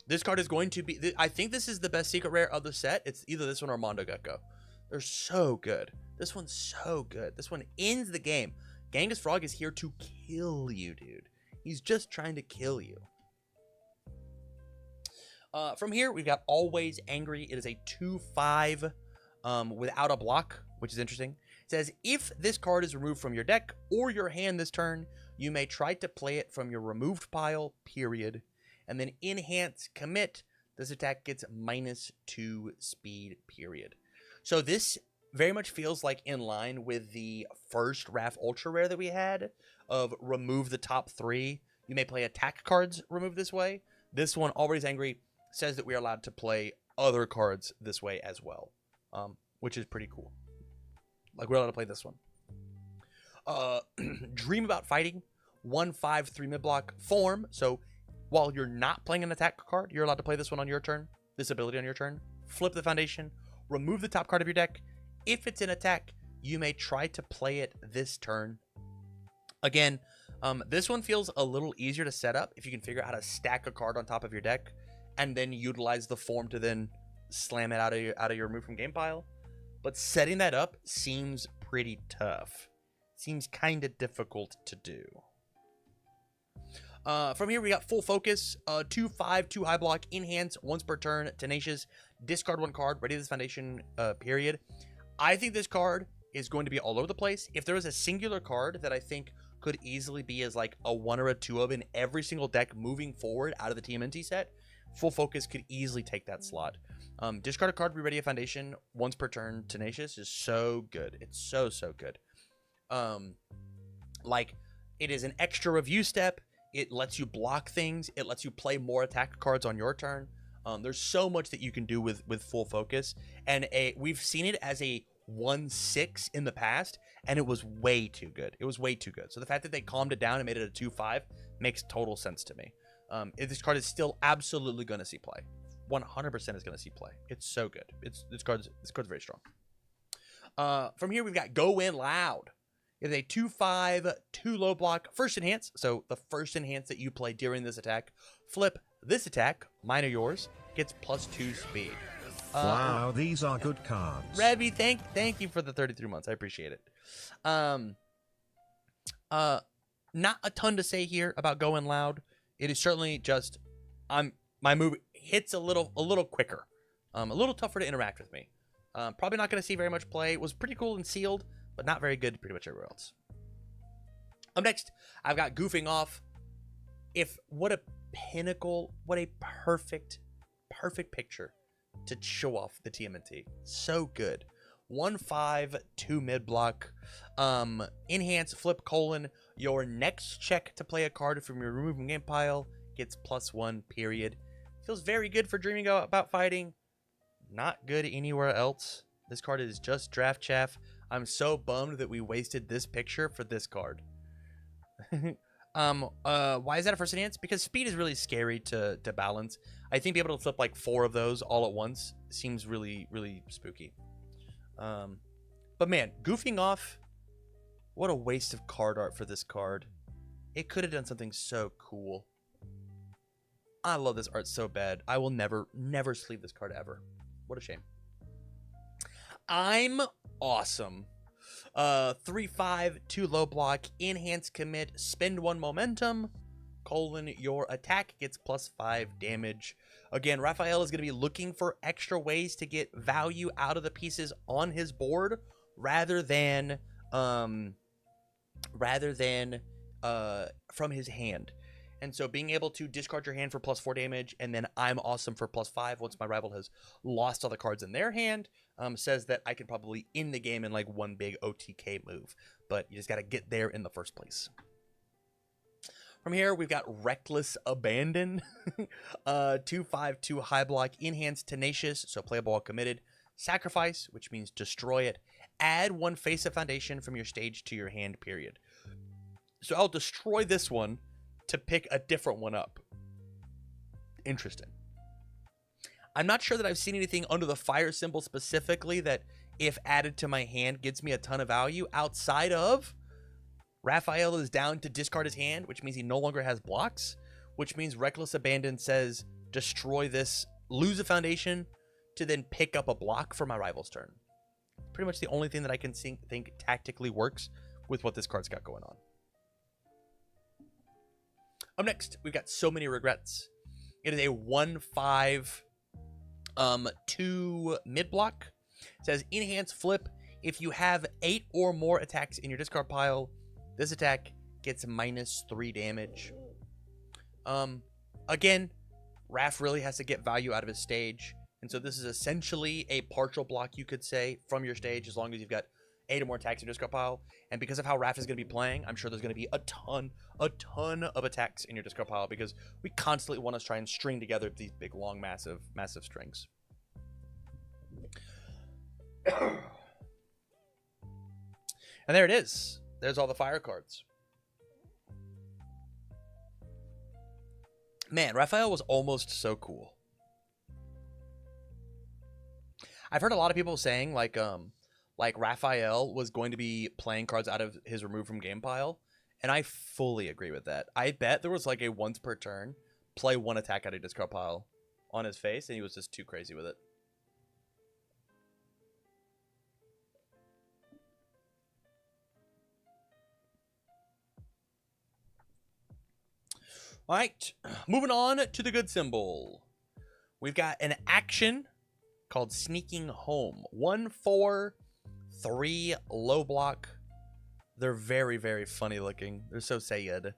This card is going to be... I think this is the best secret rare of the set. It's either this one or Mondo Gecko. They're so good. This one's so good. This one ends the game. Genghis Frog is here to kill you, dude. He's just trying to kill you. From here, we've got Always Angry. It is a 2/5 without a block, which is interesting. It says, if this card is removed from your deck or your hand this turn, you may try to play it from your removed pile, period. And then Enhance Commit. This attack gets -2 speed, period. So this very much feels like in line with the first Wrath Ultra Rare that we had of remove the top 3. You may play attack cards removed this way. This one, Always Angry, says that we are allowed to play other cards this way as well, which is pretty cool. Like, we're allowed to play this one. Dream About Fighting, 1/5 3 mid block form. So while you're not playing an attack card, you're allowed to play this one on your turn, this ability on your turn. Flip the foundation, remove the top card of your deck. If it's an attack, you may try to play it this turn. Again, this one feels a little easier to set up if you can figure out how to stack a card on top of your deck and then utilize the form to then slam it out of your remove from game pile. But setting that up seems pretty tough. Seems kind of difficult to do. From here, we got Full Focus, 2/5, 2 high block, Enhance, once per turn, Tenacious, discard 1 card, ready this foundation, period. I think this card is going to be all over the place. If there was a singular card that I think could easily be as like a 1 or a 2 of in every single deck moving forward out of the TMNT set, Full Focus could easily take that slot. Discard a card, re-ready a foundation, once per turn, Tenacious is so good. It's so, so good. Like, it is an extra review step. It lets you block things. It lets you play more attack cards on your turn. There's so much that you can do with Full Focus. And we've seen it as a 1/6 in the past, and it was way too good. It was way too good. So the fact that they calmed it down and made it a 2/5 makes total sense to me. This card is still absolutely going to see play. 100% is going to see play. It's so good. This card's very strong. From here, we've got Go In Loud. It is a 2/5, 2 low block, first enhance. So the first enhance that you play during this attack, flip this attack, mine or yours, gets +2 speed. Wow, these are good cards. Rebby, thank you for the 33 months. I appreciate it. Not a ton to say here about Going Loud. It is certainly just my move hits a little quicker, a little tougher to interact with me. Probably not going to see very much play. It was pretty cool and sealed, but not very good pretty much everywhere else. Up next, I've got Goofing Off. What a pinnacle, what a perfect picture to show off the TMNT. So good. 1/5, 2 mid block. Enhance, flip, colon. Your next check to play a card from your removing game pile gets +1, period. Feels very good for Dreaming About Fighting. Not good anywhere else. This card is just draft chaff. I'm so bummed that we wasted this picture for this card. Why is that a first enhance? Because speed is really scary to balance. I think being able to flip like 4 of those all at once seems really, really spooky. But man, Goofing Off, what a waste of card art for this card. It could have done something so cool. I love this art so bad. I will never sleeve this card ever. What a shame. I'm awesome. 3/5, 2 low block, enhance commit, spend 1 momentum, your attack gets +5 damage. Again, Raphael is going to be looking for extra ways to get value out of the pieces on his board rather than from his hand. And so being able to discard your hand for +4 damage, and then I'm awesome for +5 once my rival has lost all the cards in their hand, says that I can probably end the game in like one big OTK move. But you just got to get there in the first place. From here, we've got Reckless Abandon. 2/5/2 high block, enhanced Tenacious, so playable while committed. Sacrifice, which means destroy it. Add 1 face of foundation from your stage to your hand, period. So I'll destroy this one to pick a different one up. Interesting. I'm not sure that I've seen anything under the fire symbol specifically that, if added to my hand, gives me a ton of value outside of Raphael is down to discard his hand, which means he no longer has blocks, which means Reckless Abandon says destroy this, lose a foundation to then pick up a block for my rival's turn. Pretty much the only thing that I can think tactically works with what this card's got going on. Up next, we've got So Many Regrets. It is a 1/5 2 mid block. It says enhance flip. If you have 8 or more attacks in your discard pile, this attack gets -3 damage. Again, Raph really has to get value out of his stage. And so this is essentially a partial block, you could say, from your stage, as long as you've got 8 or more attacks in your discard pile. And because of how Raph is going to be playing, I'm sure there's going to be a ton of attacks in your discard pile, because we constantly want to try and string together these big, long, massive strings. And there it is. There's all the fire cards. Man, Raphael was almost so cool. I've heard a lot of people saying like Raphael was going to be playing cards out of his remove from game pile, and I fully agree with that. I bet there was like a once per turn play 1 attack out of discard pile on his face, and he was just too crazy with it. All right, moving on to the good symbol. We've got an action called Sneaking Home. 1/4/3 low block. They're very, very funny looking. They're so sad.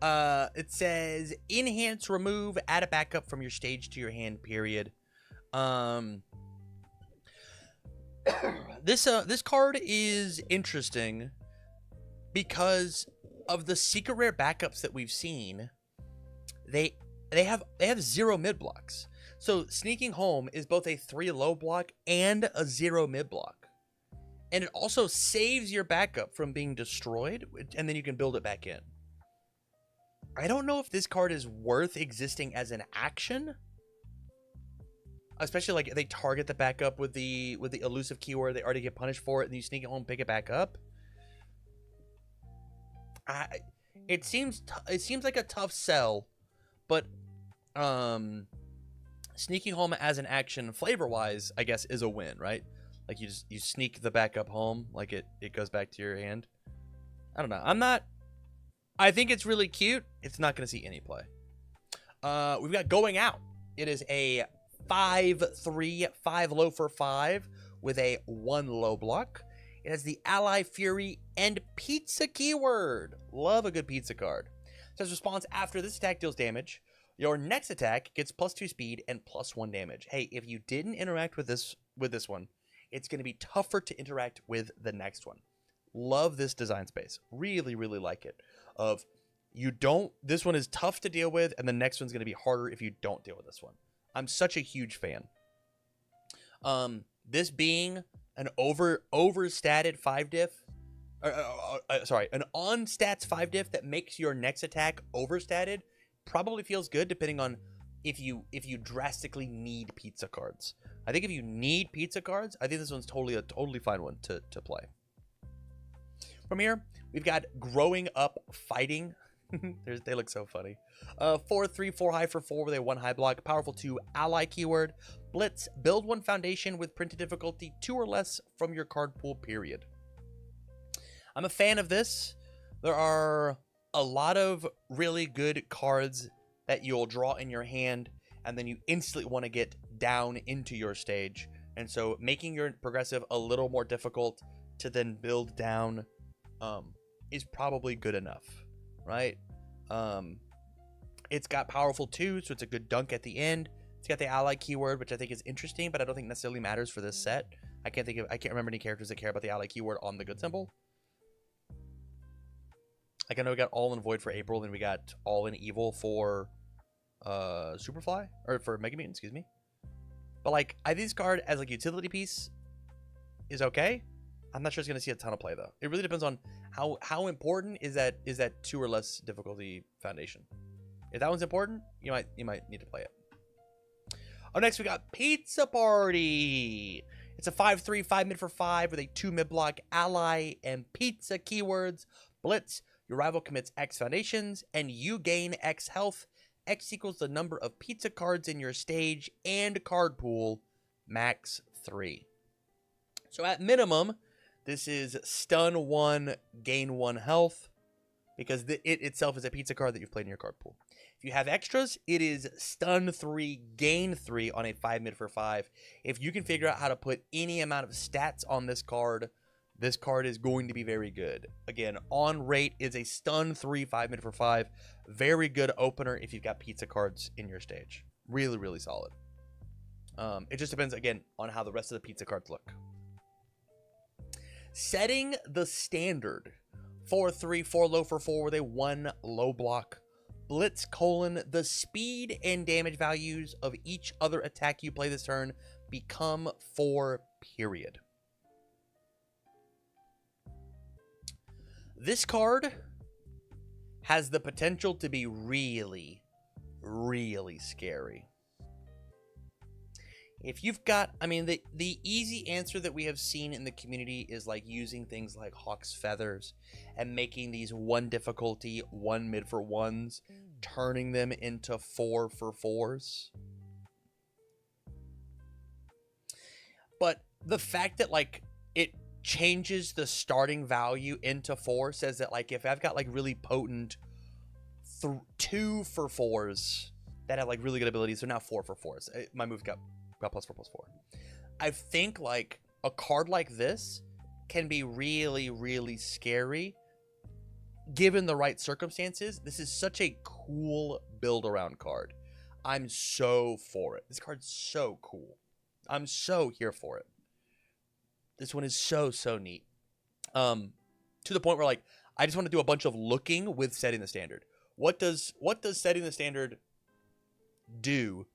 It says enhance, remove, add a backup from your stage to your hand, period. This card is interesting because of the secret rare backups that we've seen. They have 0 mid blocks. So Sneaking Home is both a 3 low block and a 0 mid block. And it also saves your backup from being destroyed, and then you can build it back in. I don't know if this card is worth existing as an action. Especially like they target the backup with the elusive keyword, they already get punished for it, and you sneak it home, pick it back up. It seems like a tough sell, but Sneaking Home as an action, flavor-wise, I guess, is a win, right? Like you sneak the backup home, like it goes back to your hand. I don't know. I think it's really cute. It's not going to see any play. We've got Going Out. It is a 5/3, 5 low for 5 with a 1 low block. It has the Ally Fury and Pizza keyword. Love a good pizza card. It says response after this attack deals damage. Your next attack gets +2 speed and +1 damage. Hey, if you didn't interact with this one, it's going to be tougher to interact with the next one. Love this design space. Really, really like it. This one is tough to deal with, and the next one's going to be harder if you don't deal with this one. I'm such a huge fan. This being an overstatted 5 diff, an on stats 5 diff that makes your next attack overstatted, probably feels good depending on if you drastically need pizza cards. I think if you need pizza cards, I think this one's a totally fine one to play. From here, we've got Growing Up Fighting. They look so funny. 4/3, 4 high for 4 with a 1 high block. Powerful 2 ally keyword. Blitz. Build 1 foundation with printed difficulty 2 or less from your card pool, period. I'm a fan of this. There are a lot of really good cards that you'll draw in your hand, and then you instantly want to get down into your stage. And so making your progressive a little more difficult to then build down is probably good enough, right? It's got powerful 2, so it's a good dunk at the end. It's got the ally keyword, which I think is interesting, but I don't think necessarily matters for this set. I can't remember any characters that care about the ally keyword on the good symbol. Like, I know we got All in Void for April, and we got All in Evil for Superfly, or for Mega Mutant, excuse me. But like, I think this card as like utility piece is okay. I'm not sure it's gonna see a ton of play though. It really depends on how important is that 2 or less difficulty foundation. If that one's important, you might need to play it. Oh, next we got Pizza Party. It's a 5/3, 5 mid for 5 with a 2 mid block, ally, and pizza keywords. Blitz. Your rival commits X foundations, and you gain X health. X equals the number of pizza cards in your stage and card pool, max 3. So at this is stun 1, gain 1 health, because it itself is a pizza card that you've played in your card pool. If you have extras, it is stun 3, gain 3 on a 5 mid for 5. If you can figure out how to put any amount of stats on this card is going to be very good. Again, on rate is a stun 3, 5 mid for 5. Very good opener if you've got pizza cards in your stage. Really, really solid. It just depends, again, on how the rest of the pizza cards look. Setting the standard. 4/3, 4 low for 4 with a 1 low block. Blitz : the speed and damage values of each other attack you play this turn become 4, period. This card has the potential to be really, really scary. If you've got, I mean, the easy answer that we have seen in the community is like using things like Hawk's Feathers and making these 1 difficulty, 1 mid for 1s, turning them into 4 for 4s. But the fact that like it changes the starting value into 4 says that like if I've got like really potent 2 for 4s that have like really good abilities, they're now 4 for 4s. My move got +4/+4. I think like a card like this can be really, really scary given the right circumstances. This is such a cool build around card. I'm so for it. This card's so cool. I'm so here for it. This one is so neat. To the point where like I just want to do a bunch of looking with setting the standard. What does setting the standard do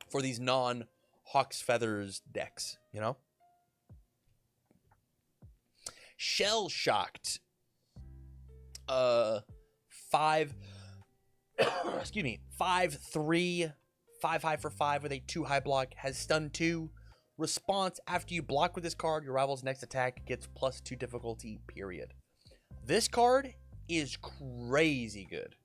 for these non-Hawk's Feathers decks, you know? Shell Shocked. 5 excuse me, 5/3, 5 high for 5 with a 2 high block, has stun 2. Response: after you block with this card, your rival's next attack gets +2 difficulty, period. This card is crazy good.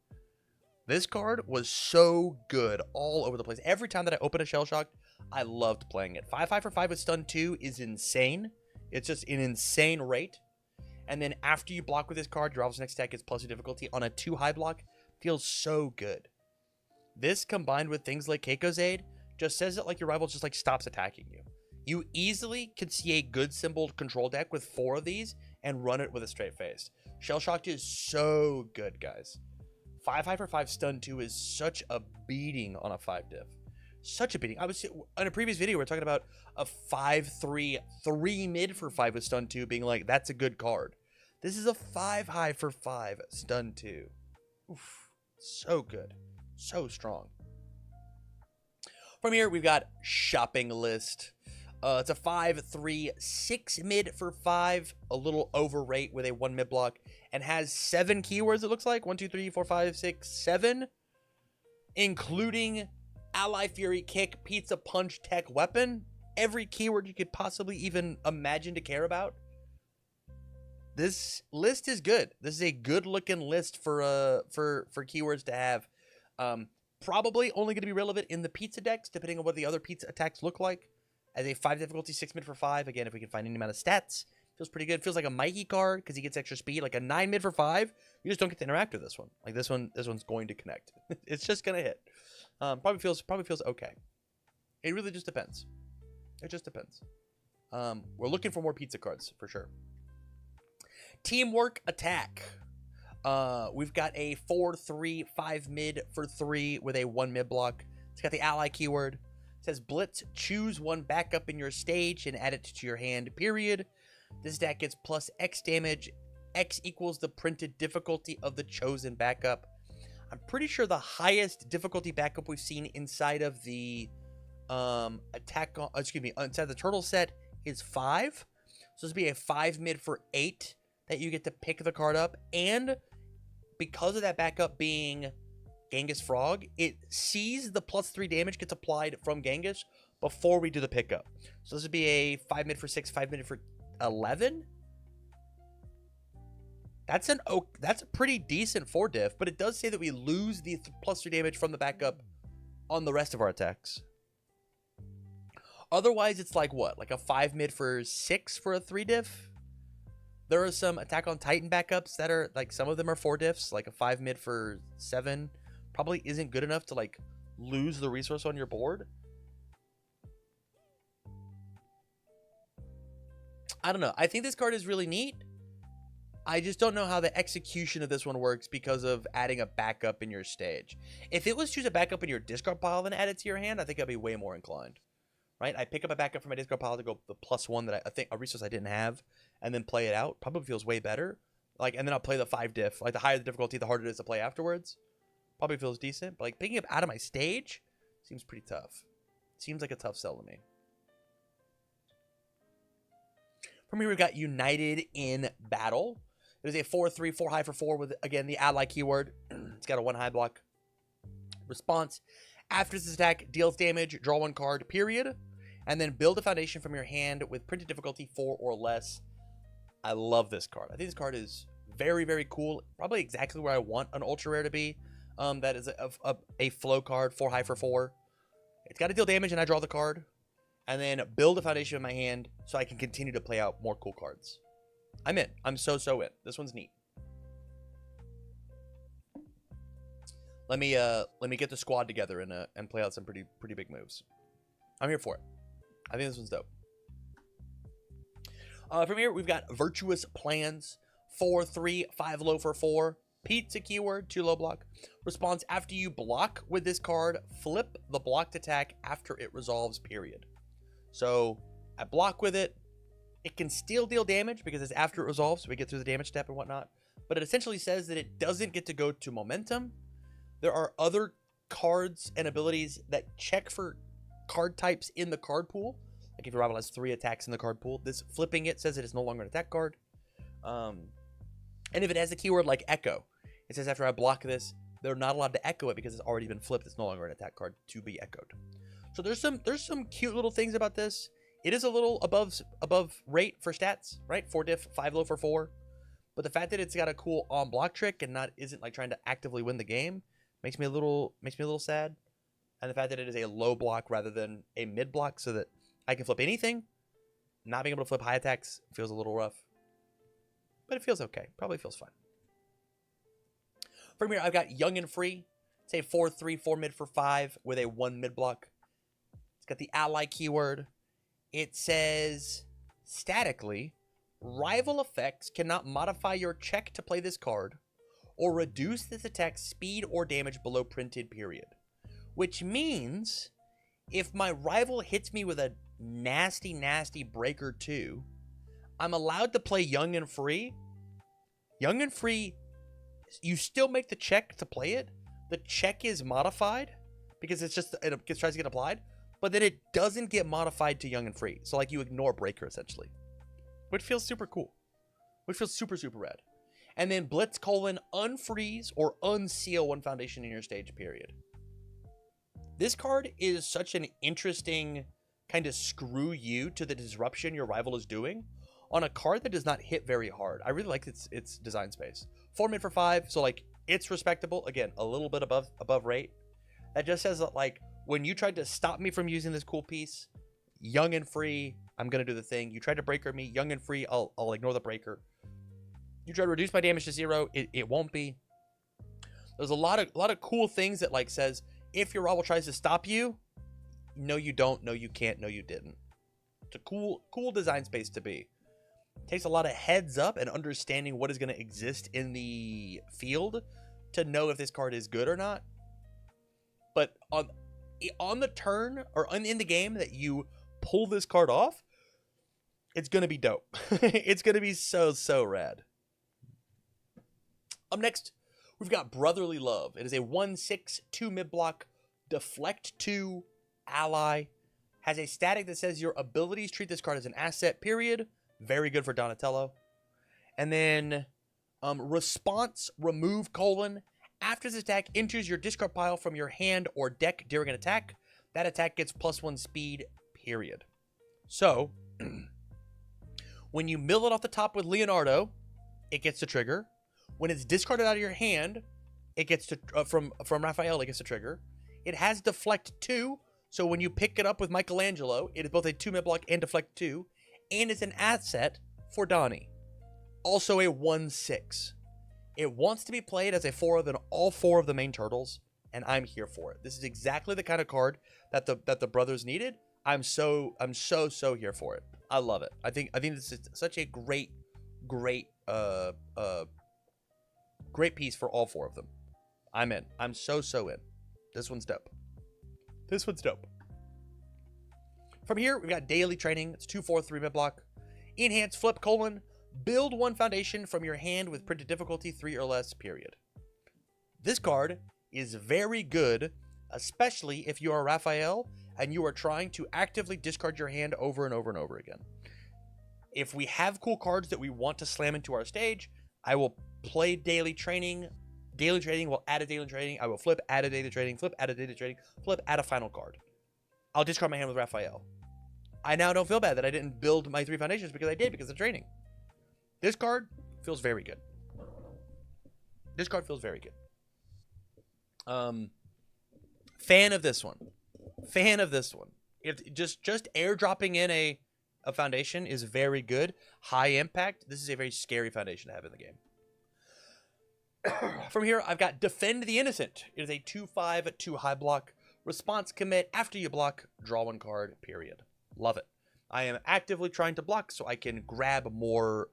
This card was so good all over the place. Every time that I open a Shell Shocked, I loved playing it. 5 high for 5 with stun 2 is insane. It's just an insane rate. And then after you block with this card, your rival's next attack gets +2 difficulty on a 2 high block. Feels so good. This combined with things like Keiko's Aid just says that like your rival just like stops attacking you. You easily could see a good symboled control deck with 4 of these and run it with a straight face. Shell Shocked is so good, guys. 5 high for 5 stun 2 is such a beating on a 5 diff. Such a beating. I was in a previous video, we were talking about a 5/3, 3 mid for 5 with stun 2 being like, that's a good card. This is a 5 high for 5 stun 2. Oof. So good. So strong. From here, we've got Shopping List. It's a 5/3, 6 mid for 5, a little overrate with a 1 mid block, and has 7 keywords, it looks like. 1, 2, 3, 4, 5, 6, 7, including Ally Fury Kick, Pizza Punch, Tech Weapon. Every keyword you could possibly even imagine to care about. This list is good. This is a good looking list for keywords to have. Probably only going to be relevant in the pizza decks, depending on what the other pizza attacks look like. As a 5 difficulty, 6 mid for 5. Again, if we can find any amount of stats, Feels pretty good. Feels like a Mikey card because he gets extra speed. Like a 9 mid for 5. You just don't get to interact with this one. Like this one's going to connect. It's just gonna hit. Probably feels okay. It really just depends. It just depends. We're looking for more pizza cards for sure. Teamwork Attack. We've got a 4/3 5 mid for 3 with a 1 mid block. It's got the ally keyword. It says Blitz, choose one backup in your stage and add it to your hand, period. This deck gets plus X damage. X equals the printed difficulty of the chosen backup. I'm pretty sure the highest difficulty backup we've seen inside of the inside the turtle set is 5. So this would be a 5 mid for 8 that you get to pick the card up. And because of that backup being Genghis Frog, it sees the +3 damage gets applied from Genghis before we do the pickup. So this would be a 5 mid for 6, 5 mid for 11. That's a pretty decent 4 diff, but it does say that we lose the +3 damage from the backup on the rest of our attacks. Otherwise, it's like what? Like a 5 mid for 6 for a 3 diff? There are some Attack on Titan backups that are, like, some of them are 4 diffs, like a 5 mid for 7. Probably isn't good enough to, like, lose the resource on your board. I don't know. I think this card is really neat. I just don't know how the execution of this one works because of adding a backup in your stage. If it was choose a backup in your discard pile and add it to your hand, I think I'd be way more inclined. Right? I pick up a backup from my discard pile to go the +1 that I think a resource I didn't have, and then play it out. Probably feels way better. Like, and then I'll play the 5 diff. Like, the higher the difficulty, the harder it is to play afterwards. Probably feels decent. But like picking up out of my stage seems pretty tough. Seems like a tough sell to me. From here, we've got United in Battle. It is a 4/3, 4 high for 4 with, again, the ally keyword. It's got a 1 high block. Response. After this attack, deals damage, draw 1 card, period. And then build a foundation from your hand with printed difficulty 4 or less. I love this card. I think this card is very, very cool. Probably exactly where I want an ultra rare to be. That is a flow card, 4 high for 4. It's got to deal damage and I draw the card. And then build a foundation in my hand so I can continue to play out more cool cards. I'm in. I'm so in. This one's neat. Let me get the squad together and play out some pretty big moves. I'm here for it. I think this one's dope. From here, we've got Virtuous Plans. 4/3, 5 low for 4. Pizza keyword, 2 low block. Response, after you block with this card, flip the blocked attack after it resolves, period. So, I block with it. It can still deal damage because it's after it resolves, so we get through the damage step and whatnot. But it essentially says that it doesn't get to go to momentum. There are other cards and abilities that check for card types in the card pool. Like if your rival has 3 attacks in the card pool, this flipping it says it is no longer an attack card. And if it has a keyword like Echo, it says after I block this, they're not allowed to echo it because it's already been flipped. It's no longer an attack card to be echoed. So there's some cute little things about this. It is a little above rate for stats, right? 4 diff, 5 low for 4. But the fact that it's got a cool on block trick and isn't like trying to actively win the game makes me a little sad. And the fact that it is a low block rather than a mid block so that I can flip anything. Not being able to flip high attacks feels a little rough. But it feels okay. Probably feels fine. From here, I've got Young and Free. It's a 4/3, 4 mid for 5 with a 1 mid block. It's got the ally keyword. It says, statically, rival effects cannot modify your check to play this card or reduce this attack's speed or damage below printed, period. Which means if my rival hits me with a nasty, nasty breaker 2, I'm allowed to play Young and Free. Young and Free, you still make the check to play it. The check is modified because it tries to get applied, but then it doesn't get modified to Young and Free. So like you ignore breaker essentially, which feels super cool, which feels super rad. And then Blitz : unfreeze or unseal 1 foundation in your stage, period. This card is such an interesting kind of screw you to the disruption your rival is doing on a card that does not hit very hard. I really like its design space. 4 mid for 5, so like it's respectable. Again, a little bit above rate. That just says that like when you tried to stop me from using this cool piece, Young and free, I'm gonna do the thing. You tried to breaker me, young and free, I'll ignore the breaker. You try to reduce my damage to 0, it won't be. There's a lot of cool things that like says if your rival tries to stop you, no you don't, no you can't, no you didn't. It's a cool design space to be. Takes a lot of heads up and understanding what is going to exist in the field to know if this card is good or not. But on the turn or in the game that you pull this card off, it's going to be dope. It's going to be so rad. Up next, we've got Brotherly Love. It is a 1/6 2 mid block deflect 2 ally. Has a static that says your abilities treat this card as an asset, period. Very good for Donatello. And then response remove : after this attack enters your discard pile from your hand or deck during an attack, that attack gets +1 speed, period. So when you mill it off the top with Leonardo, it gets to trigger. When it's discarded out of your hand, it gets to from Raphael, it gets to trigger. It has deflect 2, so when you pick it up with Michelangelo, it is both a 2 mid block and deflect 2, and it's an asset for Donnie. Also a 1/6. It wants to be played as a 4 than all 4 of the main turtles, and I'm here for it. This is exactly the kind of card that the brothers needed. I'm so here for it. I love it. I think this is such a great piece for all 4 of them. I'm in. I'm so in. This one's dope. This one's dope. From here, we've got Daily Training. It's 2/4 3 mid block. Enhance flip : build 1 foundation from your hand with printed difficulty 3 or less, period. This card is very good, especially if you are Raphael and you are trying to actively discard your hand over and over and over again. If we have cool cards that we want to slam into our stage, I will play Daily Training. Daily Training will add a Daily Training. I will flip, add a Daily Training, flip, add a Daily Training, flip, add a final card. I'll discard my hand with Raphael. I now don't feel bad that I didn't build my 3 foundations because I did, because of training. This card feels very good. This card feels very good. Fan of this one. Fan of this one. If just airdropping in a foundation is very good. High impact. This is a very scary foundation to have in the game. From here, I've got Defend the Innocent. It is a 2/5 2 high block. Response commit: after you block, draw 1 card, period. Love it. I am actively trying to block so I can grab more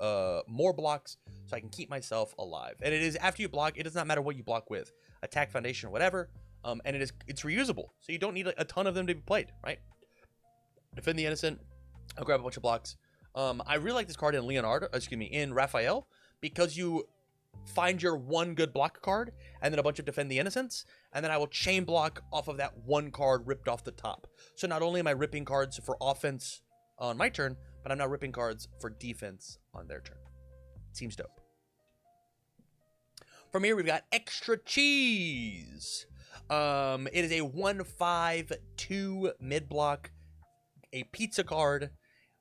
blocks so I can keep myself alive. And it is after you block, it does not matter what you block with. Attack, foundation, whatever. And it's reusable. So you don't need a ton of them to be played, right? Defend the Innocent. I'll grab a bunch of blocks. I really like this card in Raphael, because you find your 1 good block card and then a bunch of Defend the Innocents, and then I will chain block off of that 1 card ripped off the top. So not only am I ripping cards for offense on my turn, but I'm now ripping cards for defense on their turn. Seems dope. From here, we've got Extra Cheese. It is a 1/5 2 mid block, a pizza card.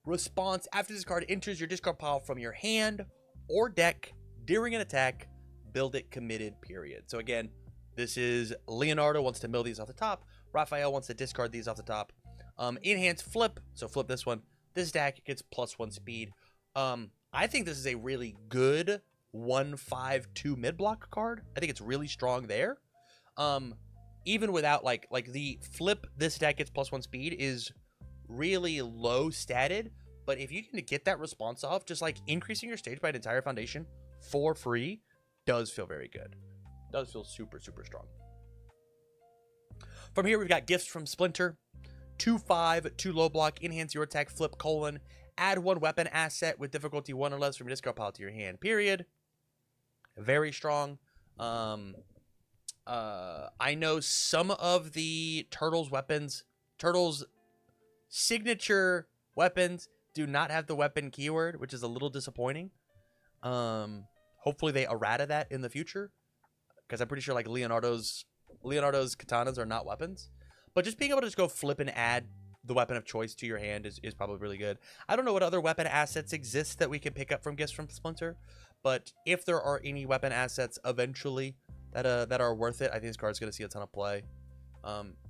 Response: after this card enters your discard pile from your hand or deck during an attack, build it, committed, period. So again, this is Leonardo wants to mill these off the top. Raphael wants to discard these off the top. Enhance flip, so flip this one. This attack gets +1 speed. I think this is a really good 1/5 2 mid block card. I think it's really strong there. Even without like the flip, this attack gets +1 speed is really low statted, but if you can get that response off, just like increasing your stage by an entire foundation for free does feel very good. Does feel super strong. From here, we've got Gifts from Splinter. 2/5 2 low block. Enhance your attack, flip : add 1 weapon asset with difficulty 1 or less from your discard pile to your hand, period. Very strong. I know some of the Turtles signature weapons do not have the weapon keyword, which is a little disappointing. Hopefully they errata that in the future, because I'm pretty sure like Leonardo's katanas are not weapons. But just being able to just go flip and add the weapon of choice to your hand is probably really good. I don't know what other weapon assets exist that we can pick up from Gifts from Splinter, but if there are any weapon assets eventually that are worth it, I think this card's going to see a ton of play.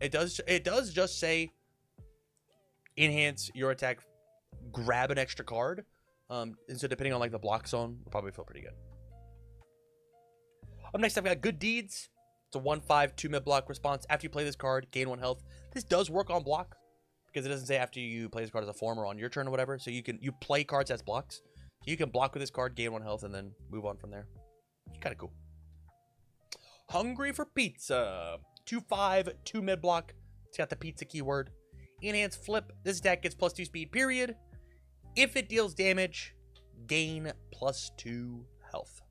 It does just say enhance your attack, grab an extra card. And so depending on like the block zone, will probably feel pretty good. Up next, I've got Good Deeds. It's a 1/5 2 mid block response. After you play this card, gain 1 health. This does work on block because it doesn't say after you play this card as a form or on your turn or whatever. So you play cards as blocks. So you can block with this card, gain 1 health, and then move on from there. It's kind of cool. Hungry for Pizza. 2/5 2 mid block. It's got the pizza keyword. Enhance Flip. This deck gets +2 speed, period. If it deals damage, gain +2 health.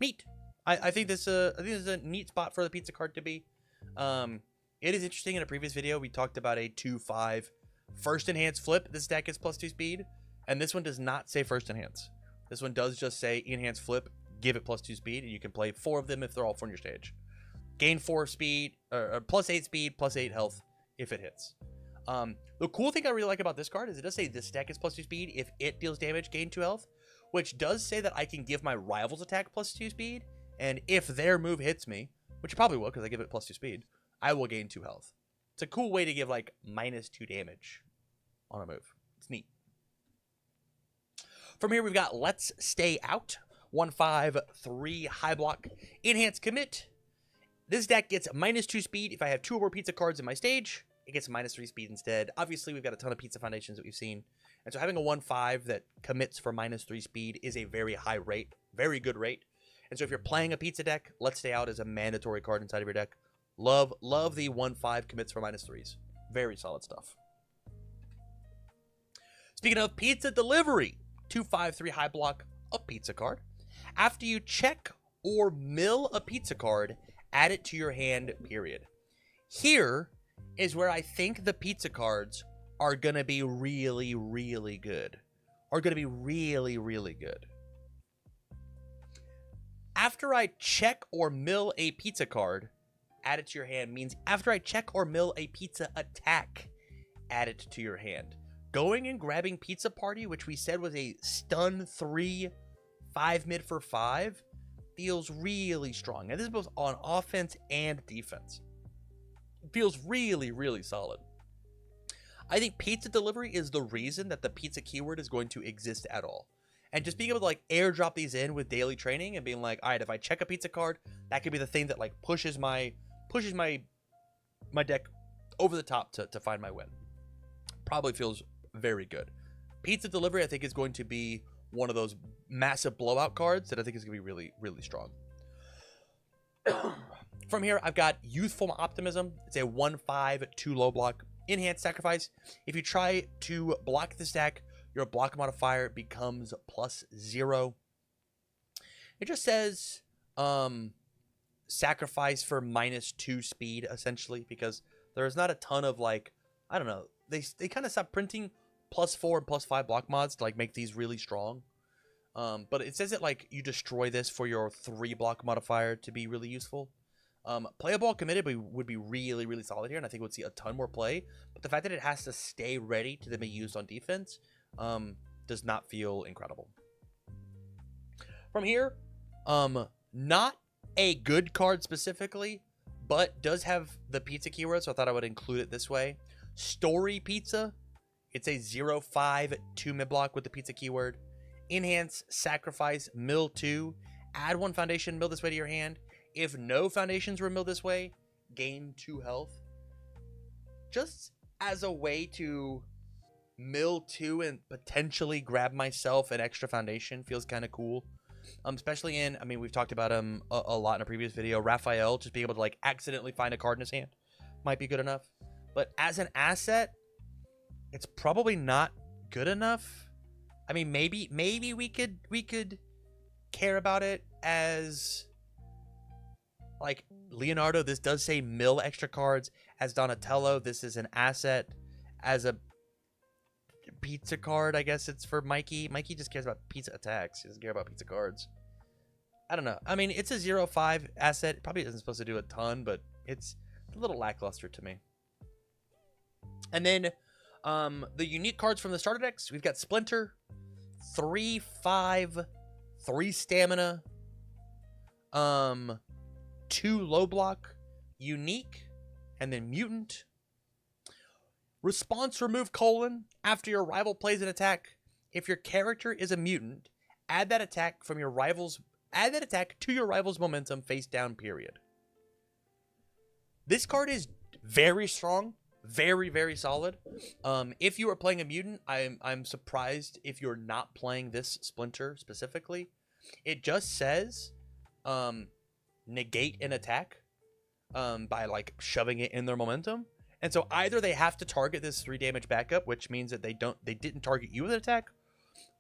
Neat. I think this is a neat spot for the pizza card to be. It is interesting. In a previous video, we talked about a 2/5 first enhance flip. This deck is +2 speed, and this one does not say first enhance. This one does just say enhance flip, give it +2 speed, and you can play 4 of them if they're all from your stage. Gain 4 speed, or +8 speed, +8 health if it hits. The cool thing I really like about this card is it does say this deck is +2 speed. If it deals damage, gain 2 health, which does say that I can give my rival's attack +2 speed. And if their move hits me, which it probably will because I give it +2 speed, I will gain 2 health. It's a cool way to give like -2 damage on a move. It's neat. From here, we've got Let's Stay Out. 1/5 3 high block. Enhance Commit. This deck gets -2 speed if I have 2 or more pizza cards in my stage. It gets -3 speed instead. Obviously, we've got a ton of pizza foundations that we've seen. And so having a 1/5 that commits for -3 speed is a very high rate. Very good rate. And so if you're playing a pizza deck, Let's Stay Out is a mandatory card inside of your deck. Love the 1/5 commits for -3s. Very solid stuff. Speaking of pizza delivery, 2/5 3 high block, a pizza card. After you check or mill a pizza card, add it to your hand, period. Here is where I think the pizza cards are going to be really, really good. After I check or mill a pizza card, add it to your hand means after I check or mill a pizza attack, add it to your hand. Going and grabbing Pizza Party, which we said was a stun 3, 5 mid for 5, feels really strong. And this is both on offense and defense. It feels really, really solid. I think pizza delivery is the reason that the pizza keyword is going to exist at all. And just being able to like airdrop these in with daily training and being like, all right, if I check a pizza card, that could be the thing that like pushes my deck over the top to find my win. Probably feels very good. Pizza delivery, I think, is going to be one of those massive blowout cards that I think is going to be really, really strong. From here, I've got Youthful Optimism. It's a 1/5 2 low block. Enhanced Sacrifice. If you try to block this deck, your block modifier becomes +0. It just says sacrifice for -2 speed, essentially, because there's not a ton of like, I don't know, they kind of stopped printing +4 and +5 block mods to like make these really strong. But it says that like you destroy this for your 3 block modifier to be really useful. Playable committed would be really, really solid here, and I think we'd see a ton more play. But the fact that it has to stay ready to then be used on defense does not feel incredible. From here, not a good card specifically, but does have the pizza keyword, so I thought I would include it this way. Story Pizza. It's a 0/5 2 mid block with the pizza keyword. Enhance Sacrifice mill 2. Add 1 foundation, mill this way to your hand. If no foundations were milled this way, gain 2 health. Just as a way to mill 2 and potentially grab myself an extra foundation feels kind of cool. Especially in, I mean, we've talked about him a lot in a previous video. Raphael, just being able to like accidentally find a card in his hand might be good enough. But as an asset, it's probably not good enough. I mean, maybe we could care about it as like Leonardo. This does say mill extra cards. As Donatello, this is an asset. As a pizza card, I guess it's for Mikey. Mikey just cares about pizza attacks. He doesn't care about pizza cards. I don't know. I mean, it's a 0/5 asset. It probably isn't supposed to do a ton, but it's a little lackluster to me. And then the unique cards from the starter decks, we've got Splinter, 3/5, 3 stamina, 2 low block, unique, and then mutant. Response remove : after your rival plays an attack, if your character is a mutant, add that attack to your rival's momentum face down, period. This card is very strong, very, very solid. If you are playing a mutant, I'm surprised if you're not playing this Splinter specifically. It just says negate an attack by like shoving it in their momentum. And so either they have to target this 3 damage backup, which means that they didn't target you with an attack,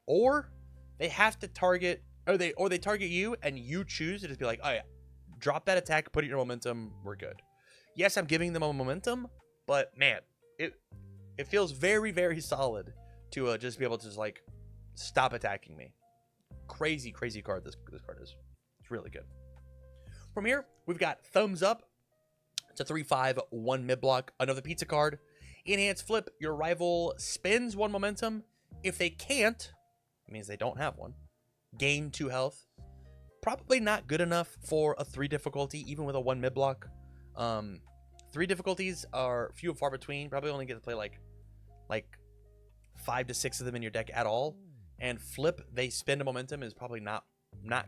or they have to target, or they target you and you choose to just be like, oh yeah, drop that attack, put it in your momentum, we're good. Yes, I'm giving them a momentum, but man, it feels very, very solid to just be able to just like stop attacking me. Crazy, crazy card this card is. It's really good. From here, we've got Thumbs Up. It's a 3/5, 1 mid block. Another pizza card. Enhance Flip. Your rival spends 1 momentum. If they can't, it means they don't have one. Gain 2 health. Probably not good enough for a 3 difficulty, even with a 1 mid block. 3 difficulties are few and far between. Probably only get to play like 5 to 6 of them in your deck at all. And Flip, they spend a momentum, is probably not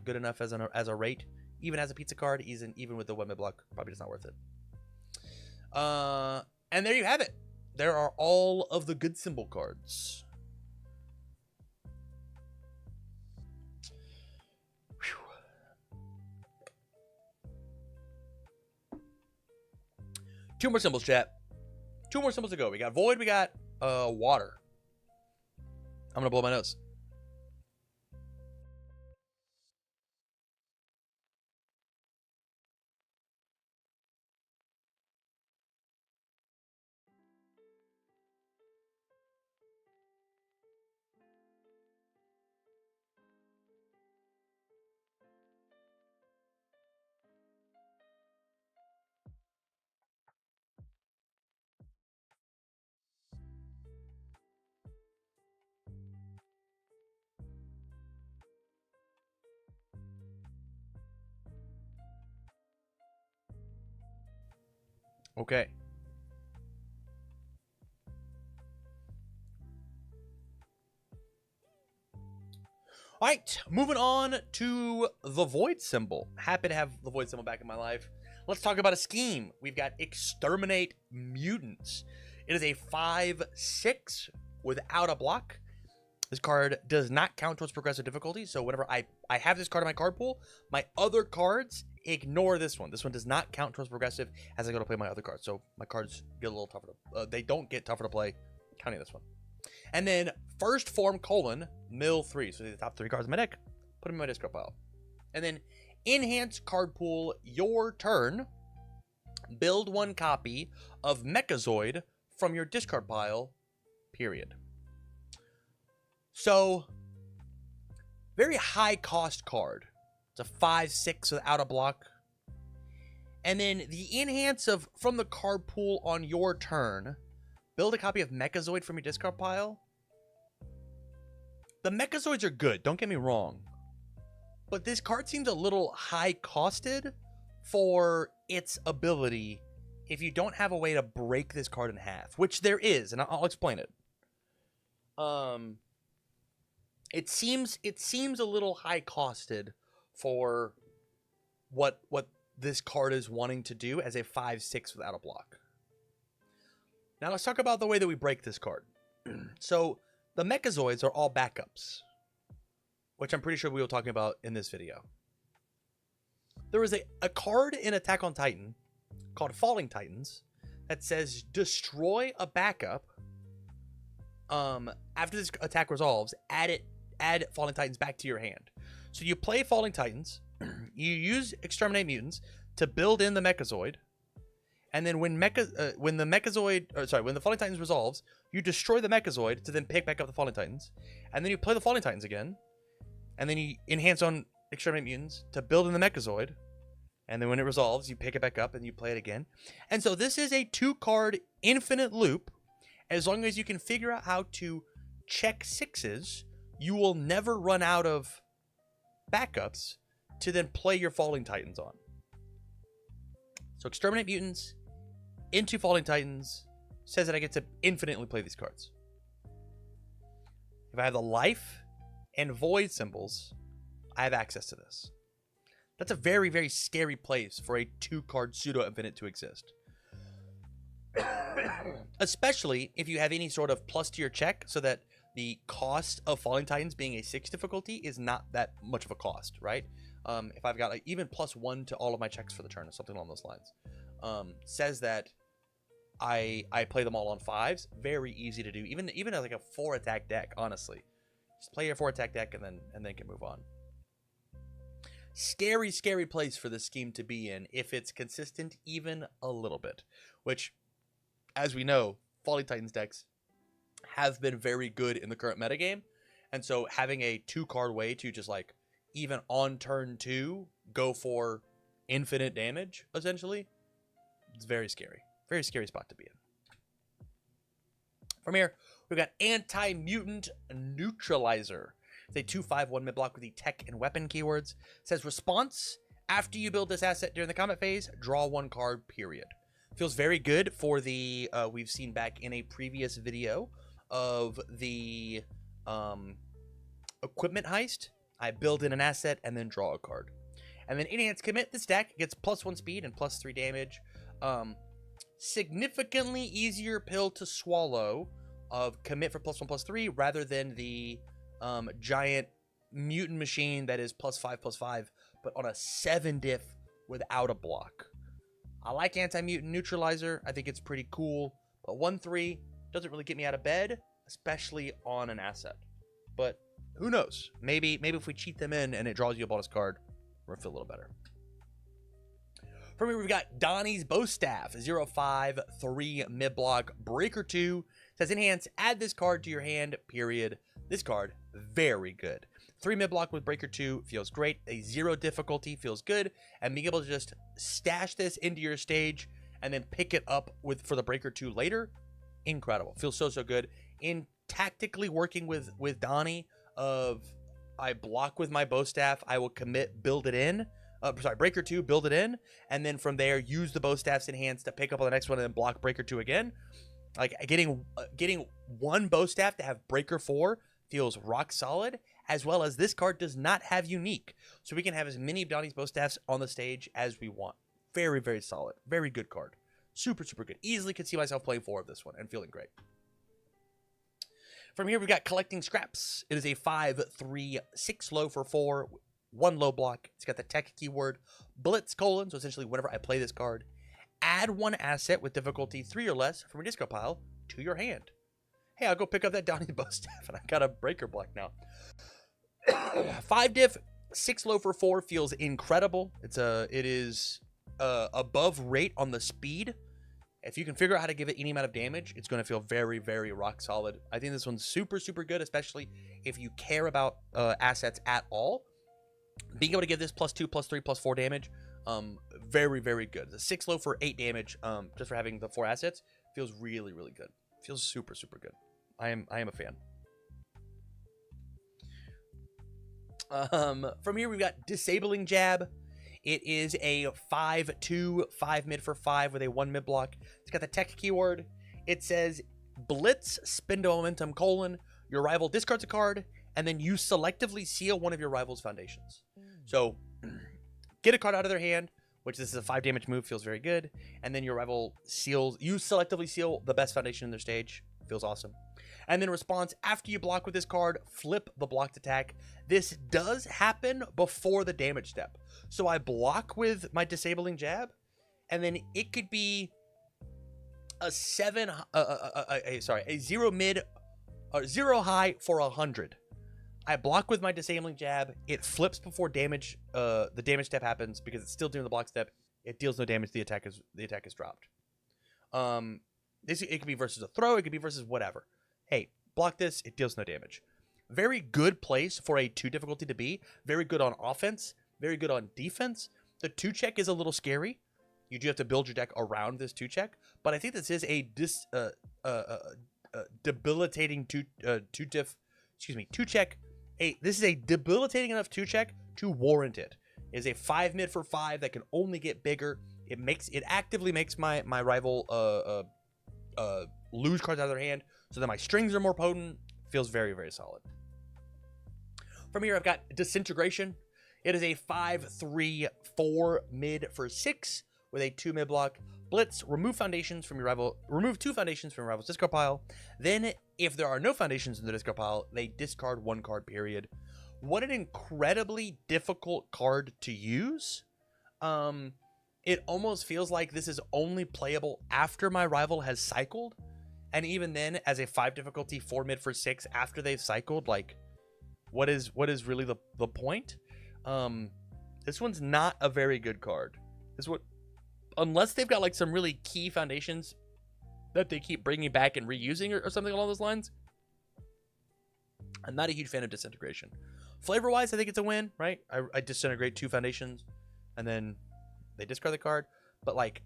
good enough as a rate. Even as a pizza card, even with the 1 mid block, probably just not worth it. And there you have it. There are all of the good symbol cards. Whew. 2 more symbols, chat. 2 more symbols to go. We got Void, we got Water. I'm gonna blow my nose. Okay. All right, moving on to the Void symbol. Happy to have the Void symbol back in my life. Let's talk about a scheme. We've got Exterminate Mutants. It is a 5/6 without a block. This card does not count towards progressive difficulty, so whenever I have this card in my card pool, my other cards ignore this one. This one does not count towards progressive as I go to play my other cards, so my cards get a little tougher to they don't get tougher to play, counting this one. And then First Form : mill 3. So the top 3 cards in my deck, put them in my discard pile. And then Enhance Card Pool, your turn. Build 1 copy of Mechazoid from your discard pile, period. So, very high cost card. It's a 5/6 without a block. And then the enhance of from the card pool on your turn. Build a copy of Mechazoid from your discard pile. The Mechazoids are good, don't get me wrong. But this card seems a little high costed for its ability if you don't have a way to break this card in half, which there is, and I'll explain it. It seems a little high costed for what this card is wanting to do as a 5/6 without a block. Now let's talk about the way that we break this card. So the Mechazoids are all backups, which I'm pretty sure we were talking about in this video. There is a card in Attack on Titan called Falling Titans that says destroy a backup. After this attack resolves, add Falling Titans back to your hand. So you play Falling Titans, you use Exterminate Mutants to build in the Mechazoid, and then when the Falling Titans resolves, you destroy the Mechazoid to then pick back up the Falling Titans, and then you play the Falling Titans again, and then you enhance on Exterminate Mutants to build in the Mechazoid, and then when it resolves, you pick it back up and you play it again. And so this is a 2-card infinite loop. As long as you can figure out how to check 6s, you will never run out of backups to then play your Falling Titans on. So Exterminate Mutants into Falling Titans, says that I get to infinitely play these cards. If I have the life and void symbols, I have access to this. That's a very, very scary place for a 2-card pseudo-infinite to exist. Especially if you have any sort of plus to your check, so that the cost of Falling Titans being a 6 difficulty is not that much of a cost, right? If I've got like even +1 to all of my checks for the turn or something along those lines, says that I play them all on 5s. Very easy to do, even as like a 4-attack deck. Honestly, just play your 4-attack deck and then can move on. Scary, scary place for this scheme to be in if it's consistent even a little bit. Which, as we know, Falling Titans decks have been very good in the current metagame, and so having a 2-card way to just like even on turn 2 go for infinite damage, essentially, it's very scary. Very scary spot to be in. From here, we've got Anti-Mutant Neutralizer. It's a 2/5 mid-block with the tech and weapon keywords. It says response: after you build this asset during the combat phase, draw 1 card, period. Feels very good for the, we've seen back in a previous video of the equipment heist. I build in an asset and then draw a card. And then enhance commit, this deck gets +1 speed and +3 damage. Significantly easier pill to swallow of commit for +1/+3 rather than the giant mutant machine that is +5/+5, but on a 7 diff without a block. I like Anti-Mutant Neutralizer. I think it's pretty cool, but 1/3 doesn't really get me out of bed, especially on an asset. But who knows? Maybe if we cheat them in and it draws you a bonus card, we'll feel a little better. For me, we've got Donnie's Bow Staff, 0/5, 3 mid-block, Breaker 2. Says enhance, add this card to your hand, period. This card, very good. 3 mid-block with Breaker 2 feels great. A 0 difficulty feels good. And being able to just stash this into your stage and then pick it up for the Breaker 2 later, incredible. Feels so good. In tactically working with Donnie of I block with my Bow Staff, I will commit, build it in. Breaker 2, build it in, and then from there use the Bow Staff's enhance to pick up on the next one and then block Breaker 2 again. Like getting 1 Bow Staff to have Breaker 4 feels rock solid, as well as this card does not have unique, so we can have as many of Donnie's Bow Staffs on the stage as we want. Very, very solid. Very good card. Super good. Easily could see myself playing 4 of this one and feeling great. From here, we've got Collecting Scraps. It is a 5/3, 6 low for 4, 1 low block. It's got the tech keyword Blitz : so essentially whenever I play this card, add 1 asset with difficulty 3 or less from your discard pile to your hand. Hey, I'll go pick up that Donnie Bow Staff and I got a Breaker block now. 5 diff, 6 low for 4 feels incredible. It is above rate on the speed. If you can figure out how to give it any amount of damage, it's going to feel very, very rock solid. I think this one's super good, especially if you care about assets at all. Being able to give this +2, +3, +4 damage, very, very good. The 6 low for 8 damage, just for having the 4 assets, feels really good. Feels super good. I am a fan. From here, we've got Disabling Jab. It is a 5/2, 5 mid for 5 with a 1 mid block. It's got the tech keyword. It says Blitz, spend a momentum, your rival discards a card, and then you selectively seal one of your rival's foundations. So get a card out of their hand, which this is a 5 damage move, feels very good. And then your rival seals, you selectively seal the best foundation in their stage, feels awesome. And then response, after you block with this card, flip the blocked attack. This does happen before the damage step. So I block with my Disabling Jab, and then it could be a 0 mid, or 0 high for 100. I block with my Disabling Jab. It flips before damage. The damage step happens because it's still doing the block step. It deals no damage. The attack is dropped. It could be versus a throw. It could be versus whatever. Hey, block this. It deals no damage. Very good place for a 2 difficulty to be. Very good on offense. Very good on defense. The 2 check is a little scary. You do have to build your deck around this 2 check. But I think this is a debilitating 2 check. This is a debilitating enough 2 check to warrant it. It is a 5 mid for 5 that can only get bigger. It actively makes my rival lose cards out of their hand, so that my strings are more potent. Feels very, very solid. From here, I've got Disintegration. It is a 5/3/4 mid for 6 with a 2 mid block. Blitz, remove foundations from your rival. Remove 2 foundations from your rival's discard pile. Then, if there are no foundations in the discard pile, they discard 1 card, period. What an incredibly difficult card to use. It almost feels like this is only playable after my rival has cycled. And even then, as a 5 difficulty, 4 mid for 6 after they've cycled, like, what is really the point? This one's not a very good card. This one, unless they've got like some really key foundations that they keep bringing back and reusing or something along those lines. I'm not a huge fan of Disintegration. Flavor wise, I think it's a win, right? I disintegrate 2 foundations and then they discard the card. But like,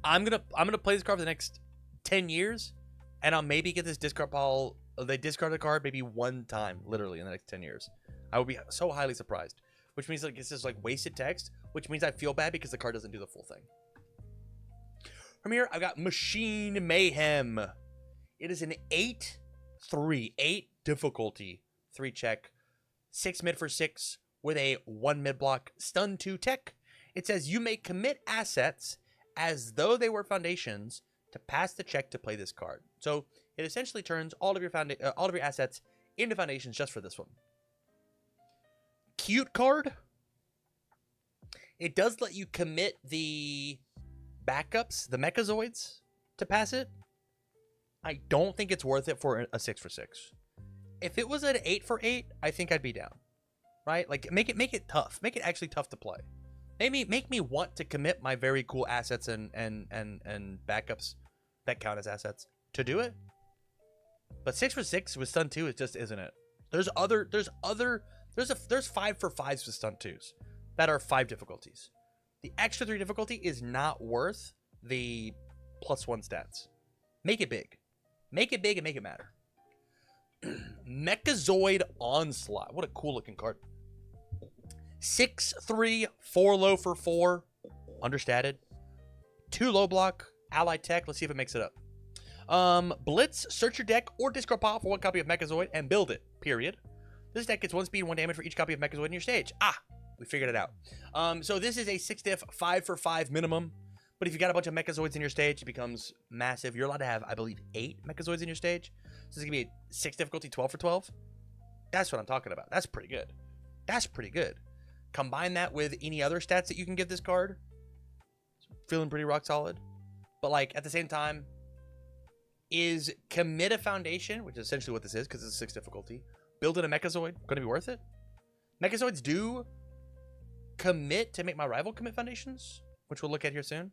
I'm gonna play this card for the next 10 years, and I'll maybe get this discard pile. They discard the card maybe 1 time, literally, in the next 10 years. I would be so highly surprised. Which means like it's just like wasted text, which means I feel bad because the card doesn't do the full thing. From here, I've got Machine Mayhem. It is an 8/3, 8 difficulty, 3 check, 6 mid for 6 with a 1 mid block, stun 2 tech. It says you may commit assets as though they were foundations to pass the check to play this card. So it essentially turns all of your assets into foundations just for this one. Cute card. It does let you commit the backups, the Mechazoids, to pass it. I don't think it's worth it for a 6 for 6. If it was an 8 for 8, I think I'd be down. Right? Like make it tough. Make it actually tough to play. Make me want to commit my very cool assets and backups that count as assets to do it. But 6 for 6 with stun 2 it just isn't it. There's 5 for 5s with stun 2s that are 5 difficulties. The extra 3 difficulty is not worth the +1 stats. Make it big. Make it big and make it matter. Mechazoid Onslaught. What a cool looking card. 6/3, 4 low for 4. Understated. 2 low block. Ally tech. Let's see if it makes it up. Blitz, search your deck or discard pile for 1 copy of Mechazoid and build it. Period. This deck gets 1 speed, 1 damage for each copy of Mechazoid in your stage. We figured it out. So this is a 6 diff, 5 for 5 minimum. But if you got a bunch of Mechazoids in your stage, it becomes massive. You're allowed to have, I believe, 8 Mechazoids in your stage. So this is going to be a 6 difficulty, 12 for 12. That's what I'm talking about. That's pretty good. That's pretty good. Combine that with any other stats that you can give this card. Feeling pretty rock solid. But like at the same time, is commit a foundation, which is essentially what this is because it's a 6 difficulty. Building a Mechazoid going to be worth it? Mechazoids do commit to make my rival commit foundations, which we'll look at here soon.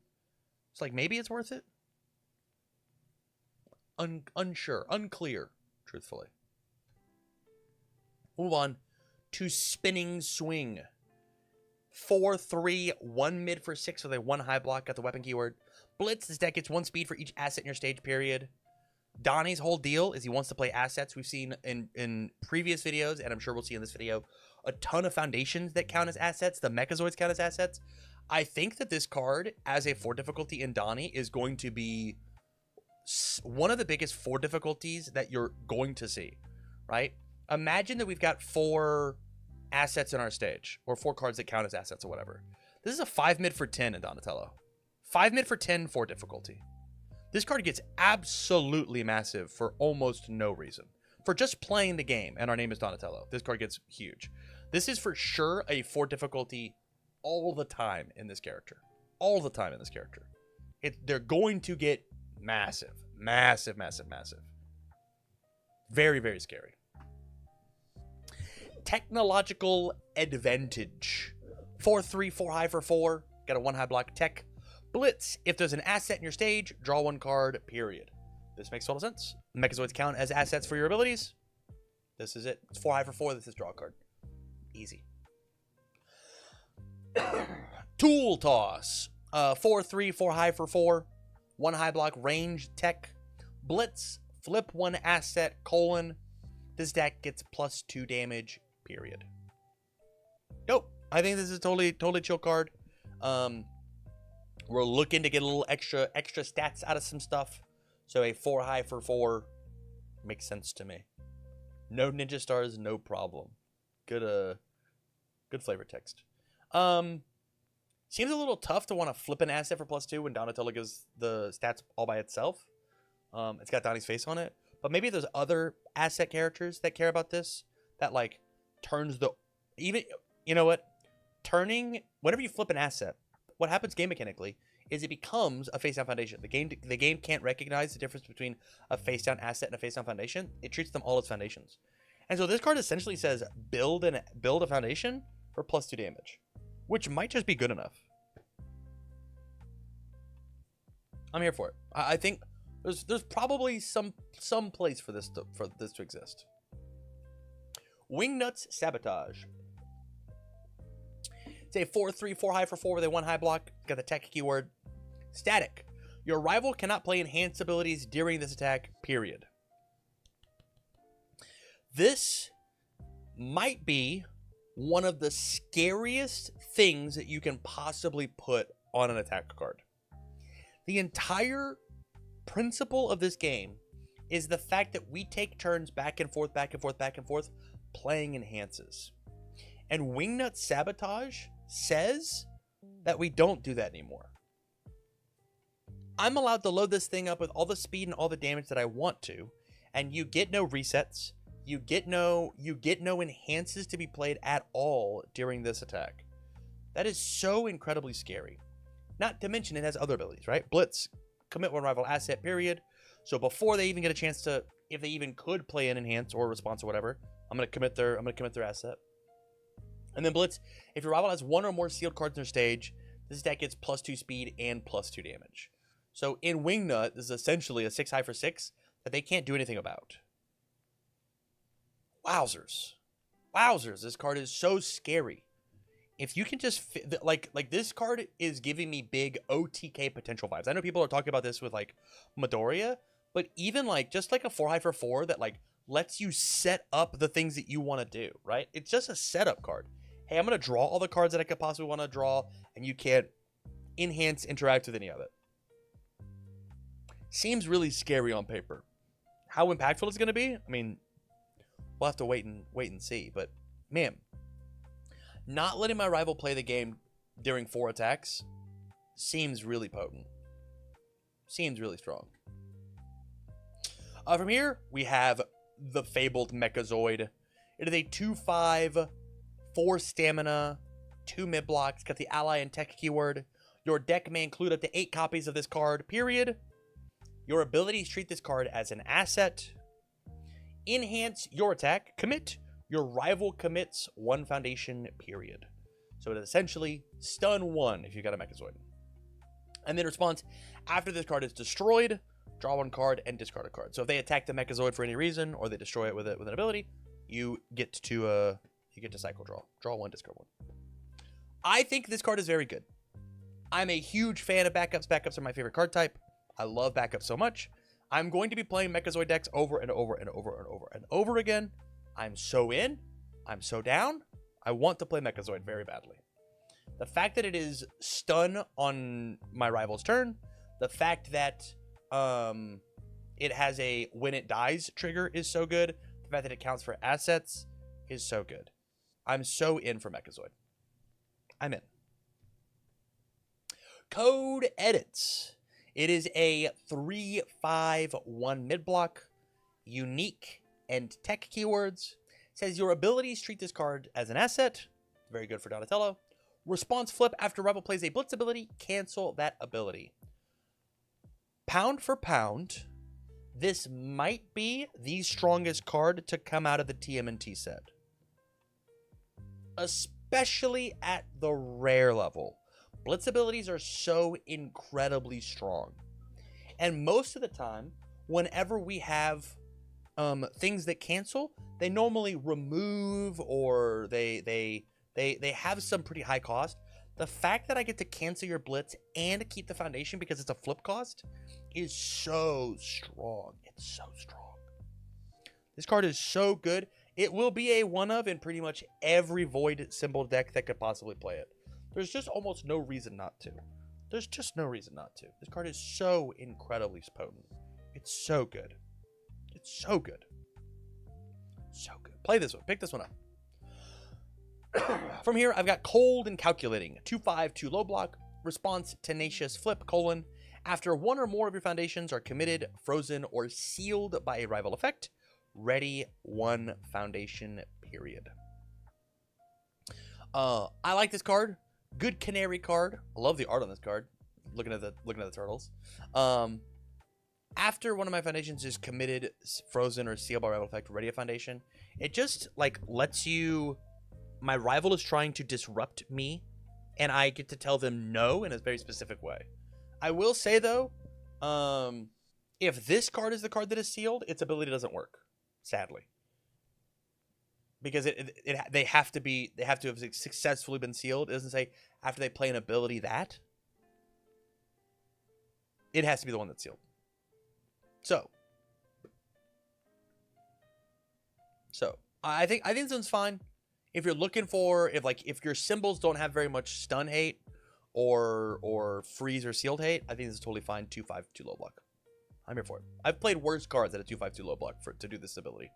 It's like maybe it's worth it. Unsure, unclear, truthfully. Move on to Spinning Swing. 4/3, 1 mid for 6 with a 1 high block. Got the weapon keyword. Blitz. This deck gets 1 speed for each asset in your stage, period. Donnie's whole deal is he wants to play assets. We've seen in previous videos, and I'm sure we'll see in this video, a ton of foundations that count as assets. The Mechazoids count as assets. I think that this card, as a 4 difficulty in Donnie, is going to be one of the biggest 4 difficulties that you're going to see, right? Imagine that we've got 4 assets in our stage, or 4 cards that count as assets or whatever. This is a 5 mid for 10 in Donatello. 5 mid for 10, 4 difficulty. This card gets absolutely massive for almost no reason. For just playing the game, and our name is Donatello, this card gets huge. This is for sure a 4 difficulty all the time in this character. All the time in this character. They're going to get massive. Massive, massive, massive. Very, very scary. Technological Advantage. 4/3, 4 high for 4. Got a 1 high block tech. Blitz. If there's an asset in your stage, draw 1 card, period. This makes total sense. Mechazoids count as assets for your abilities. This is it. It's 4 high for 4. This is draw a card. Easy. Tool Toss. 4/3, 4 high for 4. 1 high block, range, tech. Blitz. Flip 1 asset, colon. This deck gets +2 damage, period. Dope. I think this is a totally chill card. We're looking to get a little extra stats out of some stuff. So a 4 high for 4 makes sense to me. No ninja stars, no problem. Good flavor text. Seems a little tough to want to flip an asset for +2 when Donatello gives the stats all by itself. It's got Donnie's face on it. But maybe there's other asset characters that care about this. That, like, turns the... Even... You know what? Turning... Whenever you flip an asset, what happens game mechanically is it becomes a face-down foundation. The game can't recognize the difference between a face-down asset and a face-down foundation. It treats them all as foundations. And so this card essentially says build a foundation for +2 damage, which might just be good enough. I'm here for it. I think there's probably some place for this to exist. Wingnuts Sabotage. It's a 4/3, 4 high for 4 with a 1 high block. Got the tech keyword. Static. Your rival cannot play enhanced abilities during this attack, period. This might be one of the scariest things that you can possibly put on an attack card. The entire principle of this game is the fact that we take turns back and forth, playing enhances. And Wingnut Sabotage says that we don't do that anymore. I'm allowed to load this thing up with all the speed and all the damage that I want to, and you get no resets. You get no enhances to be played at all during this attack. That is so incredibly scary. Not to mention it has other abilities, right? Blitz, commit one rival asset, period. So before they even get a chance to, if they even could play an enhance or response or whatever, I'm gonna commit their asset. And then Blitz, if your rival has one or more sealed cards in their stage, this attack gets +2 speed and +2 damage. So in Wingnut, this is essentially a 6 high for 6 that they can't do anything about. Wowzers. Wowzers, this card is so scary. If you can just, like this card is giving me big OTK potential vibes. I know people are talking about this with, like, Midoriya, but even, like, just like a 4 high for 4 that, like, lets you set up the things that you want to do, right? It's just a setup card. Hey, I'm going to draw all the cards that I could possibly want to draw, and you can't enhance, interact with any of it. Seems really scary on paper. How impactful it's going to be? I mean, we'll have to wait and see. But, man, not letting my rival play the game during 4 attacks seems really potent. Seems really strong. From here, we have the fabled Mechazoid. It is a 2/5, 4 stamina, 2 mid blocks. Got the ally and tech keyword. Your deck may include up to 8 copies of this card, period. Your abilities treat this card as an asset. Enhance your attack. Commit. Your rival commits 1 foundation, period. So it is essentially stun 1 if you got a Mechazoid. And then response, after this card is destroyed, draw 1 card and discard a card. So if they attack the Mechazoid for any reason, or they destroy it with an ability, you get to cycle draw. Draw 1, discard 1. I think this card is very good. I'm a huge fan of backups. Backups are my favorite card type. I love backups so much. I'm going to be playing Mechazoid decks over and over and over and over and over again. I'm so in. I'm so down. I want to play Mechazoid very badly. The fact that it is stun on my rival's turn, the fact that it has a when it dies trigger is so good, the fact that it counts for assets is so good. I'm so in for Mechazoid. I'm in. Code Edits. It is a 3/5/1 mid block, unique and tech keywords. It says your abilities treat this card as an asset. Very good for Donatello. Response flip after rival plays a blitz ability, cancel that ability. Pound for pound, this might be the strongest card to come out of the TMNT set. Especially at the rare level. Blitz abilities are so incredibly strong. And most of the time, whenever we have things that cancel, they normally remove or they have some pretty high cost. The fact that I get to cancel your blitz and keep the foundation because it's a flip cost is so strong. It's so strong. This card is so good. It will be a one of in pretty much every void symbol deck that could possibly play it. There's just almost no reason not to. There's just no reason not to. This card is so incredibly potent. It's so good. It's so good. So good. Play this one. Pick this one up. From here, I've got Cold and Calculating. 2/5, 2 low block. Response, Tenacious Flip, : after one or more of your foundations are committed, frozen, or sealed by a rival effect, ready 1 foundation, period. I like this card. Good canary card. I love the art on this card. Looking at the turtles. After one of my foundations is committed, frozen, or sealed by rival effect, ready a foundation. It just like lets you. My rival is trying to disrupt me, and I get to tell them no in a very specific way. I will say though, if this card is the card that is sealed, its ability doesn't work, sadly, because they have to have successfully been sealed. It doesn't say after they play an ability that. It has to be the one that's sealed. So I think this one's fine. If you're looking for if your symbols don't have very much stun hate or freeze or sealed hate, I think this is totally fine. 2/5, 2 low block. I'm here for it. I've played worse cards at a 2/5, 2 low block to do this ability.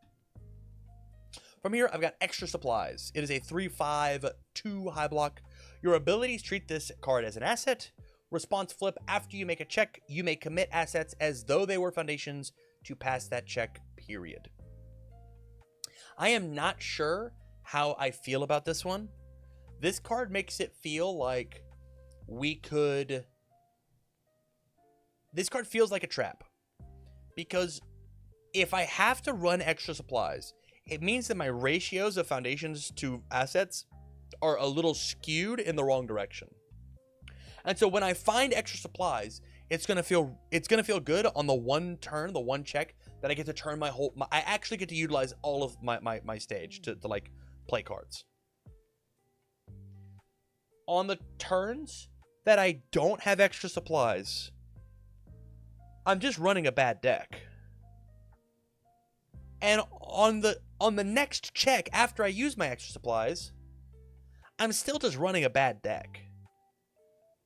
From here, I've got Extra Supplies. It is a 3/5, 2 high block. Your abilities treat this card as an asset. Response flip, after you make a check, you may commit assets as though they were foundations to pass that check, period. I am not sure how I feel about this one. This card makes it feel like this card feels like a trap. Because if I have to run Extra Supplies, it means that my ratios of foundations to assets are a little skewed in the wrong direction. And so when I find Extra Supplies, it's gonna feel good on the one turn, the one check that I get to turn I actually get to utilize all of my stage to like play cards. On the turns that I don't have Extra Supplies, I'm just running a bad deck. And on the next check after I use my Extra Supplies, I'm still just running a bad deck.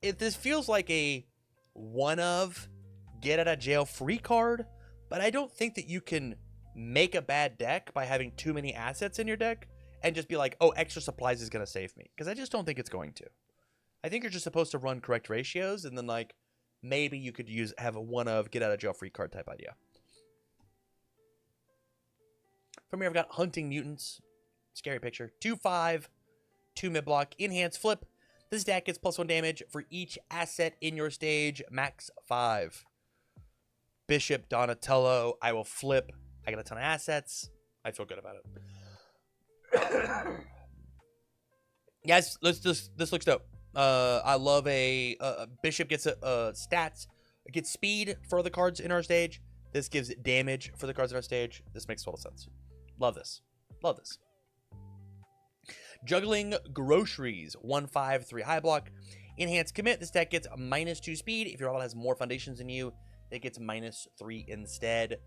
This feels like a one of get out of jail free card, but I don't think that you can make a bad deck by having too many assets in your deck and just be like, oh, Extra Supplies is going to save me. Because I just don't think it's going to. I think you're just supposed to run correct ratios, and then like maybe you could have a one of get out of jail free card type idea. From here, I've got Hunting Mutants. Scary picture. 2/5, 2 mid block, enhance flip. This deck gets +1 damage for each asset in your stage, max 5. Bishop, Donatello, I will flip. I got a ton of assets. I feel good about it. Yes, this looks dope. I love a Bishop gets stats, gets speed for the cards in our stage. This gives damage for the cards in our stage. This makes total sense. Love this. Love this. Juggling Groceries, 1/5, 3 high block. Enhance commit. This deck gets -2 speed. If your rival has more foundations than you, it gets -3 instead.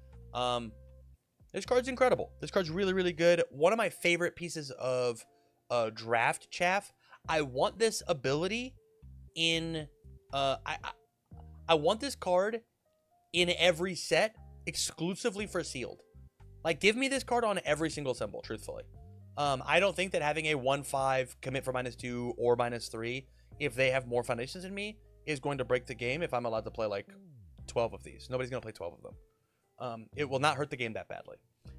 This card's incredible. This card's really, really good. One of my favorite pieces of draft chaff. I want this ability in I want this card in every set exclusively for sealed. Like, give me this card on every single symbol, truthfully. I don't think that having a 1/5 commit for -2 or -3, if they have more foundations than me, is going to break the game if I'm allowed to play like 12 of these. Nobody's going to play 12 of them. It will not hurt the game that badly.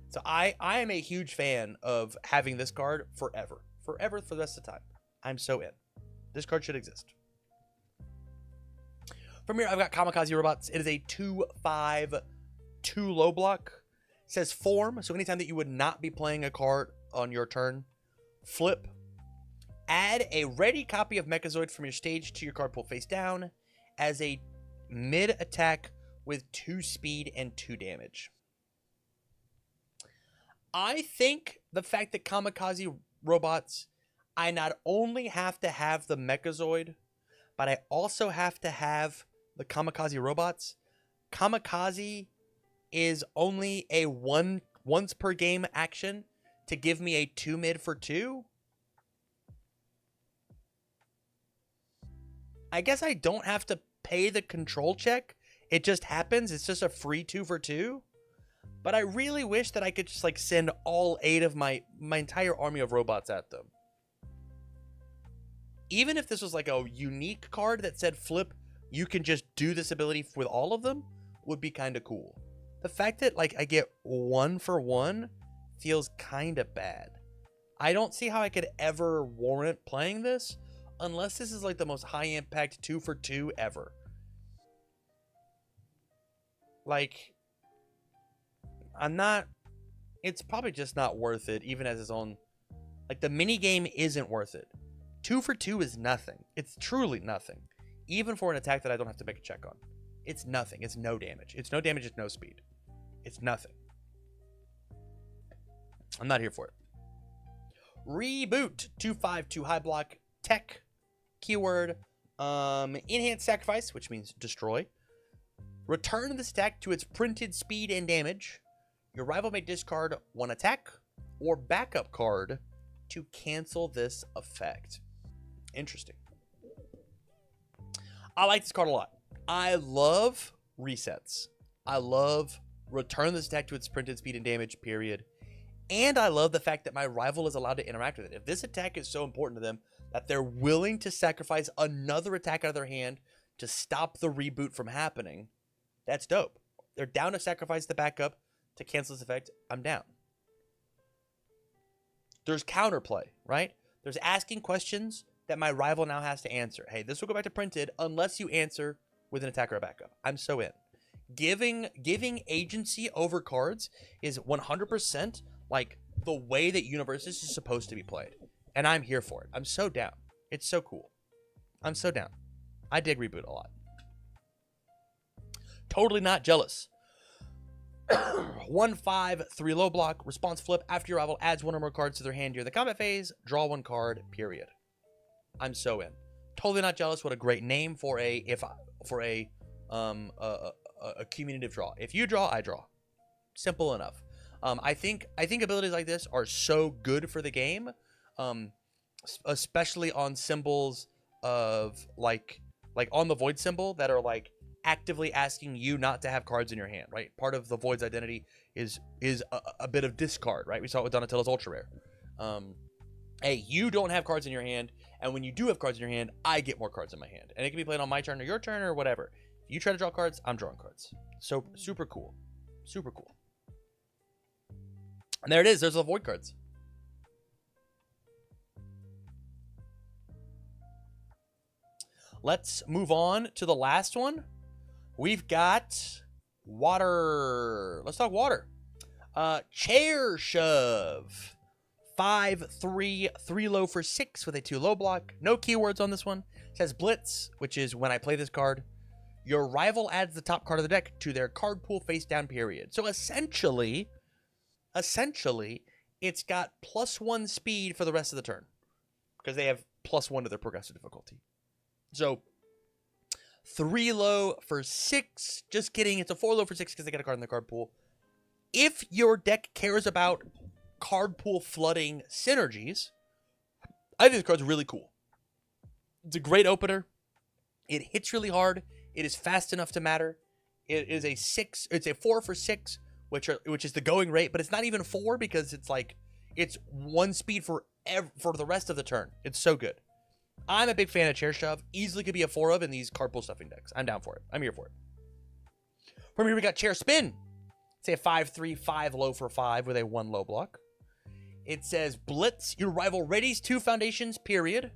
So I am a huge fan of having this card forever. Forever for the rest of the time. I'm so in. This card should exist. From here, I've got Kamikaze Robots. It is a 2/5, 2 low block. It says form, so anytime that you would not be playing a card on your turn, flip. Add a ready copy of Mechazoid from your stage to your card pool face down as a mid attack with 2 speed and 2 damage. I think the fact that Kamikaze Robots, I not only have to have the Mechazoid, but I also have to have the Kamikaze Robots. Kamikaze is only a once per game action to give me a 2 mid for 2. I guess I don't have to pay the control check. It just happens. It's just a free 2 for 2. But I really wish that I could just like send all 8 of my entire army of robots at them. Even if this was like a unique card that said flip, you can just do this ability with all of them, would be kind of cool. The fact that like I get 1 for 1 feels kind of bad. I don't see how I could ever warrant playing this unless this is like the most high impact 2 for 2 ever. Like, it's probably just not worth it, even as its own. Like, the mini game isn't worth it. 2 for 2 is nothing. It's truly nothing. Even for an attack that I don't have to make a check on. It's nothing. It's no damage. It's no damage, it's no speed. It's nothing. I'm not here for it. Reboot 2/5/2 high block tech keyword enhanced sacrifice, which means destroy. Return the stack to its printed speed and damage. Your rival may discard 1 attack or backup card to cancel this effect. Interesting. I like this card a lot. I love resets. I love return the stack to its printed speed and damage, period. And I love the fact that my rival is allowed to interact with it. If this attack is so important to them that they're willing to sacrifice another attack out of their hand to stop the reboot from happening, that's dope. They're down to sacrifice the backup to cancel this effect. I'm down. There's counterplay, right? There's asking questions that my rival now has to answer. Hey, this will go back to printed unless you answer with an attack or a backup. I'm so in. Giving agency over cards is 100% like the way that Universes is supposed to be played. And I'm here for it. I'm so down. It's so cool. I'm so down. I dig Reboot a lot. Totally not jealous. 1/5/3 low block response flip. After your rival adds 1 or more cards to their hand during the combat phase, draw 1 card, period. I'm so in. Totally not jealous. What a great name for a cumulative draw. If you draw, I draw. Simple enough. I think abilities like this are so good for the game, especially on symbols of like on the void symbol that are like actively asking you not to have cards in your hand, right? Part of the void's identity is a bit of discard, right? We saw it with Donatello's ultra rare. Hey, you don't have cards in your hand, and when you do have cards in your hand, I get more cards in my hand, and it can be played on my turn or your turn or whatever. If you try to draw cards, I'm drawing cards. So super cool. Super cool. And there it is. There's the void cards. Let's move on to the last one. We've got water. Let's talk water. Chair shove. 5/3 3 low for 6 with a 2 low block. No keywords on this one. It says blitz, which is when I play this card, your rival adds the top card of the deck to their card pool face down, period. So essentially, it's got +1 speed for the rest of the turn because they have +1 to their progressive difficulty. So 3 low for 6. Just kidding. It's a 4 low for 6 because they got a card in the card pool. If your deck cares about card pool flooding synergies, I think this card's really cool. It's a great opener. It hits really hard. It is fast enough to matter. It is a 6. It's a 4 for 6, which is the going rate, but it's not even 4 because it's like it's 1 speed for the rest of the turn. It's so good. I'm a big fan of Chair Shove. Easily could be a 4 of in these card pool stuffing decks. I'm down for it. I'm here for it. From here we got Chair Spin. It's a 5/3 5 low for 5 with a 1 low block. It says blitz. Your rival readies 2 foundations, period.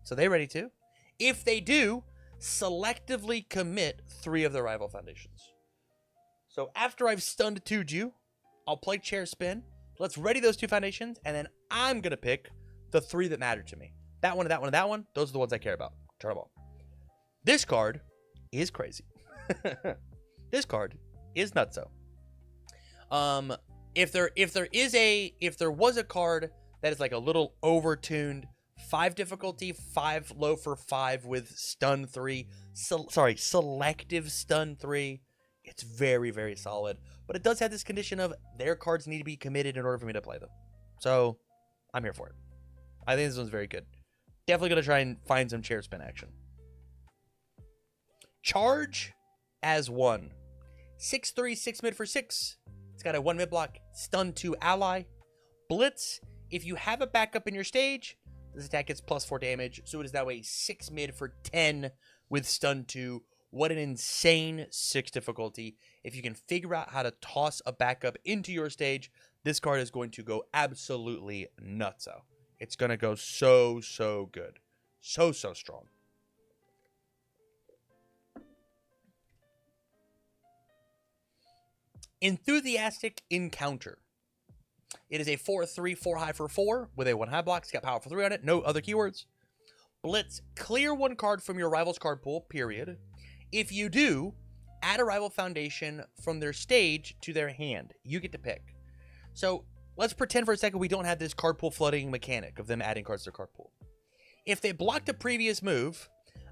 So they ready to. If they do, selectively commit 3 of the rival foundations. So after I've stunned 2'd you, I'll play Chair Spin. Let's ready those 2 foundations, and then I'm going to pick the 3 that matter to me. That one, that one, and that one. Those are the ones I care about. Turn them on. This card is crazy. This card is nutso. If there was a card that is like a little overtuned 5 difficulty, 5 low for 5 with stun 3, selective stun 3, it's very, very solid. But it does have this condition of their cards need to be committed in order for me to play them. So I'm here for it. I think this one's very good. Definitely going to try and find some Chair Spin action. Charge as 1. 6/3, 6 mid for 6. It's got a 1 mid block, stun 2 ally. Blitz, if you have a backup in your stage, this attack gets +4 damage, so it is now a 6 mid for 10 with stun 2. What an insane 6 difficulty. If you can figure out how to toss a backup into your stage, this card is going to go absolutely nutso. It's going to go so, so good. So, so strong. Enthusiastic Encounter. It is a 4/3, 4 high for 4 with a 1 high block. It's got power for 3 on it. No other keywords. Blitz, clear 1 card from your rival's card pool, period. If you do, add a rival foundation from their stage to their hand. You get to pick. So let's pretend for a second we don't have this card pool flooding mechanic of them adding cards to their card pool. If they blocked a previous move,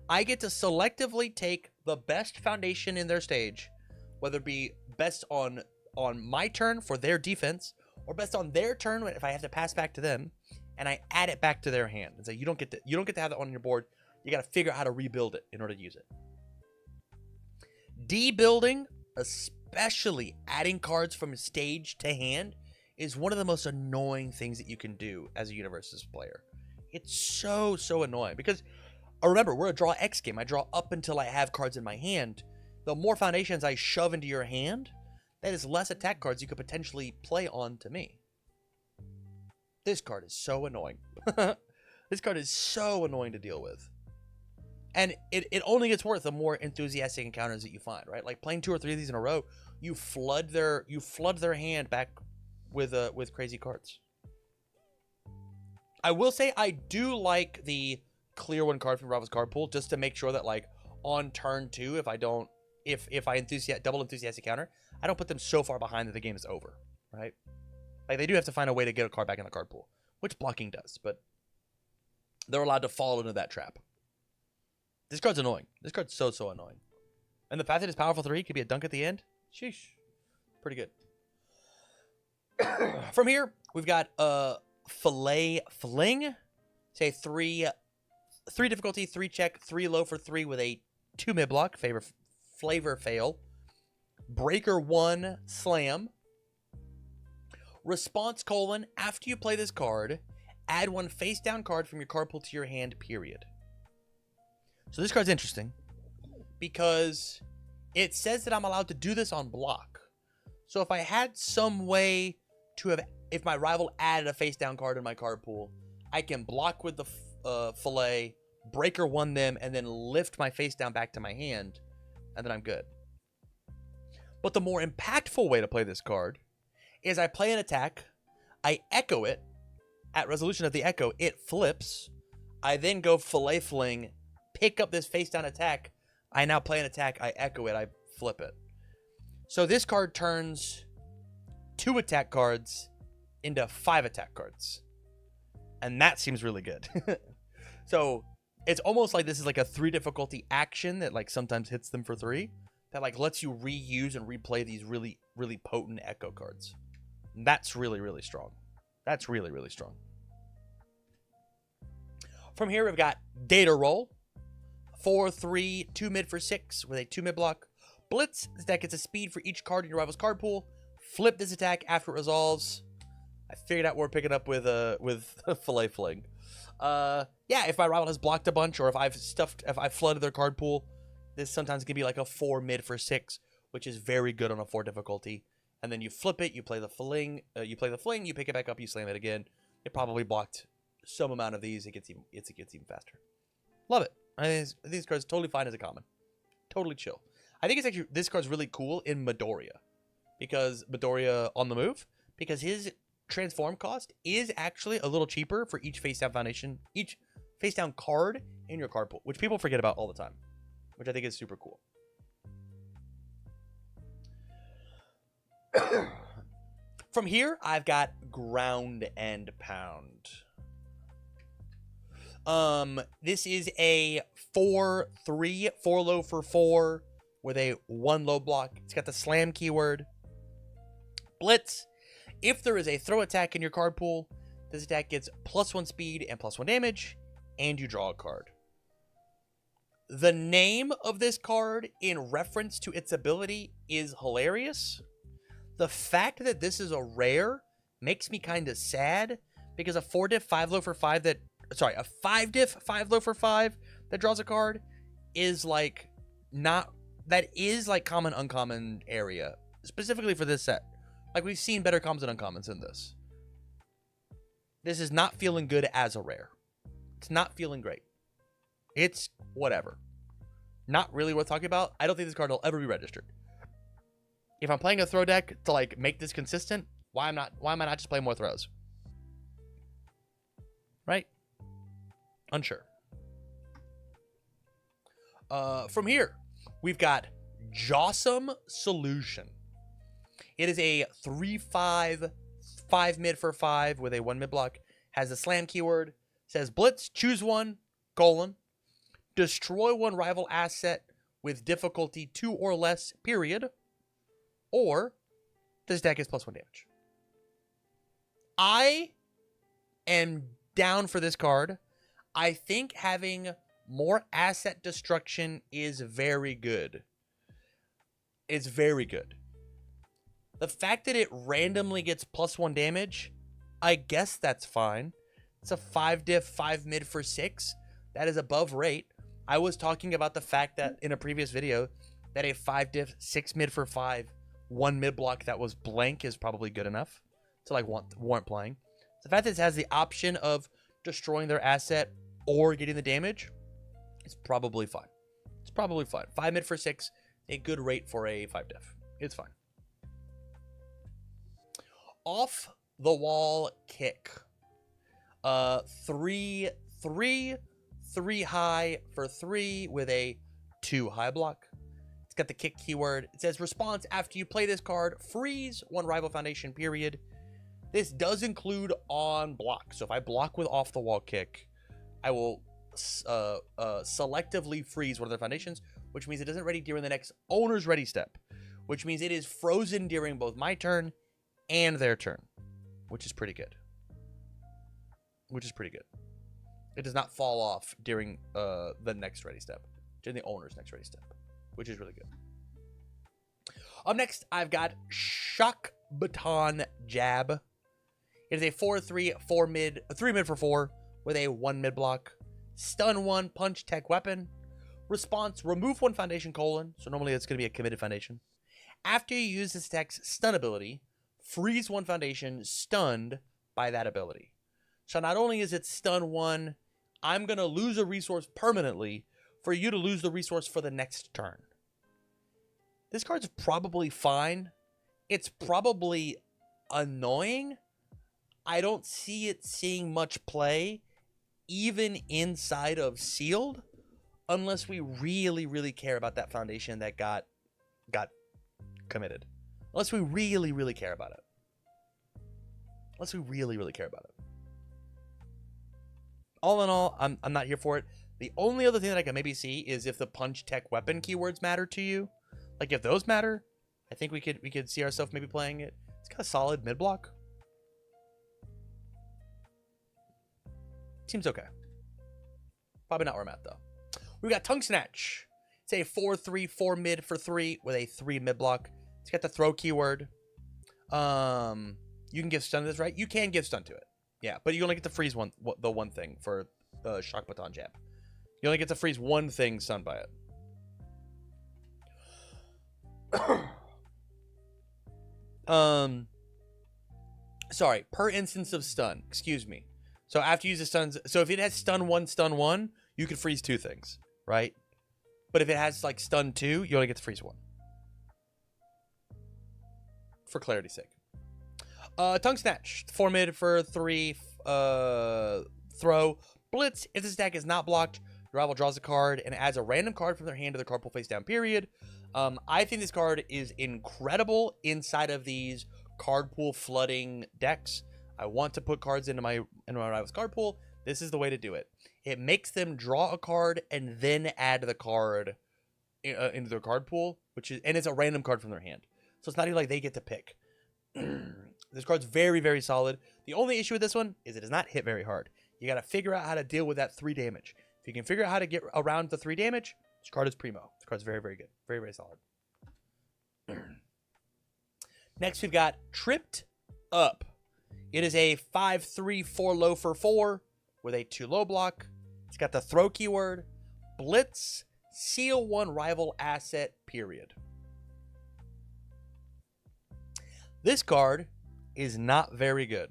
I get to selectively take the best foundation in their stage, whether it be best on my turn for their defense, or best on their turn if I have to pass back to them, and I add it back to their hand. And so you don't get to have that on your board. You got to figure out how to rebuild it in order to use it. Debuilding, especially adding cards from stage to hand, is one of the most annoying things that you can do as a Universes player. It's so, so annoying because, remember, we're a draw X game. I draw up until I have cards in my hand. The more foundations I shove into your hand, that is less attack cards you could potentially play on to me. This card is so annoying. This card is so annoying to deal with. And it only gets worse the more enthusiastic encounters that you find, right? Like playing 2 or 3 of these in a row, you flood their hand back with crazy cards. I will say I do like the clear 1 card from Rival's card pool just to make sure that like on turn 2, if I double enthusiastic counter, I don't put them so far behind that the game is over, right? Like they do have to find a way to get a card back in the card pool, which blocking does, but they're allowed to fall into that trap. This card's annoying. This card's so, so annoying. And the fact that it's powerful 3 could be a dunk at the end. Sheesh. Pretty good. From here, we've got Fillet Fling. Say 3 difficulty, 3 check, 3 low for 3 with a 2 mid block. Flavor fail. Breaker 1 slam. Response : after you play this card, add 1 face down card from your card pool to your hand, period. So this card's interesting because it says that I'm allowed to do this on block. So if I had some way to have, if my rival added a face down card in my card pool, I can block with the fillet, breaker 1 them, and then lift my face down back to my hand, and then I'm good. But the more impactful way to play this card is I play an attack, I echo it, at resolution of the echo, it flips, I then go fillet fling, pick up this face down attack, I now play an attack, I echo it, I flip it. So this card turns 2 attack cards into 5 attack cards. And that seems really good. So it's almost like this is like a 3 difficulty action that like sometimes hits them for 3. That like lets you reuse and replay these really, really potent echo cards. And that's really, really strong. That's really, really strong. From here, we've got Data Roll. 4/3, 2 mid for 6 with a 2 mid block. Blitz. This deck gets a speed for each card in your rival's card pool. Flip this attack after it resolves. I figured out what we're picking up with Fillet Fling. Yeah, if my rival has blocked a bunch, or if I've flooded their card pool, this sometimes can be like a 4 mid for 6, which is very good on a 4 difficulty. And then you flip it, you play the fling, you pick it back up, you slam it again. It probably blocked some amount of these. It gets even faster. Love it. I think this card's totally fine as a common. Totally chill. I think it's actually, this card's really cool in Midoriya. Because Midoriya on the move, because his transform cost is actually a little cheaper for each face down foundation, each face down card in your card pool, which people forget about all the time, which I think is super cool. From here, I've got Ground and Pound. This is a 4/3, 4 low for 4 with a 1 low block. It's got the slam keyword. Blitz. If there is a throw attack in your card pool, this attack gets +1 speed and +1 damage, and you draw a card. The name of this card in reference to its ability is hilarious. The fact that this is a rare makes me kind of sad because a 4-diff 5-low for 5 that, sorry, a 5-diff 5-low for 5 that draws a card is like not, that is like common uncommon area, specifically for this set. Like we've seen better commons and uncommons than this. This is not feeling good as a rare. It's not feeling great. It's whatever. Not really worth talking about. I don't think this card will ever be registered. If I'm playing a throw deck to like make this consistent, why am I not just playing more throws? Right? Unsure. From here, we've got Jawsome Solution. It is a 3/5, 5 mid for 5 with a 1 mid block. Has a slam keyword. Says blitz, choose one, colon. Destroy one rival asset with difficulty 2 or less, period. Or this deck is +1 damage. I am down for this card. I think having more asset destruction is very good. It's very good. The fact that it randomly gets +1 damage, I guess that's fine. It's a 5-diff, 5 mid for 6. That is above rate. I was talking about the fact that in a previous video that a 5-diff, 6 mid for 5, 1 mid block that was blank is probably good enough to like warrant playing. The fact that it has the option of destroying their asset or getting the damage, it's probably fine. It's probably fine. 5 mid for 6, a good rate for a 5-diff. It's fine. Off the wall kick. 3 high for 3 with a 2 high block. It's got the kick keyword. It says response after you play this card, freeze one rival foundation, period. This does include on block. So if I block with off the wall kick, I will selectively freeze one of their foundations, which means it isn't ready during the next owner's ready step, which means it is frozen during both my turn and their turn, which is pretty good. It does not fall off during the next ready step, during the owner's next ready step, which is really good. Up next, I've got Shock Baton Jab. It is a 4/3, 4 mid, 3 mid for 4 with a 1 mid block. Stun 1, punch tech weapon. Response, remove 1 foundation, colon. So normally it's going to be a committed foundation. After you use this tech's stun ability, freeze 1 foundation stunned by that ability. So not only is it stun 1, I'm going to lose a resource permanently for you to lose the resource for the next turn. This card's probably fine. It's probably annoying. I don't see it seeing much play, even inside of sealed, unless we really, really care about that foundation that got committed. Unless we really, really care about it. All in all, I'm not here for it. The only other thing that I can maybe see is if the punch tech weapon keywords matter to you. Like if those matter, I think we could see ourselves maybe playing it. It's got a solid mid block. Seems okay. Probably not where I'm at though. We've got Tongue Snatch. It's a 4/3, 4 mid for 3 with a 3 mid block. It's got the throw keyword. You can give stun to this, right? You can give stun to it. Yeah, but you only get to freeze the one thing for the Shock Baton Jab. You only get to freeze one thing stunned by it. Sorry, per instance of stun. Excuse me. So after you use the stuns, so if it has stun 1, you can freeze 2 things, right? But if it has like stun 2, you only get to freeze 1. For clarity's sake. Tongue Snatch, 4 mid for 3, throw. Blitz, if this attack is not blocked, your rival draws a card and adds a random card from their hand to the card pool face down, period. I think this card is incredible inside of these card pool flooding decks. I want to put cards into my rival's card pool. This is the way to do it. It makes them draw a card and then add the card into their card pool, and it's a random card from their hand. So it's not even like they get to pick. This card's very, very solid. The only issue with this one is it does not hit very hard. You got to figure out how to deal with that 3 damage. If If you can figure out how to get around the 3 damage, this card is primo. This card's very, very good. Very, very solid. Next, we've got Tripped Up. It is a 5/3 4 low for 4 with a 2 low block. It's got the throw keyword, Blitz, seal 1 rival asset, period. This card is not very good.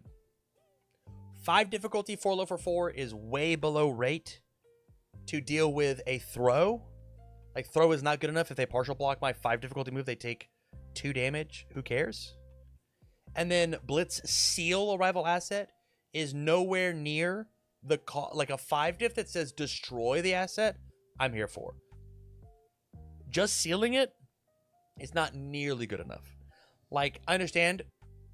5 difficulty 4 low for 4 is way below rate to deal with a throw. Like, throw is not good enough. If they partial block my 5 difficulty move, they take 2 damage. Who cares? And then Blitz seal a rival asset is nowhere near the like a 5 diff that says destroy the asset. I'm here for. Just sealing it is not nearly good enough. Like, I understand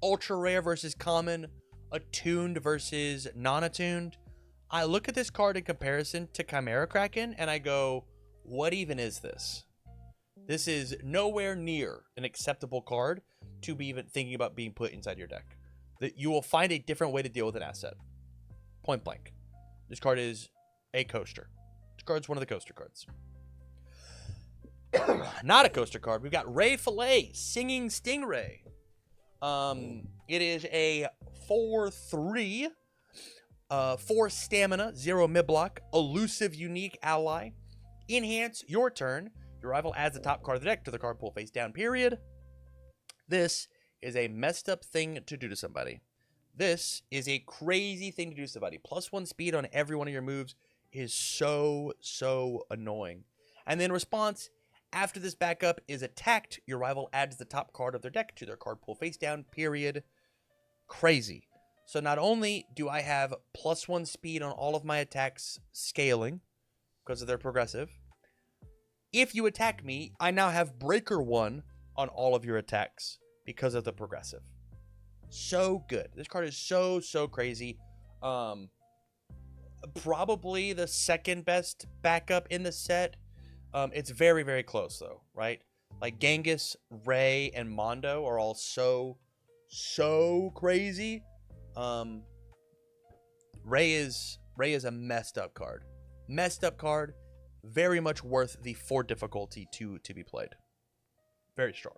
ultra rare versus common, attuned versus non-attuned. I look at this card in comparison to Chimera Kraken and I go, what even is this? This is nowhere near an acceptable card to be even thinking about being put inside your deck. That you will find a different way to deal with an asset. Point blank. This card is a coaster. This card's one of the coaster cards. Not a coaster card. We've got Ray Fillet, Singing Stingray. It is a 4/3, 4 stamina, 0 mid block, elusive unique ally. Enhance your turn. Your rival adds the top card of the deck to the card pool face down, period. This is a messed up thing to do to somebody. This is a crazy thing to do to somebody. +1 speed on every one of your moves is so, so annoying. And then response, after this backup is attacked, your rival adds the top card of their deck to their card pool face down, period. Crazy. So not only do I have +1 speed on all of my attacks scaling because of their progressive, if you attack me, I now have breaker 1 on all of your attacks because of the progressive. So good. This card is so, so crazy. Probably the second best backup in the set. It's very, very close though, right? Like Genghis, Ray, and Mondo are all so, so crazy. Ray is a messed up card. Messed up card. Very much worth the 4 difficulty to be played. Very strong.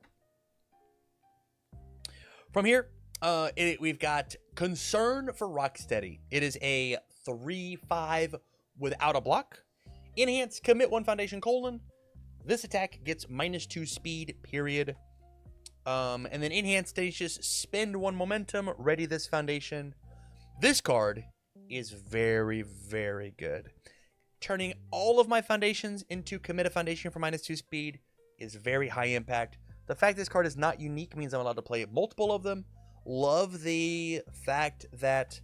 From here, we've got Concern for Rocksteady. It is a 3/5 without a block. Enhance, commit 1 foundation, colon. This attack gets -2 speed, period. And then enhance, Statius, spend 1 momentum, ready this foundation. This card is very, very good. Turning all of my foundations into commit a foundation for -2 speed is very high impact. The fact this card is not unique means I'm allowed to play multiple of them. Love the fact that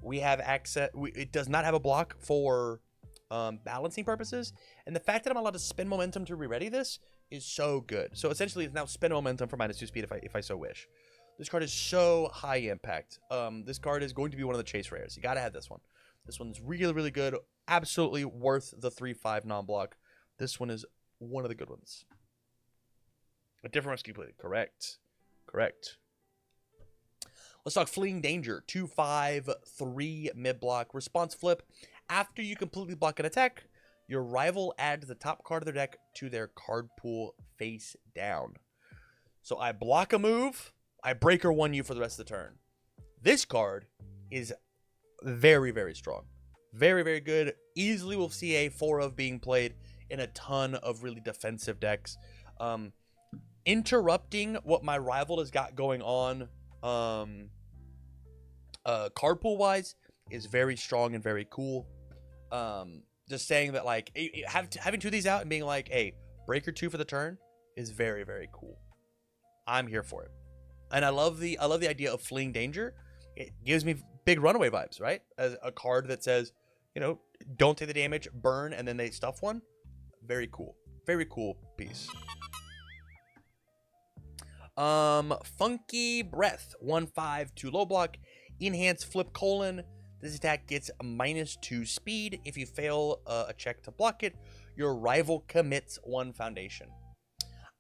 we have access. It does not have a block for balancing purposes. And the fact that I'm allowed to spend momentum to re-ready this is so good. So essentially it's now spend momentum for -2 speed if I so wish. This card is so high impact. This card is going to be one of the chase rares. You got to have this one. This one's really, really good. Absolutely worth the 3/5 non-block. This one is one of the good ones. A different rescue play. Correct. Correct. Let's talk Fleeing Danger. 2/5, 3 mid-block. Response flip. After you completely block an attack, your rival adds the top card of their deck to their card pool face down. So I block a move. I breaker 1 you for the rest of the turn. This card is very, very strong. Very, very good. Easily will see a 4 of being played in a ton of really defensive decks. Interrupting what my rival has got going on card pool wise is very strong and very cool. Just saying that, like, having 2 of these out and being like, hey, breaker 2 for the turn is very, very cool. I'm here for it. And I love the idea of Fleeing Danger. It gives me big Runaway vibes, right? As a card that says, you know, don't take the damage, burn, and then they stuff 1. Very cool. Very cool piece. Funky Breath. 1/5, 2 low block. Enhance flip colon. This attack gets a -2 speed. If you fail a check to block it, your rival commits 1 foundation.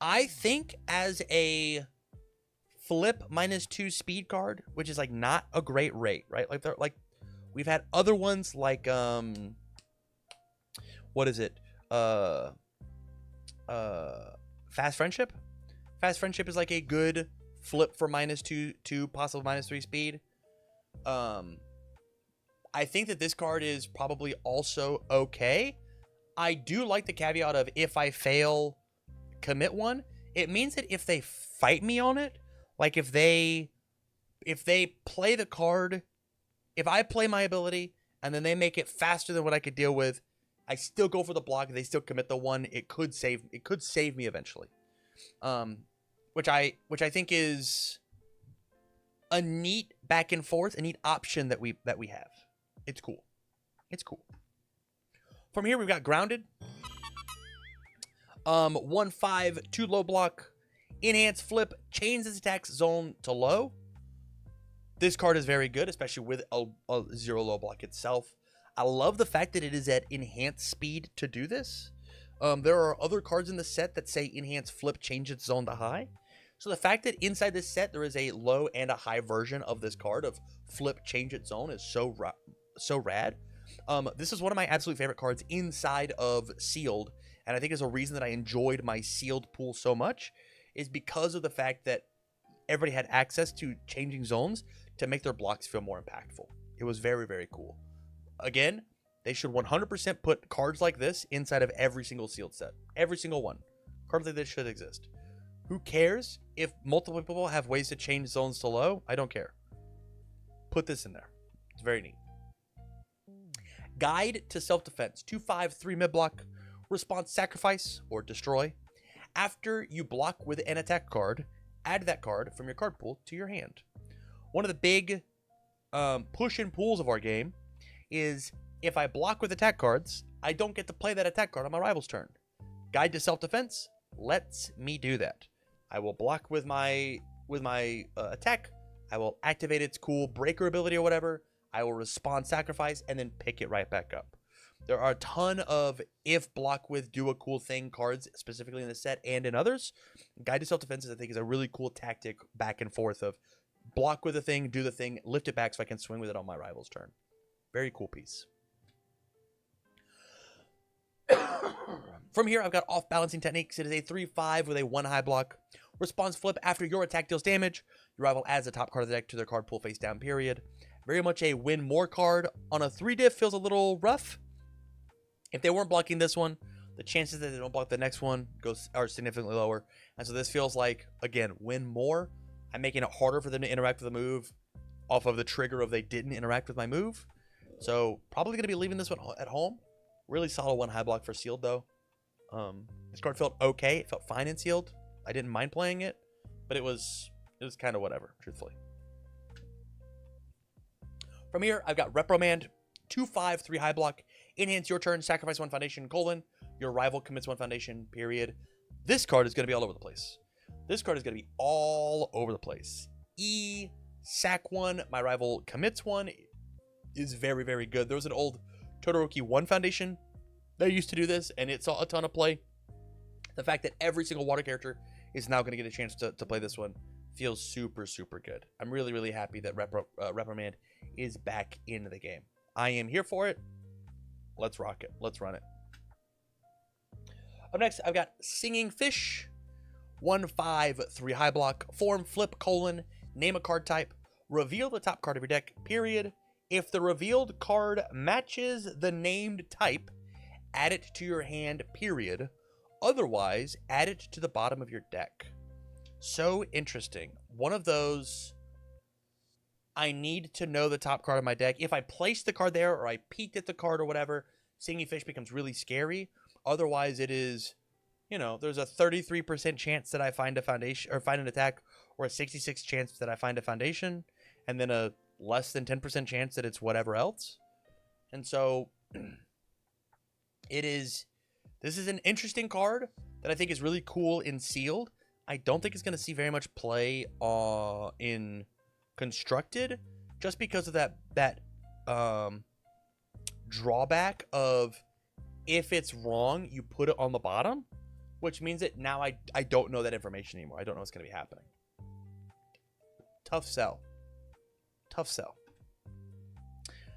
I think as a flip -2 speed card, which is like not a great rate, right? Like we've had other ones like what is it? Fast Friendship. Fast Friendship is like a good flip for -2, possible -3 speed. I think that this card is probably also okay. I do like the caveat of if I fail commit one, it means that if they fight me on it, like if they play the card, if I play my ability and then they make it faster than what I could deal with, I still go for the block. They still commit the one. It could save me eventually. Which I think is a neat back and forth, a neat option that we have. It's cool. It's cool. From here we've got Grounded. 1/5, 2 low block, enhance flip, change its attack zone to low. This card is very good, especially with a 0 low block itself. I love the fact that it is at enhanced speed to do this. There are other cards in the set that say enhance flip, change its zone to high. So the fact that inside this set there is a low and a high version of this card of flip, change its zone is so rad. This is one of my absolute favorite cards inside of Sealed, and I think is a reason that I enjoyed my Sealed pool so much is because of the fact that everybody had access to changing zones to make their blocks feel more impactful. It was very, very cool. Again, they should 100% put cards like this inside of every single Sealed set. Every single one. Cards like this should exist. Who cares if multiple people have ways to change zones to low? I don't care. Put this in there. It's very neat. Guide to Self-Defense. 2/5, 3 mid-block. Response Sacrifice or Destroy. After you block with an attack card, add that card from your card pool to your hand. One of the big push and pulls of our game is if I block with attack cards, I don't get to play that attack card on my rival's turn. Guide to Self-Defense lets me do that. I will block with my attack. I will activate its cool breaker ability or whatever. I will respond Sacrifice and then pick it right back up. There are a ton of if block with do a cool thing cards, specifically in the set and in others. Guide to Self-Defense, I think, is a really cool tactic back and forth of block with a thing, do the thing, lift it back so I can swing with it on my rival's turn. Very cool piece. From here, I've got Off Balancing Techniques. It is a 3/5 with a 1 high block. Response flip. After your attack deals damage, your rival adds the top card of the deck to their card pool face down, period. Very much a win more card. On a 3 diff feels a little rough. If they weren't blocking this one, the chances that they don't block the next one are significantly lower. And so this feels like, again, win more. I'm making it harder for them to interact with the move off of the trigger of they didn't interact with my move. So probably going to be leaving this one at home. Really solid 1 high block for Sealed, though. This card felt okay. It felt fine in Sealed. I didn't mind playing it, but it was kind of whatever, truthfully. From here, I've got Reprimand. 2/5, 3 high block. Enhance your turn, sacrifice 1 foundation, : your rival commits 1 foundation, period. This card is going to be all over the place. This card is going to be all over the place. Sack 1, my rival commits 1 is very, very good. There was an old Todoroki 1 foundation that used to do this, and it saw a ton of play. The fact that every single water character is now going to get a chance to play this one feels super, super good. I'm really, really happy that Reprimand is back in the game. I am here for it. Let's rock it. Let's run it. Up next, I've got Singing Fish. 1/5, 3 high block. Form, flip, : name a card type. Reveal the top card of your deck, period. If the revealed card matches the named type, add it to your hand, period. Otherwise, add it to the bottom of your deck. So interesting. One of those, I need to know the top card of my deck. If I place the card there or I peeked at the card or whatever, Singing Fish becomes really scary. Otherwise, it is, there's a 33% chance that I find a foundation or find an attack, or a 66% chance that I find a foundation, and then a less than 10% chance that it's whatever else. And so this is an interesting card that I think is really cool in Sealed. I don't think it's going to see very much play in Constructed, just because of that drawback of if it's wrong, you put it on the bottom, which means that now I don't know that information anymore. I don't know what's going to be happening. Tough sell. Tough sell.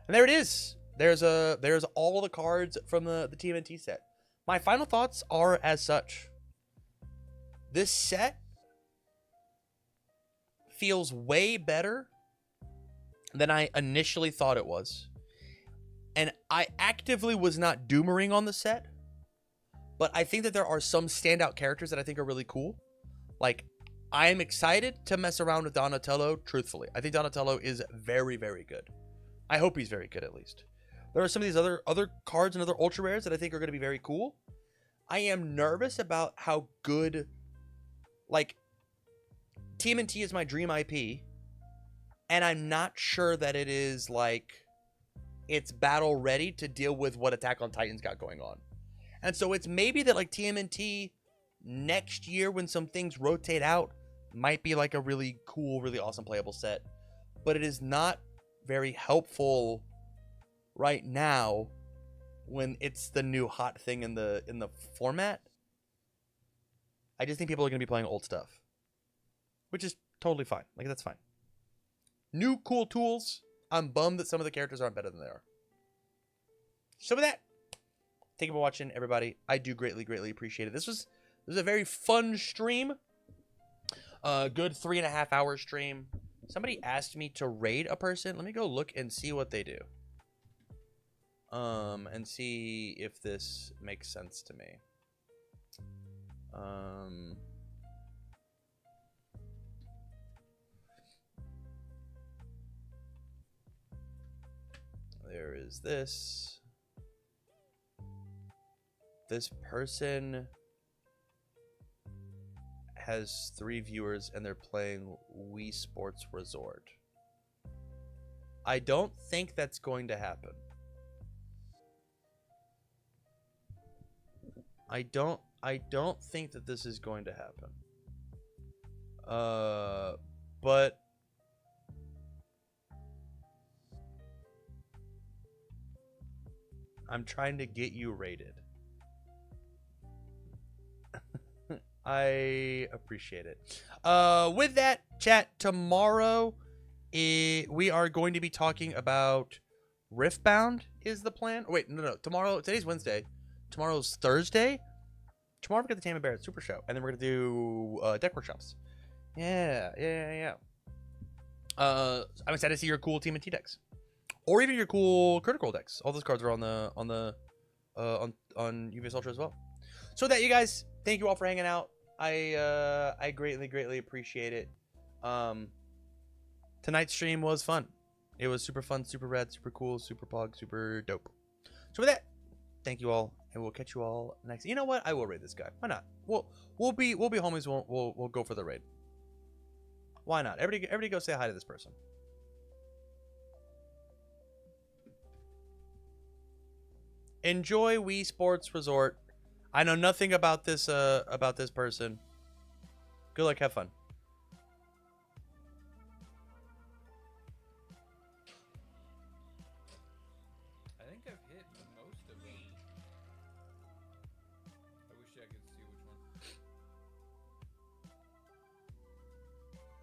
And there it is. There's all the cards from the TMNT set. My final thoughts are as such. This set feels way better than I initially thought it was. And I actively was not doomering on the set, but I think that there are some standout characters that I think are really cool. Like, I am excited to mess around with Donatello, truthfully. I think Donatello is very, very good. I hope he's very good, at least. There are some of these other cards and other ultra rares that I think are going to be very cool. I am nervous about how good, like, TMNT is my dream IP, and I'm not sure that it is, like, it's battle ready to deal with what Attack on Titan's got going on. And so it's maybe that, like, TMNT next year, when some things rotate out, might be like a really cool, really awesome playable set. But it is not very helpful right now when it's the new hot thing in the format. I just think people are going to be playing old stuff, which is totally fine. Like, that's fine. New cool tools. I'm bummed that some of the characters aren't better than they are. So with that, thank you for watching, everybody. I do greatly, greatly appreciate it. This was a very fun stream. Good 3.5 hour stream. Somebody asked me to raid a person. Let me go look and see what they do. And see if this makes sense to me. There is this. This person has 3 viewers and they're playing Wii Sports Resort. I don't think that's going to happen. I don't think that this is going to happen. But I'm trying to get you rated. I appreciate it. With that, chat, tomorrow we are going to be talking about Riftbound is the plan. Wait, no. Tomorrow, today's Wednesday. Tomorrow's Thursday. Tomorrow we got the Tmnt Super Show, and then we're gonna do deck workshops. Yeah. I'm excited to see your cool TMNT decks, or even your cool Critical decks. All those cards are on UVS Ultra as well. So with that, you guys, thank you all for hanging out. I greatly, greatly appreciate it. Tonight's stream was fun. It was super fun, super rad, super cool, super pog, super dope. So with that, thank you all, and we'll catch you all next. You know what? I will raid this guy. Why not? We'll be homies. We'll go for the raid. Why not? Everybody go say hi to this person. Enjoy Wii Sports Resort. I know nothing about this person. Good luck, have fun. I think I've hit most of them. I wish I could